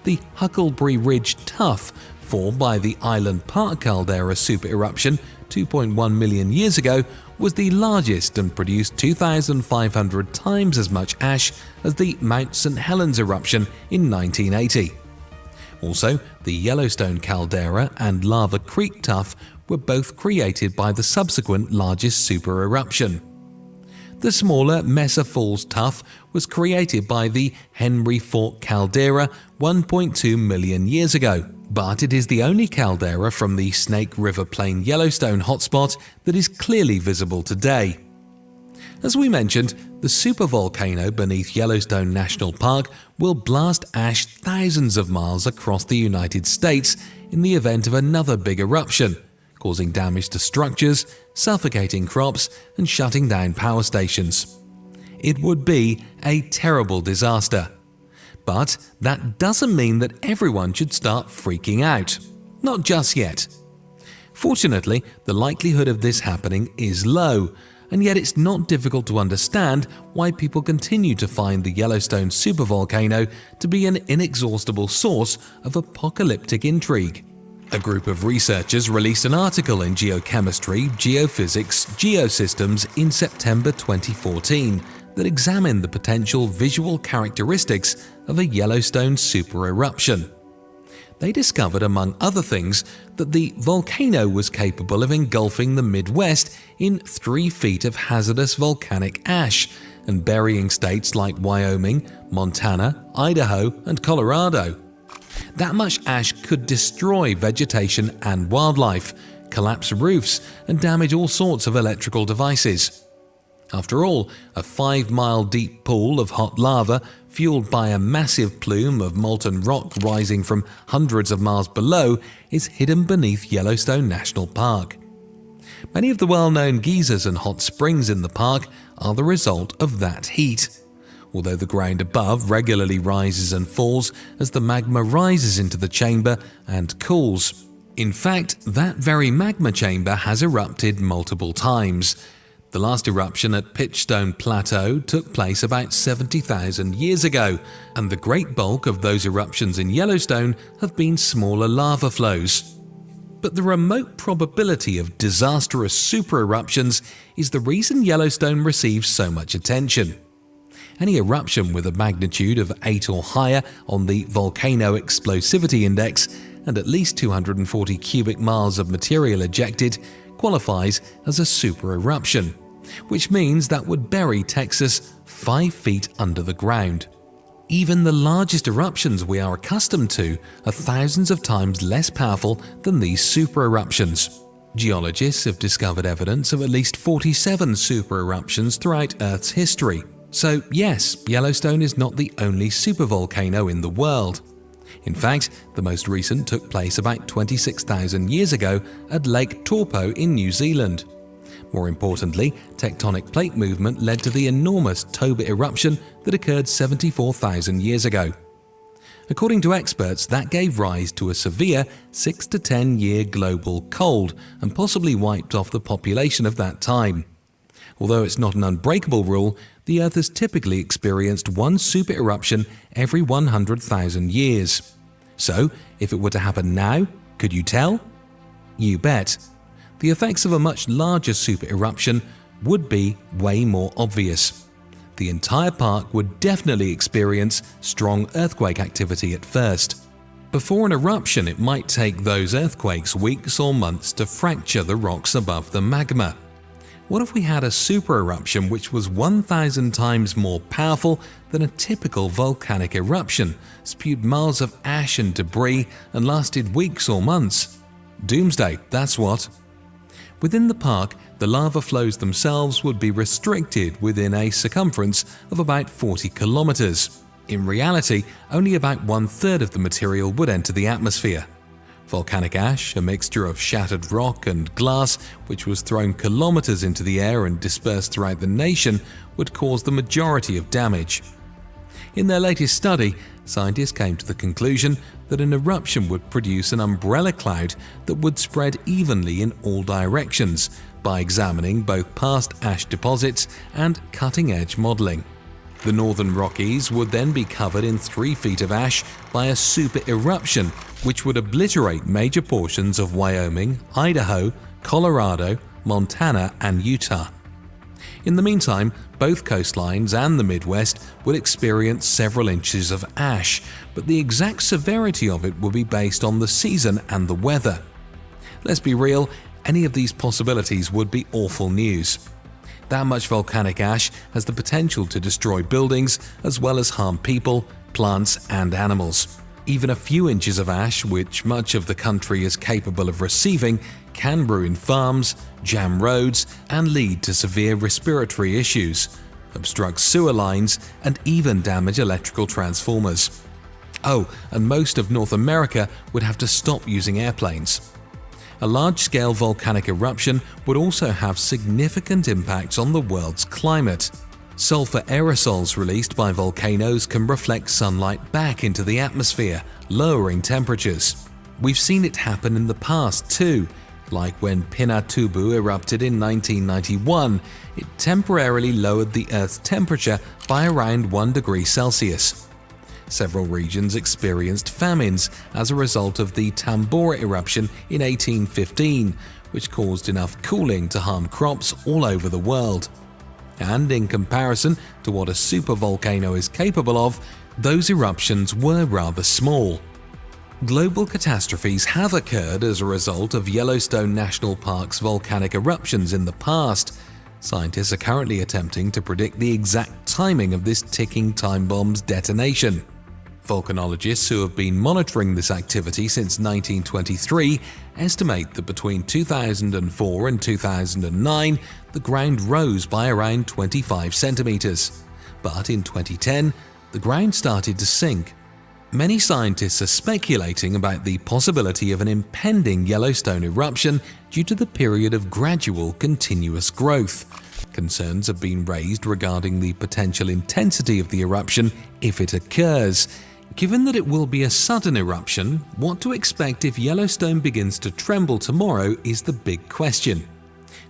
The Huckleberry Ridge Tuff, formed by the Island Park caldera super eruption 2.1 million years ago, was the largest and produced 2,500 times as much ash as the Mount St. Helens eruption in 1980. Also, the Yellowstone caldera and Lava Creek Tuff were both created by the subsequent largest super eruption. The smaller Mesa Falls Tuff was created by the Henry Fork caldera 1.2 million years ago, But it is the only caldera from the Snake River Plain Yellowstone hotspot that is clearly visible today. As we mentioned, the supervolcano beneath Yellowstone National Park will blast ash thousands of miles across the United States in the event of another big eruption, causing damage to structures, suffocating crops, and shutting down power stations. It would be a terrible disaster. But that doesn't mean that everyone should start freaking out. Not just yet. Fortunately, the likelihood of this happening is low, and yet it's not difficult to understand why people continue to find the Yellowstone supervolcano to be an inexhaustible source of apocalyptic intrigue. A group of researchers released an article in Geochemistry, Geophysics, Geosystems in September 2014 that examined the potential visual characteristics of a Yellowstone supereruption. They discovered, among other things, that the volcano was capable of engulfing the Midwest in 3 feet of hazardous volcanic ash and burying states like Wyoming, Montana, Idaho, and Colorado. That much ash could destroy vegetation and wildlife, collapse roofs, and damage all sorts of electrical devices. After all, a 5-mile deep pool of hot lava, fueled by a massive plume of molten rock rising from hundreds of miles below, is hidden beneath Yellowstone National Park. Many of the well-known geysers and hot springs in the park are the result of that heat, although the ground above regularly rises and falls as the magma rises into the chamber and cools. In fact, that very magma chamber has erupted multiple times. The last eruption at Pitchstone Plateau took place about 70,000 years ago, and the great bulk of those eruptions in Yellowstone have been smaller lava flows. But the remote probability of disastrous supereruptions is the reason Yellowstone receives so much attention. Any eruption with a magnitude of 8 or higher on the Volcano Explosivity Index and at least 240 cubic miles of material ejected qualifies as a supereruption, which means that would bury Texas 5 feet under the ground. Even the largest eruptions we are accustomed to are thousands of times less powerful than these supereruptions. Geologists have discovered evidence of at least 47 supereruptions throughout Earth's history. So yes, Yellowstone is not the only supervolcano in the world. In fact, the most recent took place about 26,000 years ago at Lake Taupo in New Zealand. More importantly, tectonic plate movement led to the enormous Toba eruption that occurred 74,000 years ago. According to experts, that gave rise to a severe 6 to 10 year global cold and possibly wiped off the population of that time. Although it's not an unbreakable rule, the Earth has typically experienced one supereruption every 100,000 years. So, if it were to happen now, could you tell? You bet. The effects of a much larger supereruption would be way more obvious. The entire park would definitely experience strong earthquake activity at first. Before an eruption, it might take those earthquakes weeks or months to fracture the rocks above the magma. What if we had a supereruption which was 1,000 times more powerful than a typical volcanic eruption, spewed miles of ash and debris, and lasted weeks or months? Doomsday, that's what. Within the park, the lava flows themselves would be restricted within a circumference of about 40 kilometers. In reality, only about 1/3 of the material would enter the atmosphere. Volcanic ash, a mixture of shattered rock and glass, which was thrown kilometers into the air and dispersed throughout the nation, would cause the majority of damage. In their latest study, scientists came to the conclusion that an eruption would produce an umbrella cloud that would spread evenly in all directions by examining both past ash deposits and cutting-edge modeling. The northern Rockies would then be covered in 3 feet of ash by a super eruption, which would obliterate major portions of Wyoming, Idaho, Colorado, Montana, and Utah. In the meantime, both coastlines and the Midwest would experience several inches of ash, but the exact severity of it will be based on the season and the weather. Let's be real, any of these possibilities would be awful news. That much volcanic ash has the potential to destroy buildings as well as harm people, plants, and animals. Even a few inches of ash, which much of the country is capable of receiving, can ruin farms, jam roads, and lead to severe respiratory issues, obstruct sewer lines, and even damage electrical transformers. Oh, and most of North America would have to stop using airplanes. A large-scale volcanic eruption would also have significant impacts on the world's climate. Sulfur aerosols released by volcanoes can reflect sunlight back into the atmosphere, lowering temperatures. We've seen it happen in the past too, like when Pinatubo erupted in 1991. It temporarily lowered the Earth's temperature by around 1 degree Celsius. Several regions experienced famines as a result of the Tambora eruption in 1815, which caused enough cooling to harm crops all over the world. And in comparison to what a supervolcano is capable of, those eruptions were rather small. Global catastrophes have occurred as a result of Yellowstone National Park's volcanic eruptions in the past. Scientists are currently attempting to predict the exact timing of this ticking time bomb's detonation. Volcanologists who have been monitoring this activity since 1923 estimate that between 2004 and 2009, the ground rose by around 25 centimeters. But in 2010, the ground started to sink. Many scientists are speculating about the possibility of an impending Yellowstone eruption due to the period of gradual, continuous growth. Concerns have been raised regarding the potential intensity of the eruption if it occurs. Given that it will be a sudden eruption, what to expect if Yellowstone begins to tremble tomorrow is the big question.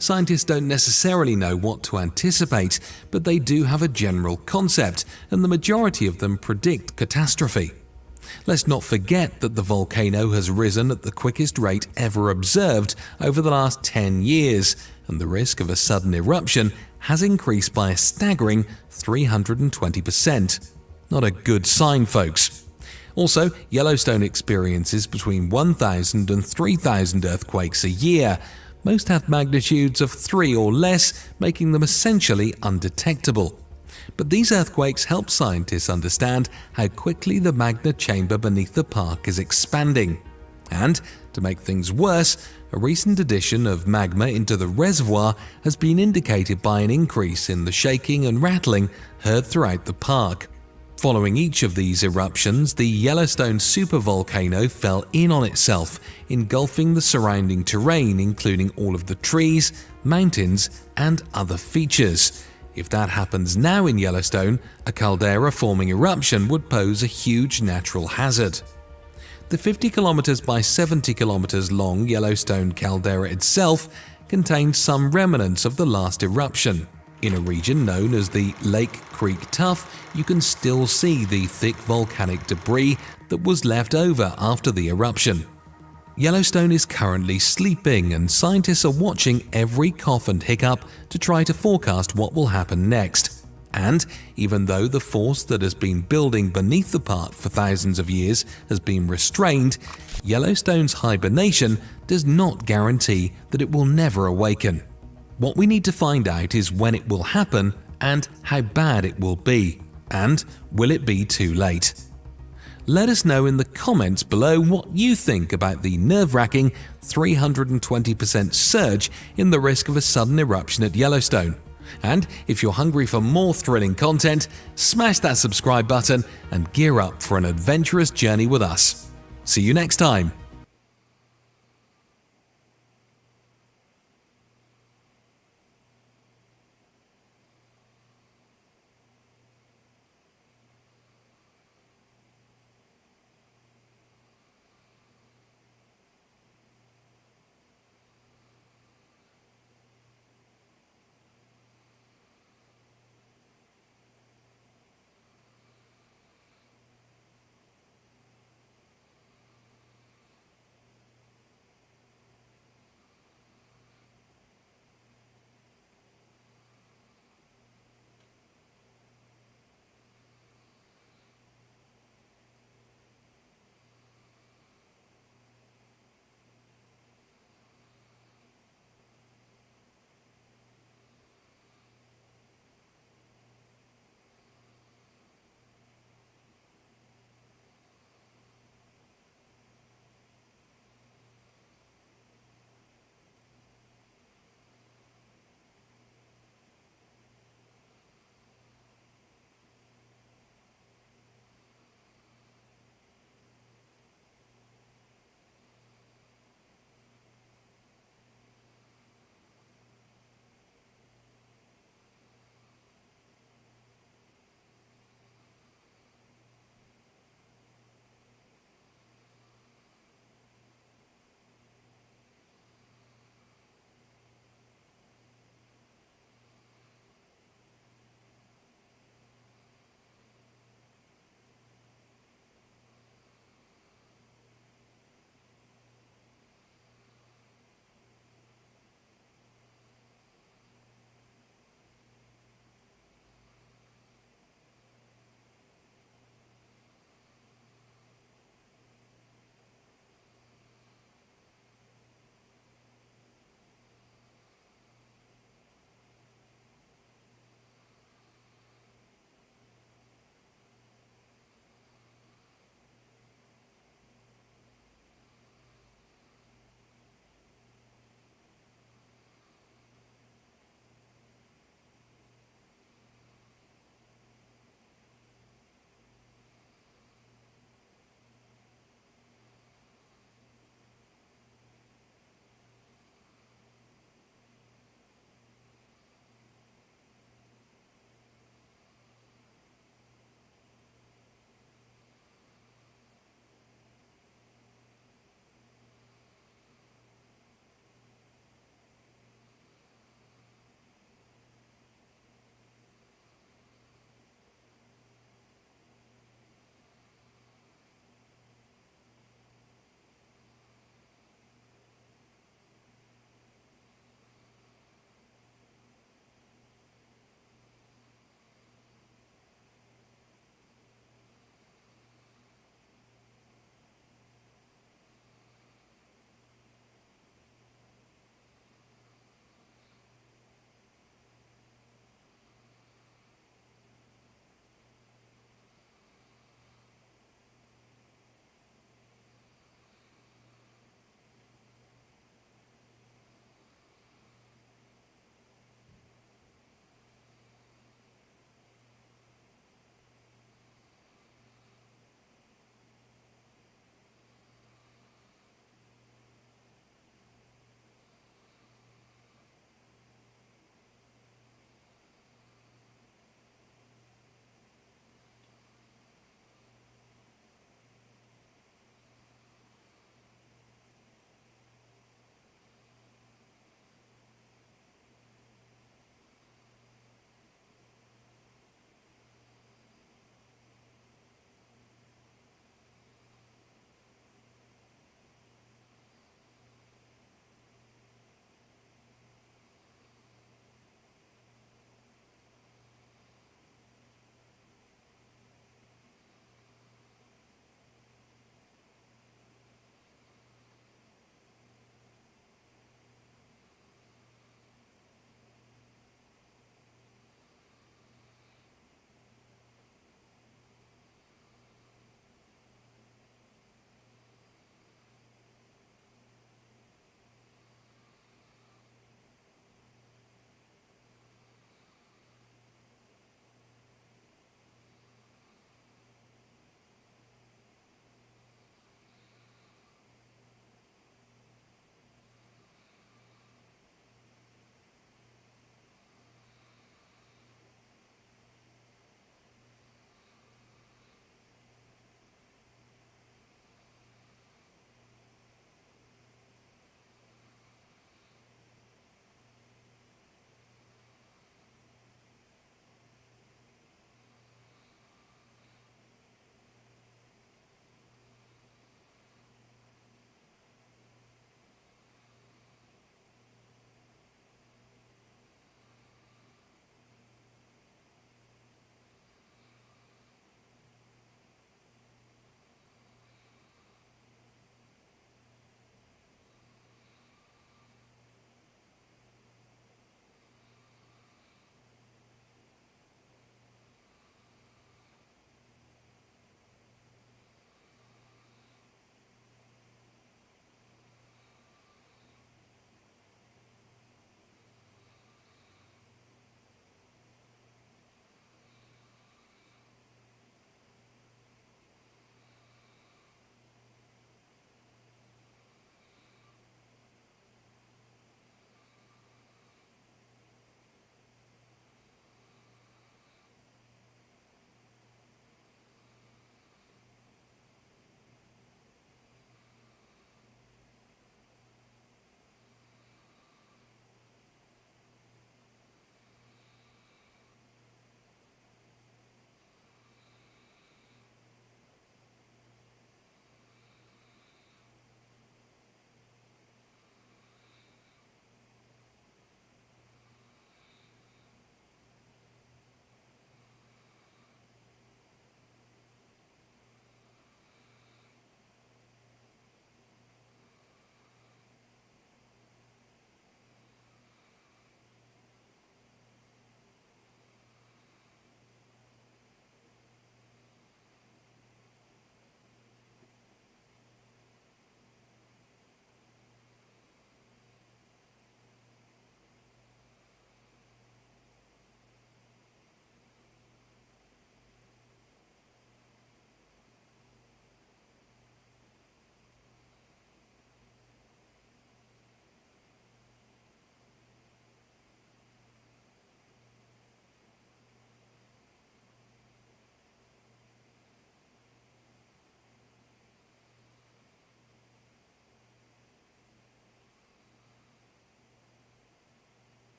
Scientists don't necessarily know what to anticipate, but they do have a general concept, and the majority of them predict catastrophe. Let's not forget that the volcano has risen at the quickest rate ever observed over the last 10 years, and the risk of a sudden eruption has increased by a staggering 320%. Not a good sign, folks. Also, Yellowstone experiences between 1,000 and 3,000 earthquakes a year. Most have magnitudes of 3 or less, making them essentially undetectable. But these earthquakes help scientists understand how quickly the magma chamber beneath the park is expanding. And, to make things worse, a recent addition of magma into the reservoir has been indicated by an increase in the shaking and rattling heard throughout the park. Following each of these eruptions, the Yellowstone supervolcano fell in on itself, engulfing the surrounding terrain, including all of the trees, mountains, and other features. If that happens now in Yellowstone, a caldera-forming eruption would pose a huge natural hazard. The 50 kilometers by 70 kilometers long Yellowstone caldera itself contains some remnants of the last eruption. In a region known as the Lake Creek Tuff, you can still see the thick volcanic debris that was left over after the eruption. Yellowstone is currently sleeping, and scientists are watching every cough and hiccup to try to forecast what will happen next. And even though the force that has been building beneath the park for thousands of years has been restrained, Yellowstone's hibernation does not guarantee that it will never awaken. What we need to find out is when it will happen and how bad it will be. And will it be too late? Let us know in the comments below what you think about the nerve-wracking 320% surge in the risk of a sudden eruption at Yellowstone. And if you're hungry for more thrilling content, smash that subscribe button and gear up for an adventurous journey with us. See you next time.